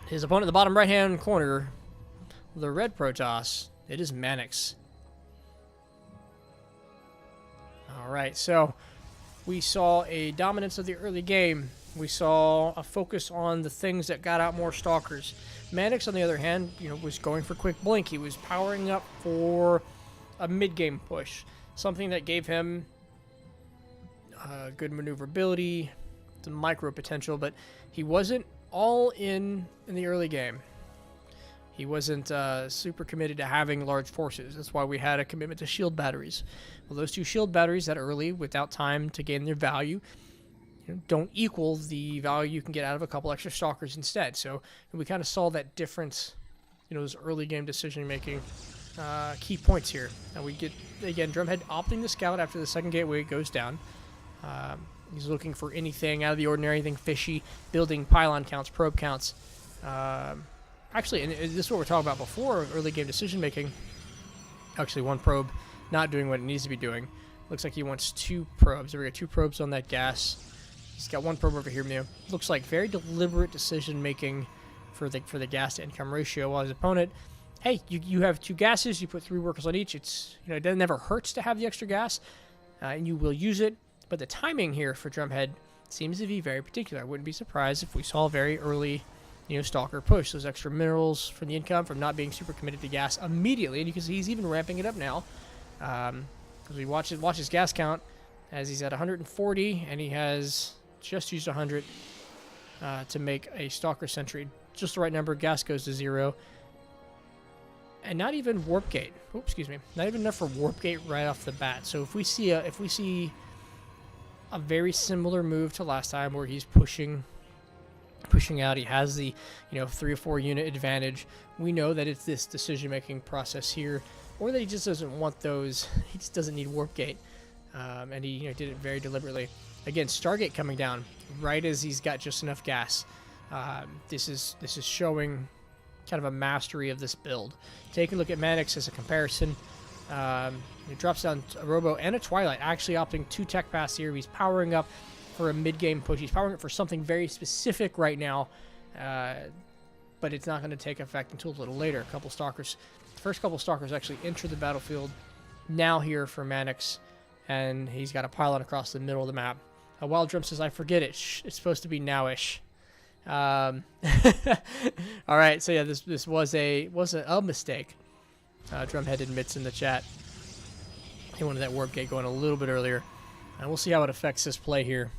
His opponent in the bottom right-hand corner, the red Protoss. It is Mannix. All right, so we saw a dominance of the early game. We saw a focus on the things that got out more stalkers. Mannix, on the other hand, was going for quick blink. He was powering up for a mid-game push, something that gave him good maneuverability, some micro potential, but he wasn't all in the early game. He wasn't super committed to having large forces. That's why we had a commitment to shield batteries. Well, those 2 shield batteries that early, without time to gain their value, don't equal the value you can get out of a couple extra stalkers instead. So we kind of saw that difference, those early game decision-making key points here. And we get, again, Drumhead opting the scout after the second gateway goes down. He's looking for anything out of the ordinary, anything fishy, building pylon counts, probe counts. Actually, and this is what we're talking about before, early game decision-making. Actually, 1 probe not doing what it needs to be doing. Looks like he wants 2 probes. There we go, 2 probes on that gas. He's got 1 probe over here now. Looks like very deliberate decision-making for the gas to income ratio. While his opponent, hey, you have 2 gases. You put 3 workers on each. It's it never hurts to have the extra gas, and you will use it. But the timing here for Drumhead seems to be very particular. I wouldn't be surprised if we saw a very early, stalker push those extra minerals from the income from not being super committed to gas immediately. And you can see he's even ramping it up now, because we watch his gas count as he's at 140, and he has just used 100 to make a stalker sentry. Just the right number. Gas goes to 0. And not even warp gate. Oops, excuse me. Not even enough for warp gate right off the bat. So if we see a very similar move to last time where he's pushing out, he has the 3 or 4 unit advantage. We know that it's this decision-making process here, or that he just doesn't want those. He just doesn't need warp gate, and he did it very deliberately. Again, Stargate coming down right as he's got just enough gas. This is showing kind of a mastery of this build. Take a look at Mannix as a comparison. He drops down a Robo and a Twilight, actually opting 2 tech pass here. He's powering up for a mid-game push. He's powering up for something very specific right now, but it's not going to take effect until a little later. A couple stalkers. The first couple stalkers actually enter the battlefield now here for Mannix, and he's got a pylon across the middle of the map. Wild Drum says, I forget it. Shh, it's supposed to be nowish. All right, so yeah, this was a mistake. Drumhead admits in the chat. He wanted that warp gate going a little bit earlier, and we'll see how it affects this play here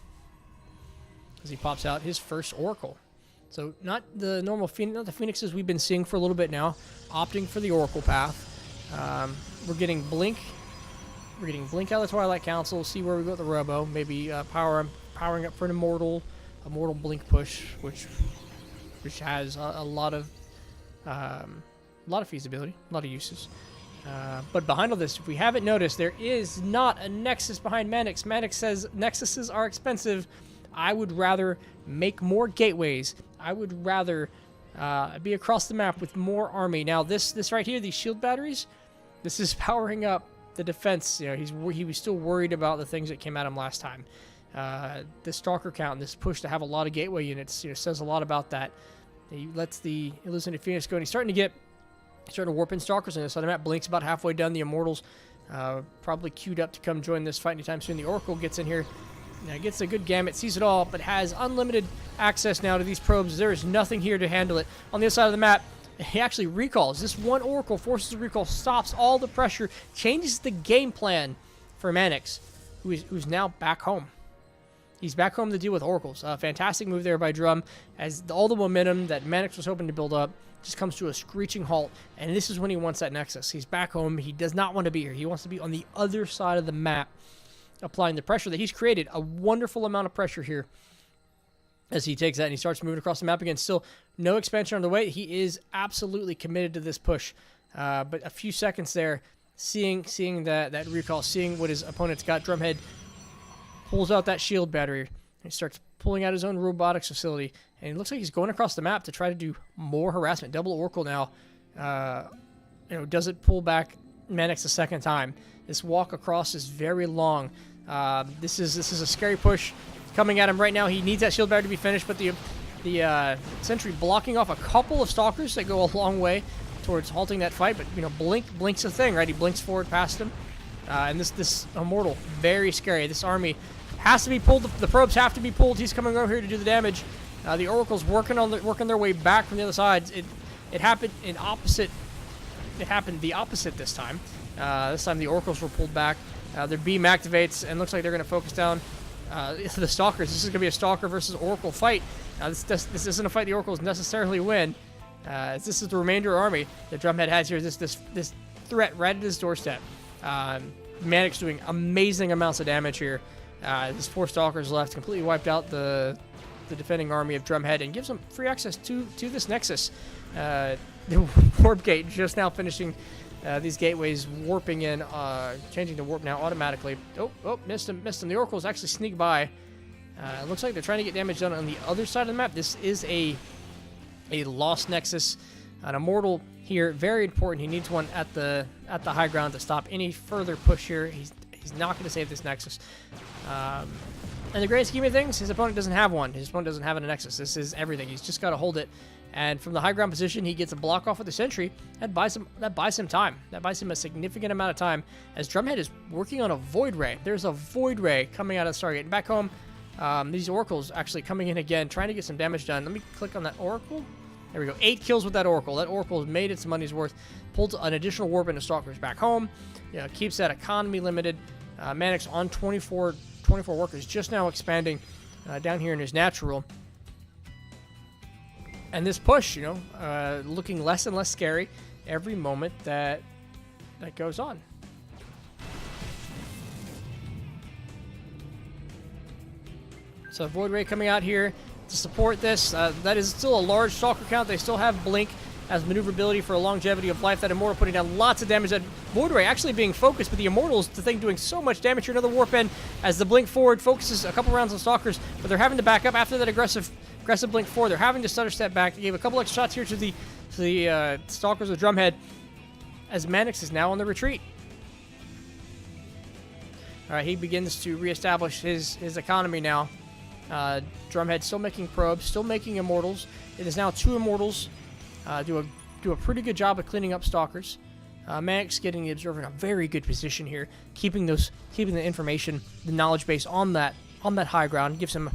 as he pops out his first Oracle. So not the normal not the Phoenixes we've been seeing for a little bit now, opting for the Oracle path. We're getting Blink. We're getting Blink out of the Twilight Council. See where we go with the Robo. Maybe powering up for an Immortal Blink push, which has a lot of feasibility, a lot of uses. But behind all this, if we haven't noticed, there is not a Nexus behind Mannix. Mannix says Nexuses are expensive. I would rather make more gateways. I would rather be across the map with more army. Now, this right here, these shield batteries, this is powering up the defense. You know, he was still worried about the things that came at him last time. This Stalker count and this push to have a lot of gateway units, you know, says a lot about that. He lets the Elusive Phoenix go, and he's starting to warp in Stalkers on this side of the map. Blink's about halfway done. The Immortals probably queued up to come join this fight anytime soon. The Oracle gets in here, gets a good gamut, sees it all, but has unlimited access now to these probes. There is nothing here to handle it. On the other side of the map, he actually recalls. This one Oracle forces a recall, stops all the pressure, changes the game plan for Mannix, who's now back home. He's back home to deal with Oracles. Fantastic move there by Drum, as all the momentum that Mannix was hoping to build up just comes to a screeching halt, and this is when he wants that Nexus. He's back home. He does not want to be here. He wants to be on the other side of the map, applying the pressure that he's created, a wonderful amount of pressure here, as he takes that and he starts moving across the map again. Still no expansion on the way. He is absolutely committed to this push, but a few seconds there, seeing that recall, seeing what his opponent's got, Drumhead pulls out that shield battery, and he starts pulling out his own robotics facility, and it looks like he's going across the map to try to do more harassment. Double Oracle now, doesn't pull back Mannix a second time. This walk across is very long. This is a scary push coming at him right now. He needs that shield battery to be finished, but the Sentry blocking off a couple of Stalkers that go a long way towards halting that fight. But Blink's a thing, right? He blinks forward past him, and this Immortal, very scary. This army has to be pulled. The probes have to be pulled. He's coming over here to do the damage. The Oracle's working their way back from the other side. It happened in opposite. It happened the opposite this time. This time the Oracles were pulled back. Their beam activates, and looks like they're going to focus down the Stalkers. This is going to be a Stalker versus Oracle fight. This isn't a fight the Oracles necessarily win. This is the remainder army that Drumhead has here. This threat right at his doorstep. Mannix doing amazing amounts of damage here. There's 4 Stalkers left, completely wiped out the defending army of Drumhead, and gives them free access to this Nexus. The warp gate just now finishing these gateways, warping in, changing to warp now automatically. Oh, missed him. The Oracles actually sneak by. It looks like they're trying to get damage done on the other side of the map. This is a lost Nexus. An Immortal here, very important. He needs one at the high ground to stop any further push here. He's not going to save this Nexus. In the great scheme of things, his opponent doesn't have one. His opponent doesn't have a Nexus. This is everything. He's just got to hold it. And from the high ground position, he gets a block off with the Sentry. That buys him time. That buys him a significant amount of time, as Drumhead is working on a Void Ray. There's a Void Ray coming out of the Stargate. And back home, these Oracles actually coming in again, trying to get some damage done. Let me click on that Oracle. There we go. 8 kills with that Oracle. That Oracle has made its money's worth. Pulled an additional warp into Stalkers back home. Keeps that economy limited. Mannix on 24 workers, just now expanding down here in his natural. And this push, looking less and less scary every moment that goes on. So Void Ray coming out here to support this. That is still a large Stalker count. They still have Blink as maneuverability for a longevity of life. That Immortal putting down lots of damage. That Void Ray actually being focused, but the Immortals, the thing doing so much damage here. Another warp in as the Blink forward focuses a couple rounds on Stalkers, but they're having to back up after that aggressive Blink forward. They're having to stutter step back. They gave a couple extra shots here to the Stalkers with Drumhead, as Mannix is now on the retreat. All right, he begins to reestablish his economy now. Drumhead still making probes, still making Immortals. It is now 2 Immortals. Do a pretty good job of cleaning up Stalkers. Mannix getting the Observer in a very good position here, keeping the information, the knowledge base on that high ground. Gives him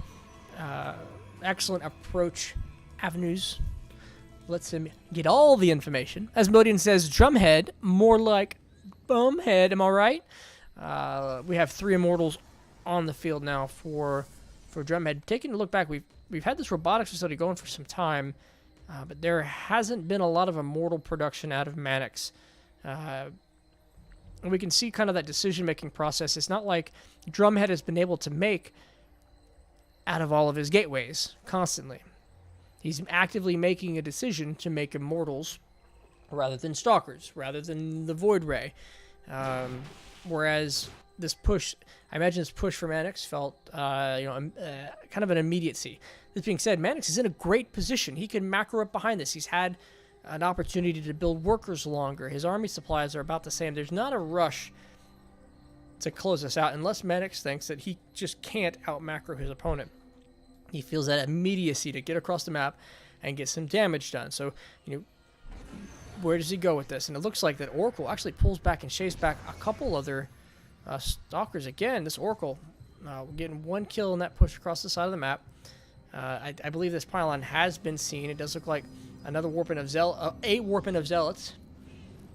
excellent approach avenues. Lets him get all the information. As Modian says, Drumhead, more like Bumhead. Am I right? We have 3 Immortals on the field now for Drumhead. Taking a look back, we've had this robotics facility going for some time, but there hasn't been a lot of Immortal production out of Mannix. And we can see kind of that decision-making process. It's not like Drumhead has been able to make out of all of his gateways constantly. He's actively making a decision to make Immortals rather than Stalkers, rather than the Void Ray. Whereas this push, I imagine this push for Mannix felt, kind of an immediacy. This being said, Mannix is in a great position. He can macro up behind this. He's had an opportunity to build workers longer. His army supplies are about the same. There's not a rush to close this out unless Mannix thinks that he just can't out-macro his opponent. He feels that immediacy to get across the map and get some damage done. So, where does he go with this? And it looks like that Oracle actually pulls back and shaves back a couple other Stalkers. Again, this Oracle getting one kill in that push across the side of the map. I believe this pylon has been seen. It does look like another warping of a warping of Zealots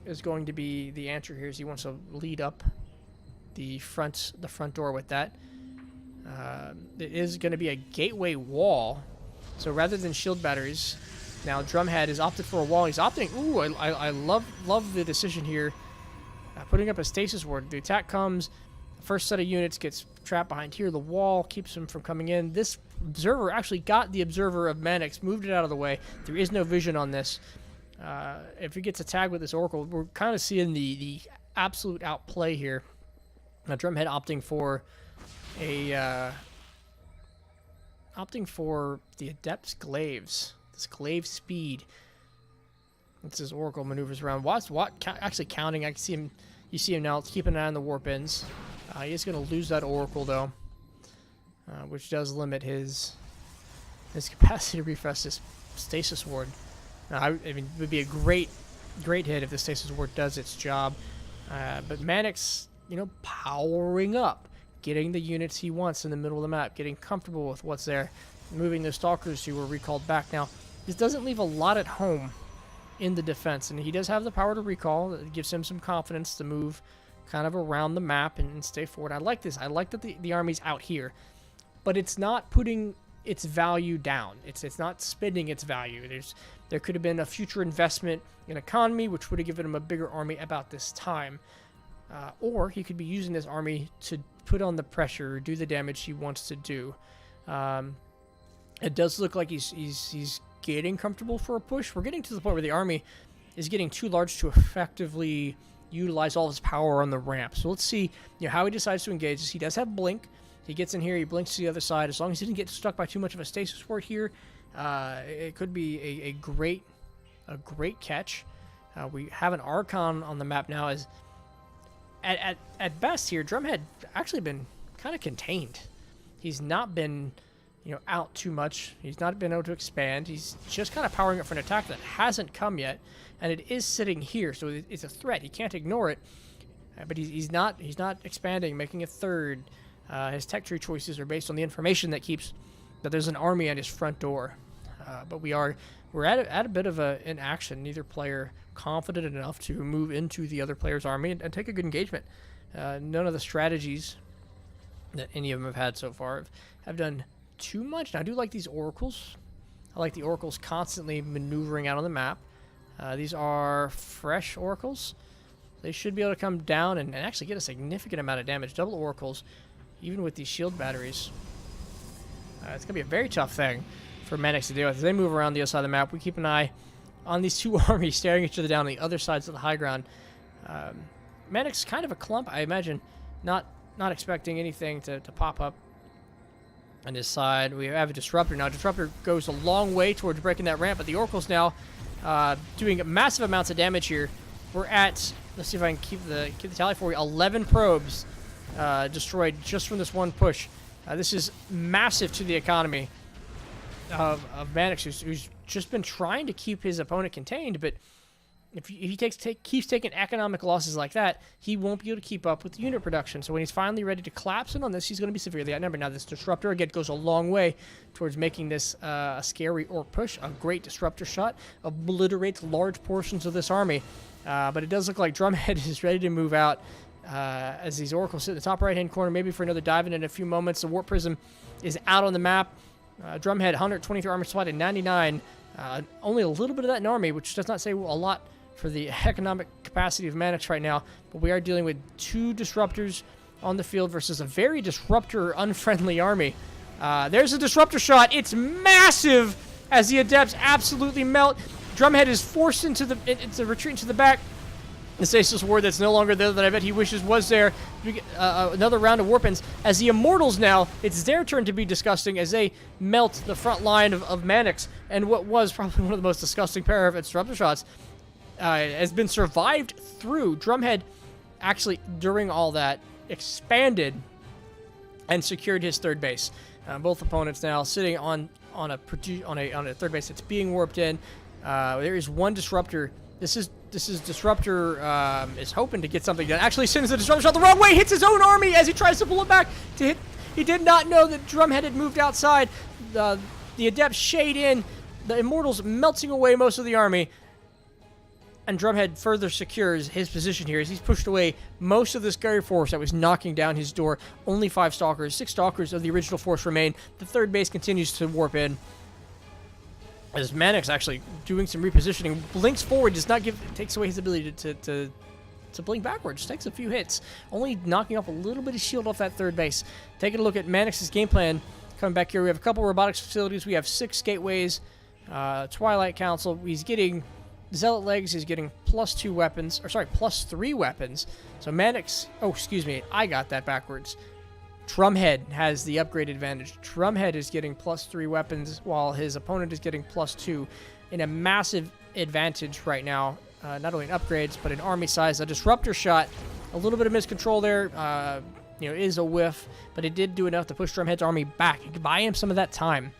is going to be the answer here, as he wants to lead up the front door with that. It is going to be a gateway wall. So rather than shield batteries, now Drumhead has opted for a wall. He's opting. Ooh, I love the decision here. Putting up a stasis ward. The attack comes. First set of units gets trapped behind here. The wall keeps him from coming in. This observer actually got the observer of Mannix, moved it out of the way. There is no vision on this. If he gets attacked with this Oracle, we're kind of seeing the absolute outplay here. Now Drumhead opting for the Adept's Glaives. This glaive speed. This is Oracle maneuvers around. Actually counting. I can see him. You see him now. Let's keep an eye on the warp ins. He is going to lose that Oracle though, which does limit his capacity to refresh this stasis ward. I mean, it would be a great hit if the stasis ward does its job. But Mannix, powering up, getting the units he wants in the middle of the map, getting comfortable with what's there, moving the Stalkers who were recalled back. Now, this doesn't leave a lot at home in the defense, and he does have the power to recall. That gives him some confidence to move kind of around the map and stay forward. I like this. I like that the army's out here, but it's not putting its value down. It's not spending its value. There could have been a future investment in economy, which would have given him a bigger army about this time. Or he could be using this army to put on the pressure, do the damage he wants to do. It does look like he's getting comfortable for a push. We're getting to the point where the army is getting too large to effectively utilize all his power on the ramp. So let's see how he decides to engage this. He does have blink. He gets in here, he blinks to the other side. As long as he didn't get stuck by too much of a stasis ward here, it could be a great catch. We have an Archon on the map now. As at best here, Drumhead actually been kind of contained. He's not been out too much. He's not been able to expand. He's just kind of powering up for an attack that hasn't come yet, and it is sitting here, so it's a threat. He can't ignore it, but he's not expanding, making a third. His tech tree choices are based on the information that there's an army at his front door. But we're at a bit of an action. Neither player confident enough to move into the other player's army and take a good engagement. None of the strategies that any of them have had so far have done too much. Now, I do like these oracles. I like the oracles constantly maneuvering out on the map. These are fresh oracles. They should be able to come down and actually get a significant amount of damage. Double oracles, even with these shield batteries. It's going to be a very tough thing for Mannix to deal with. As they move around the other side of the map, we keep an eye on these two armies staring each other down on the other sides of the high ground. Mannix is kind of a clump, I imagine. Not expecting anything to pop up on his side. We have a Disruptor now. Disruptor goes a long way towards breaking that ramp, but the Oracle's now doing massive amounts of damage here. We're at, let's see if I can keep the tally for you, 11 probes destroyed just from this one push. This is massive to the economy of Mannix, who's just been trying to keep his opponent contained, but if he keeps taking economic losses like that, he won't be able to keep up with the unit production. So when he's finally ready to collapse in on this, he's going to be severely outnumbered. Now, this Disruptor, again, goes a long way towards making this a scary Orc push. A great Disruptor shot obliterates large portions of this army. But it does look like Drumhead is ready to move out as these Oracles sit in the top right-hand corner, maybe for another dive in a few moments. The Warp Prism is out on the map. Drumhead, 123 armor supply to 99. Only a little bit of that in army, which does not say a lot for the economic capacity of Mannix right now, but we are dealing with two Disruptors on the field versus a very Disruptor-unfriendly army. There's a Disruptor shot. It's massive as the Adepts absolutely melt. Drumhead is forced into the retreat into the back. The Stasis Ward that's no longer there that I bet he wishes was there. We get, another round of Warpins. As the Immortals now, it's their turn to be disgusting as they melt the front line of Mannix. And what was probably one of the most disgusting pair of disruptor shots has been survived through. Drumhead actually, during all that, expanded and secured his third base. Both opponents now sitting on a third base that's being warped in. There is one disruptor. This is Disruptor is hoping to get something done. Actually sends the Disruptor shot the wrong way, hits his own army as he tries to pull it back to hit. He did not know that Drumhead had moved outside. The Adepts shade in. The Immortals melting away most of the army. And Drumhead further secures his position here as he's pushed away most of this Scary Force that was knocking down his door. Only 5 Stalkers. 6 Stalkers of the original force remain. The third base continues to warp in. As Mannix actually doing some repositioning, blinks forward, does not takes away his ability to blink backwards. Takes a few hits, only knocking off a little bit of shield off that third base. Taking a look at Mannix's game plan. Coming back here, we have a couple robotics facilities. We have 6 gateways. Twilight Council. He's getting Zealot legs. He's getting +2 weapons, or sorry, +3 weapons. So Mannix. Oh, excuse me, I got that backwards. Drumhead has the upgrade advantage. Drumhead is getting +3 weapons while his opponent is getting +2 in a massive advantage right now. Not only in upgrades, but in army size. A disruptor shot, a little bit of miscontrol there, is a whiff, but it did do enough to push Drumhead's army back. It could buy him some of that time.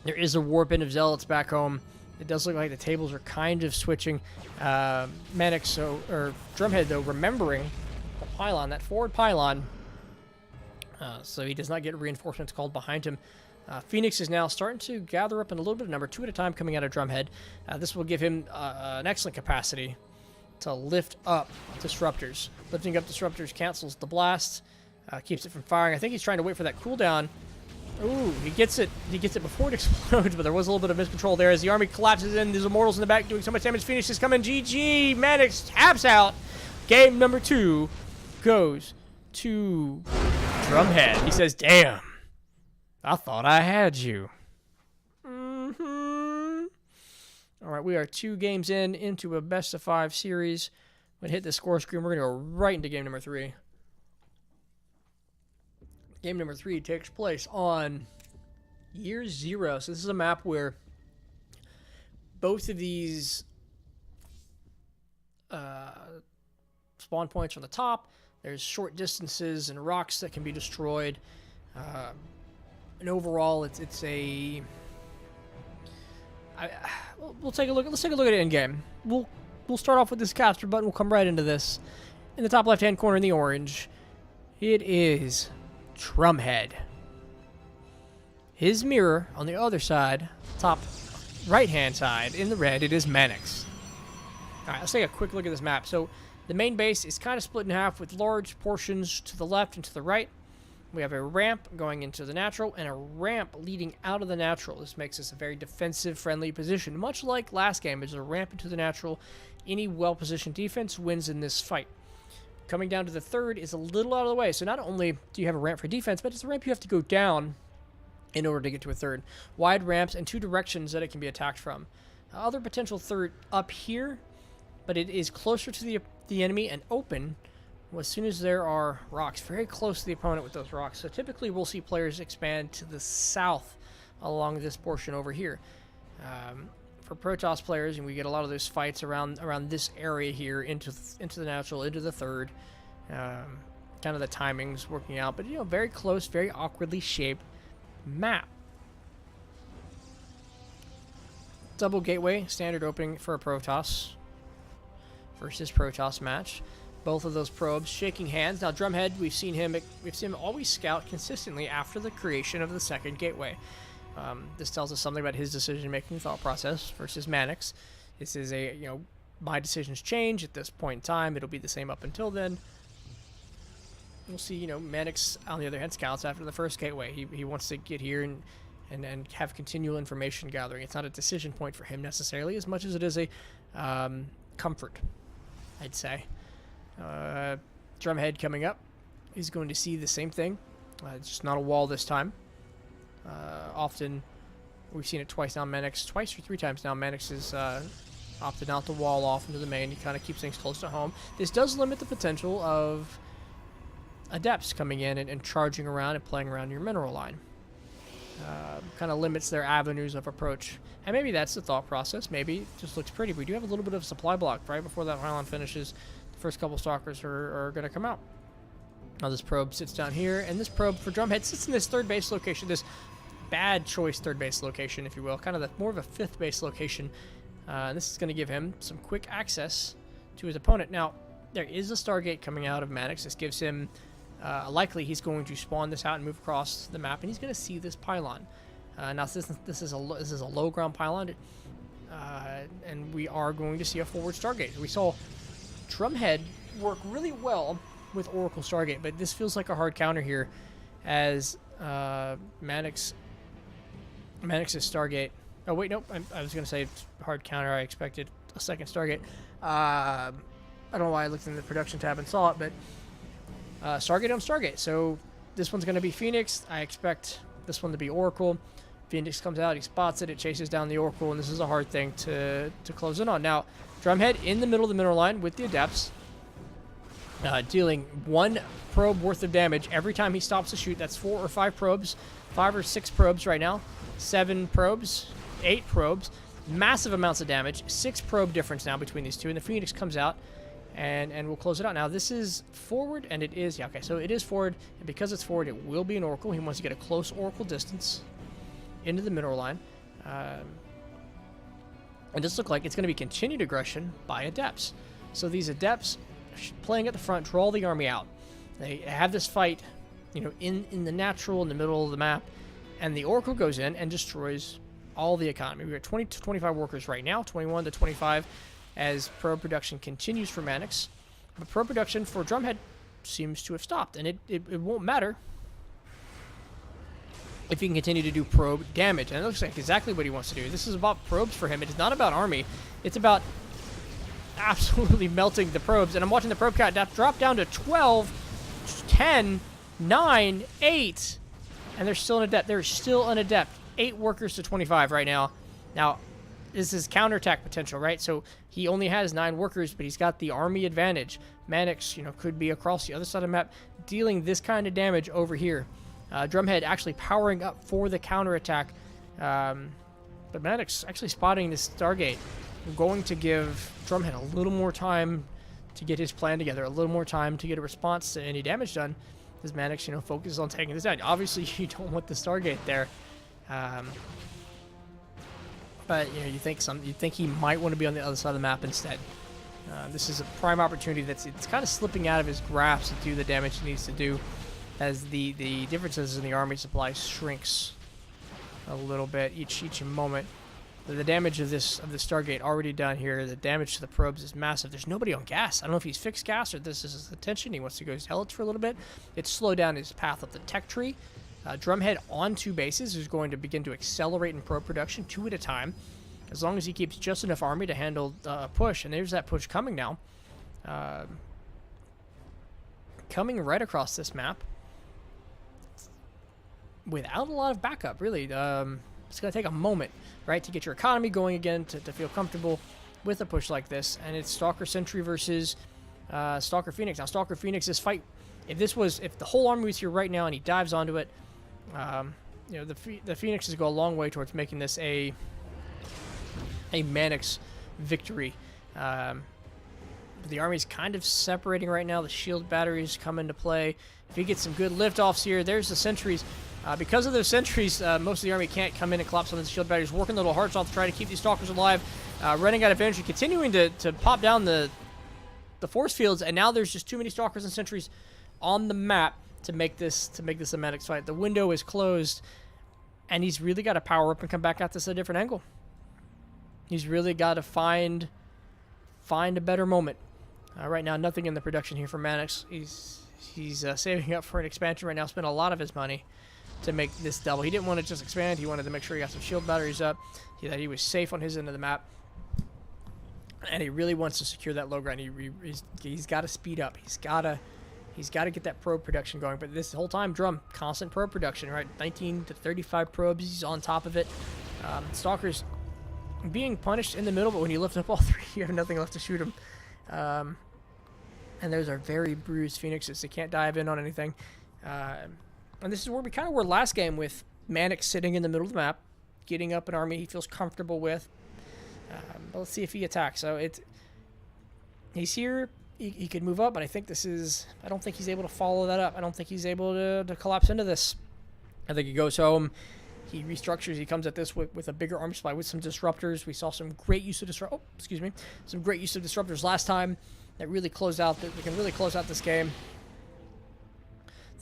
There is a warp in of Zealots back home. It does look like the tables are kind of switching. Mannix, or Drumhead, though, remembering the pylon, that forward pylon, so he does not get reinforcements called behind him. Phoenix is now starting to gather up in a little bit of number, 2 at a time coming out of Drumhead. This will give him an excellent capacity to lift up Disruptors. Lifting up Disruptors cancels the blast, keeps it from firing. I think he's trying to wait for that cooldown. Ooh, he gets it. He gets it before it explodes, but there was a little bit of miscontrol there as the army collapses in. There's Immortals in the back doing so much damage. Phoenix is coming. GG. Mannix taps out. Game number 2 goes to Drumhead. He says, "Damn, I thought I had you." All right, we are 2 games into a best-of-5 series. I'm going to hit the score screen. We're going to go right into game number 3. Game number 3 takes place on Year 0. So this is a map where both of these spawn points are on the top. There's short distances and rocks that can be destroyed. And overall, it's a... we'll take a look. Let's take a look at it in game. We'll start off with this caster button. We'll come right into this. In the top left-hand corner in the orange, it is Drumhead. His mirror on the other side, top right-hand side in the red, it is Mannix. All right, let's take a quick look at this map. So the main base is kind of split in half with large portions to the left and to the right. We have a ramp going into the natural and a ramp leading out of the natural. This makes this a very defensive-friendly position. Much like last game, there's a ramp into the natural. Any well-positioned defense wins in this fight. Coming down to the third is a little out of the way. So not only do you have a ramp for defense, but it's a ramp you have to go down in order to get to a third. Wide ramps and 2 directions that it can be attacked from. Other potential third up here, but it is closer to the enemy and open as soon as there are rocks very close to the opponent with those rocks. So typically we'll see players expand to the south along this portion over here. For Protoss players, and we get a lot of those fights around this area here into the natural, into the third. Kind of the timings working out, but very close, very awkwardly shaped map. Double gateway, standard opening for a Protoss versus Protoss match. Both of those probes shaking hands. Now Drumhead, we've seen him always scout consistently after the creation of the second gateway. This tells us something about his decision-making thought process versus Mannix. This is my decisions change at this point in time. It'll be the same up until then. We'll see, Mannix, on the other hand, scouts after the first gateway. He wants to get here and have continual information gathering. It's not a decision point for him necessarily as much as it is a comfort, I'd say. Drumhead coming up is going to see the same thing. It's just not a wall this time. Often We've seen it twice now. Mannix, twice or 3 times now. Mannix is opted out to wall off into the main. He kind of keeps things close to home. This does limit the potential of Adepts coming in and charging around and playing around your mineral line. Kind of limits their avenues of approach. And maybe that's the thought process. Maybe it just looks pretty. We do have a little bit of a supply block right before that pylon finishes. The first couple Stalkers are going to come out. Now this probe sits down here, and this probe for Drumhead sits in this third base location, this bad choice third base location, if you will, kind of more of a fifth base location. And this is going to give him some quick access to his opponent. Now, there is a Stargate coming out of Mannix. This gives him, likely he's going to spawn this out and move across the map, and he's going to see this pylon. Now, this is a low ground pylon, and we are going to see a forward Stargate. We saw Drumhead work really well with Oracle Stargate, but this feels like a hard counter here, as Mannix's Stargate. Oh wait, nope. I was gonna say hard counter. I expected a second Stargate. I don't know why I looked in the production tab and saw it, but Stargate on Stargate. So this one's gonna be Phoenix. I expect this one to be Oracle. Phoenix comes out, he spots it, it chases down the Oracle, and this is a hard thing to close in on. Now, Drumhead in the middle of the mineral line with the Adepts, dealing 1 probe worth of damage every time he stops to shoot. That's 4 or 5 probes, 5 or 6 probes right now, 7 probes, 8 probes, massive amounts of damage, 6 probe difference now between these two, and the Phoenix comes out, and we'll close it out. Now, this is forward, and it is, yeah, okay, so it is forward, and because it's forward, it will be an Oracle. He wants to get a close Oracle distance into the mineral line. And this looks like it's going to be continued aggression by Adepts. So these Adepts playing at the front, draw the army out. They have this fight, you know, in the natural, in the middle of the map, and the Oracle goes in and destroys all the economy. We're at 20 to 25 workers right now, 21 to 25, as probe production continues for Mannix. But probe production for Drumhead seems to have stopped, and it won't matter if he can continue to do probe damage. And it looks like exactly what he wants to do. This is about probes for him. It is not about army. It's about absolutely melting the probes. And I'm watching the probe count drop down to 12, 10, 9, 8. And there's still an Adept. There's still an Adept. 8 workers to 25 right now. Now, this is counterattack potential, right? So he only has 9 workers, but he's got the army advantage. Mannix, you know, could be across the other side of the map, dealing this kind of damage over here. Drumhead actually powering up for the counterattack. But Mannix actually spotting this Stargate, going to give Drumhead a little more time to get his plan together, a little more time to get a response to any damage done, as Mannix, you know, focuses on taking this down. Obviously, you don't want the Stargate there. But you know, you think he might want to be on the other side of the map instead. This is a prime opportunity it's kind of slipping out of his grasp to do the damage he needs to do, as the differences in the army supply shrinks a little bit each moment. The damage of this Stargate already done here. The damage to the probes is massive. There's nobody on gas. I don't know if he's fixed gas or this is his intention. He wants to go zealots for a little bit. It's slowed down his path up the tech tree. Drumhead on 2 bases is going to begin to accelerate in probe production 2 at a time, as long as he keeps just enough army to handle a push. And there's that push coming now, coming right across this map without a lot of backup, really. It's going to take a moment, right, to get your economy going again, to feel comfortable with a push like this. And it's Stalker Sentry versus Stalker Phoenix. Now, Stalker Phoenix, this fight, if the whole army was here right now and he dives onto it, you know, the Phoenixes go a long way towards making this a Mannix victory. But the army's kind of separating right now. The shield batteries come into play. If he gets some good liftoffs here, there's the sentries. Because of those sentries, most of the army can't come in and collapse on the shield batteries, working their little hearts off to try to keep these Stalkers alive, running out of energy, continuing to pop down the force fields, and now there's just too many Stalkers and sentries on the map to make this a Mannix fight. The window is closed, and he's really got to power up and come back at this at a different angle. He's really got to find a better moment. Right now, nothing in the production here for Mannix. He's saving up for an expansion right now. Spent a lot of his money to make this double. He didn't want to just expand. He wanted to make sure he got some shield batteries up, that he was safe on his end of the map, and he really wants to secure that low ground. He's got to speed up. He's got to get that probe production going. But this whole time, Drum, constant probe production, right? 19 to 35 probes. He's on top of it. Stalkers being punished in the middle, but when you lift up all three, you have nothing left to shoot them. And those are very bruised Phoenixes. They can't dive in on anything. And this is where we kind of were last game, with Mannix sitting in the middle of the map, getting up an army he feels comfortable with. But let's see if he attacks. So he's here. He could move up, but I think this is... I don't think he's able to follow that up. I don't think he's able to collapse into this. I think he goes home. He restructures. He comes at this with a bigger army supply, with some disruptors. We saw some great use of some great use of disruptors last time that really closed out. We can really close out this game.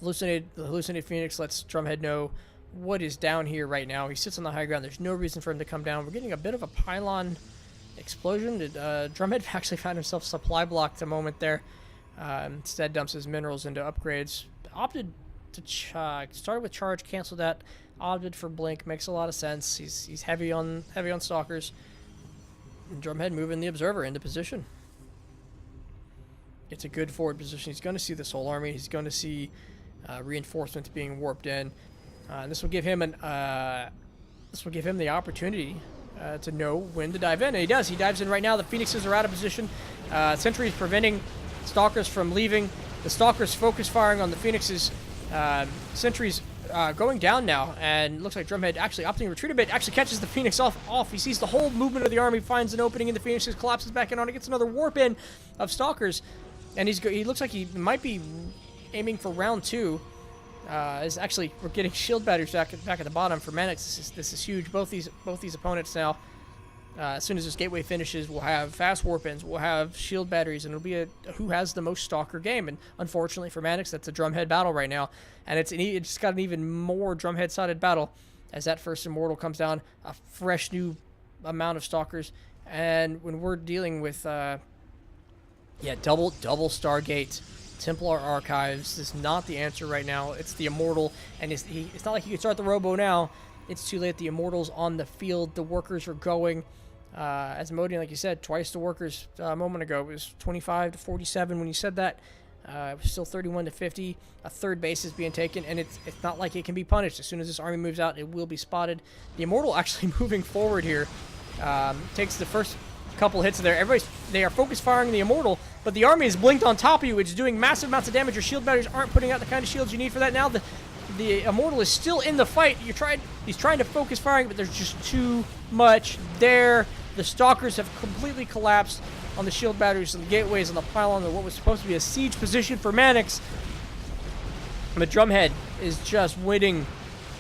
The hallucinated Phoenix lets Drumhead know what is down here right now. He sits on the high ground. There's no reason for him to come down. We're getting a bit of a pylon explosion. Drumhead actually found himself supply blocked a moment there. Instead dumps his minerals into upgrades. Opted to started with charge, canceled that. Opted for blink. Makes a lot of sense. He's heavy on stalkers. And Drumhead moving the observer into position. It's a good forward position. He's going to see this whole army. He's going to see reinforcements being warped in. And this will give him the opportunity to know when to dive in, and he does. He dives in right now. The Phoenixes are out of position. Sentry's preventing Stalkers from leaving. The Stalkers focus firing on the Phoenixes. Sentry's going down now, and looks like Drumhead actually opting to retreat a bit. Actually catches the Phoenix off. He sees the whole movement of the army, finds an opening in the Phoenixes, collapses back in on it, gets another warp in of Stalkers, and he looks like he might be aiming for round 2. We're getting shield batteries back at the bottom for Mannix. This is huge. Both these opponents now, as soon as this gateway finishes, will have fast warp-ins, we'll have shield batteries, and it'll be a who has the most Stalker game. And unfortunately for Mannix, that's a Drumhead battle right now, and it's got an even more Drumhead-sided battle as that first Immortal comes down, a fresh new amount of Stalkers, and when we're dealing with double Stargate. Templar Archives is not the answer right now. It's the Immortal, and it's not like he can start the Robo now. It's too late. The Immortal's on the field. The workers are going. As Modian, like you said, twice the workers a moment ago. It was 25 to 47 when you said that. It was still 31 to 50. A third base is being taken, and it's not like it can be punished. As soon as this army moves out, it will be spotted. The Immortal actually moving forward here. Takes the first couple hits there. They are focus firing the Immortal, but the army is blinked on top of you, which is doing massive amounts of damage. Your shield batteries aren't putting out the kind of shields you need for that. Now the Immortal is still in the fight. He's trying to focus firing, but there's just too much there. The Stalkers have completely collapsed on the shield batteries and the gateways and the pylon of what was supposed to be a siege position for Mannix. But Drumhead is just winning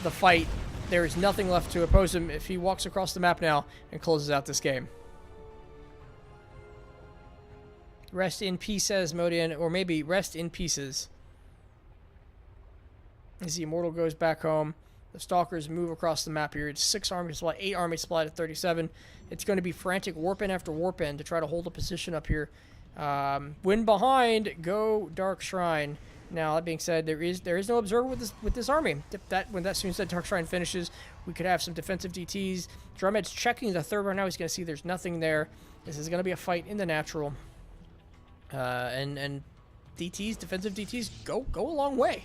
the fight. There is nothing left to oppose him if he walks across the map now and closes out this game. Rest in peace, says Modian, or maybe rest in pieces. As the Immortal goes back home, the Stalkers move across the map here. It's 8 army supply at 37. It's going to be frantic warp in after warp in to try to hold a position up here. When behind, go Dark Shrine. Now, that being said, there is no observer with this army. When that soon as that Dark Shrine finishes, we could have some defensive DTs. Drumhead's checking the third right now. He's going to see there's nothing there. This is going to be a fight in the natural. And DTs, defensive DTs, go a long way.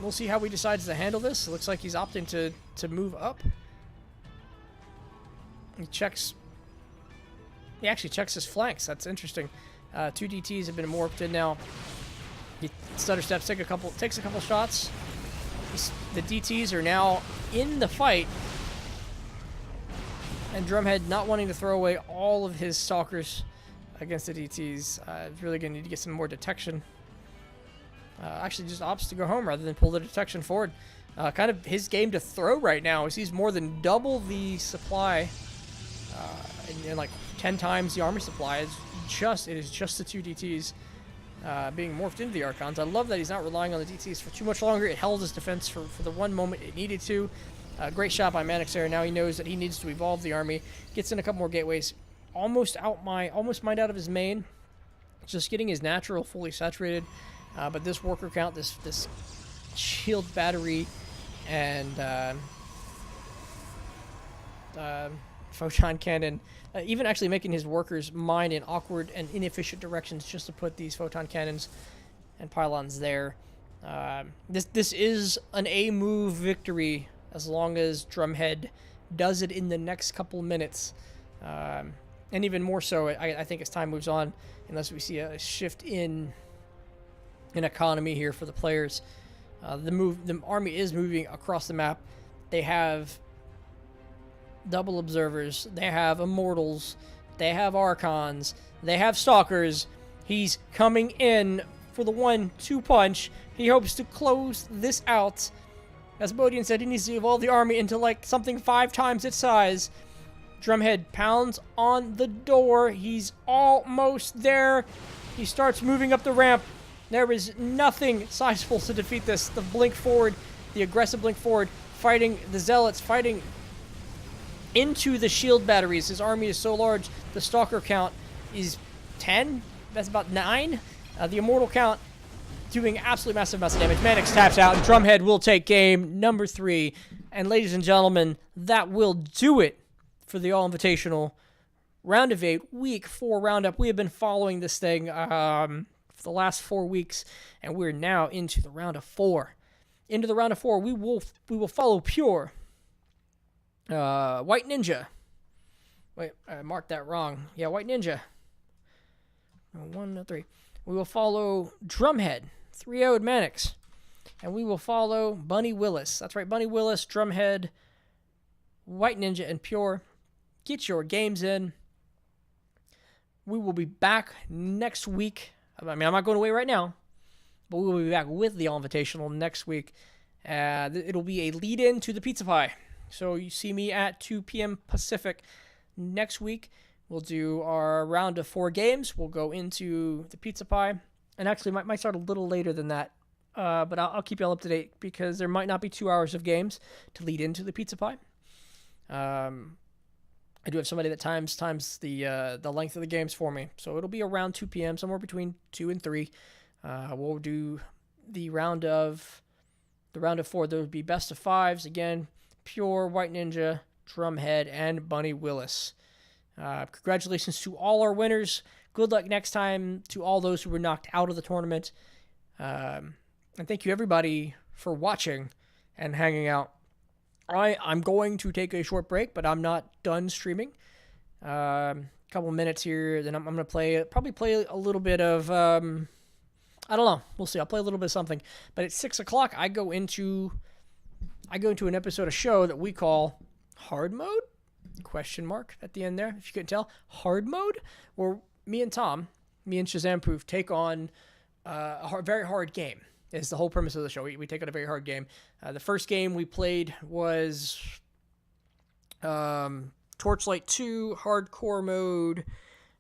We'll see how he decides to handle this. It looks like he's opting to move up. He actually checks his flanks. That's interesting. 2 DTs have been morphed in now. He stutter steps, takes a couple shots. The DTs are now in the fight. And Drumhead not wanting to throw away all of his Stalkers against the DTs. Is really going to need to get some more detection. Actually just opts to go home rather than pull the detection forward. Kind of his game to throw right now is he's more than double the supply and like 10 times the armor supply. It is just the 2 DTs being morphed into the Archons. I love that he's not relying on the DTs for too much longer. It held his defense for the one moment it needed to. Great shot by Mannix there. Now he knows that he needs to evolve the army. Gets in a couple more gateways. Almost mined out of his main. Just getting his natural fully saturated. But this worker count, this shield battery, and photon cannon, even actually making his workers mine in awkward and inefficient directions just to put these photon cannons and pylons there. This is an A move victory as long as Drumhead does it in the next couple minutes. And even more so, I think as time moves on, unless we see a shift in economy here for the players. The army is moving across the map. They have double observers. They have immortals. They have archons. They have stalkers. He's coming in for the 1-2 punch. He hopes to close this out. As Bodian said, he needs to evolve the army into like something 5 times its size. Drumhead pounds on the door. He's almost there. He starts moving up the ramp. There is nothing sizable to defeat this. The blink forward, the aggressive blink forward, fighting the zealots, fighting into the shield batteries. His army is so large, the stalker count is 10. That's about 9. The immortal count doing absolutely massive amounts of damage. Mannix taps out, and Drumhead will take game number 3. And ladies and gentlemen, that will do it for the All-Invitational Round of 8, Week 4 Roundup. We have been following this thing for the last 4 weeks, and we're now into the Round of 4. Into the Round of 4, we will follow Pure, White Ninja. Wait, I marked that wrong. Yeah, White Ninja. 1, 3. We will follow Drumhead, 3-0'd Mannix. And we will follow Bunny Willis. That's right, Bunny Willis, Drumhead, White Ninja, and Pure. Get your games in. We will be back next week. I mean, I'm not going away right now, but we will be back with the All-Invitational next week. It'll be a lead-in to the Pizza Pie. So you see me at 2 p.m. Pacific next week. We'll do our round of 4 games. We'll go into the Pizza Pie. And actually, might start a little later than that. But I'll keep y'all up to date because there might not be 2 hours of games to lead into the Pizza Pie. I do have somebody that times the length of the games for me. So it'll be around 2 p.m., somewhere between 2 and 3. We'll do the round of 4. There would be best of 5s. Again, Pure, White Ninja, Drumhead, and Bunny Willis. Congratulations to all our winners. Good luck next time to all those who were knocked out of the tournament. And thank you, everybody, for watching and hanging out. I'm going to take a short break, but I'm not done streaming. A couple minutes here, then I'm going to probably play a little bit of, I don't know. We'll see. I'll play a little bit of something. But at 6 o'clock, I go into an episode of show that we call Hard Mode? Question mark at the end there, if you couldn't tell. Hard Mode, where me and Shazam Proof take on a very hard game. Is the whole premise of the show. We take on a very hard game. The first game we played was Torchlight 2 Hardcore Mode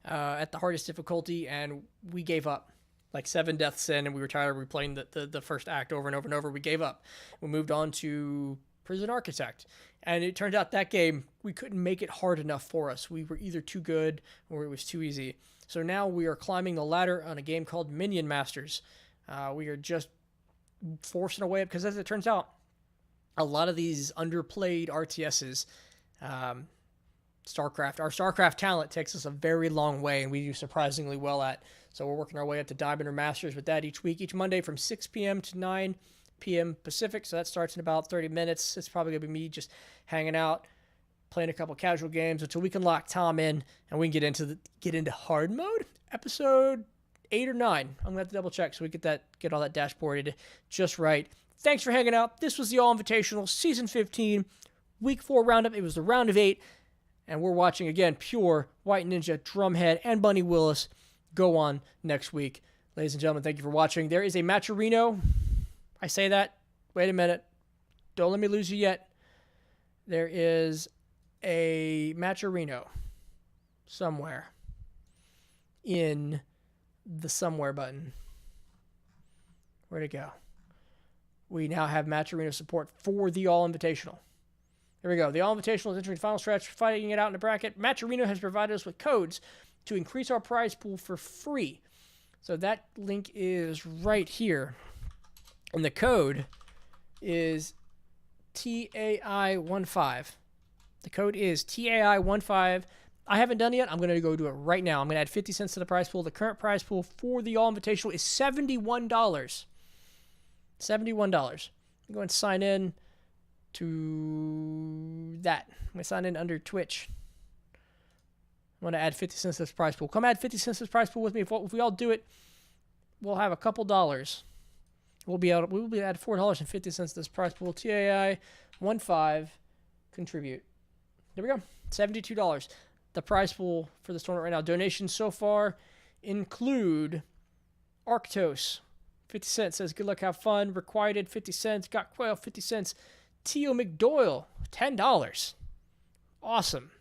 at the hardest difficulty, and we gave up. Like 7 deaths in, and we were tired of replaying the first act over and over and over. We gave up. We moved on to Prison Architect. And it turned out that game, we couldn't make it hard enough for us. We were either too good or it was too easy. So now we are climbing the ladder on a game called Minion Masters. We are just forcing our way up, because as it turns out, a lot of these underplayed RTSs, our StarCraft talent takes us a very long way, and we do surprisingly well at. So we're working our way up to Diamond or Masters with that each week, each Monday from 6 p.m. to 9 p.m. Pacific. So that starts in about 30 minutes. It's probably going to be me just hanging out, playing a couple casual games until we can lock Tom in and we can get into hard mode. Episode 8 or 9. I'm gonna have to double check so we get all that dashboarded just right. Thanks for hanging out. This was the All-Invitational Season 15 Week 4 Roundup. It was the round of 8, and we're watching again Pure, White Ninja, Drumhead, and Bunny Willis go on next week. Ladies and gentlemen, thank you for watching. There is a Matcherino. I say that. Wait a minute. Don't let me lose you yet. There is a Matcherino somewhere in the somewhere button. Where'd it go? We now have Matcherino support for the All-Invitational. Here we go. The All-Invitational is entering the final stretch, fighting it out in the bracket. Matcherino has provided us with codes to increase our prize pool for free. So that link is right here. And the code is TAI15. The code is TAI15. I haven't done it yet. I'm going to go do it right now. I'm going to add 50 cents to the prize pool. The current prize pool for the All-Invitational is $71. $71. Go and sign in to that. I'm going to sign in under Twitch. I'm going to add 50 cents to this prize pool. Come add 50 cents to this prize pool with me. If we all do it, we'll have a couple dollars. We will be at $4.50 to this prize pool. TAI 15 contribute. There we go. $72. The prize pool for this tournament right now. Donations so far include Arctos, 50 cents, says good luck, have fun. Requited, 50 cents. Got Quail, 50 cents. Tio McDoyle, $10. Awesome.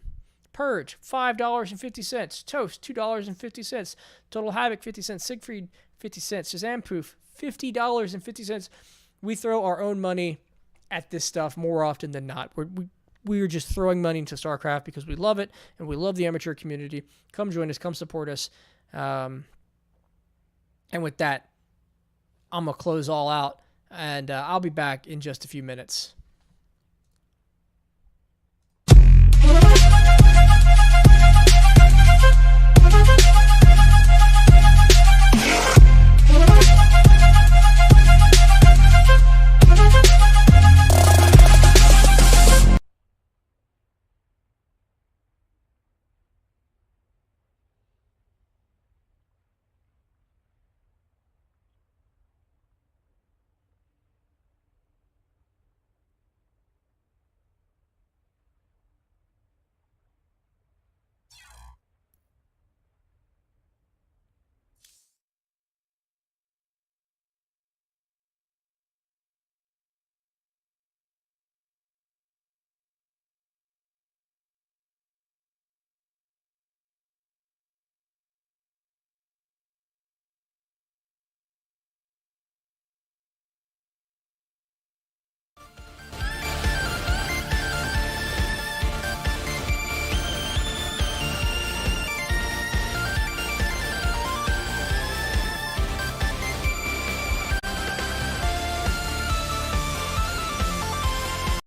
Purge, $5.50. Toast, $2.50. Total Havoc, 50 cents. Siegfried, 50 cents. Shazam Poof, $50.50. We throw our own money at this stuff more often than not. We're just throwing money into StarCraft because we love it and we love the amateur community. Come join us. Come support us. And with that, I'm going to close all out, and I'll be back in just a few minutes.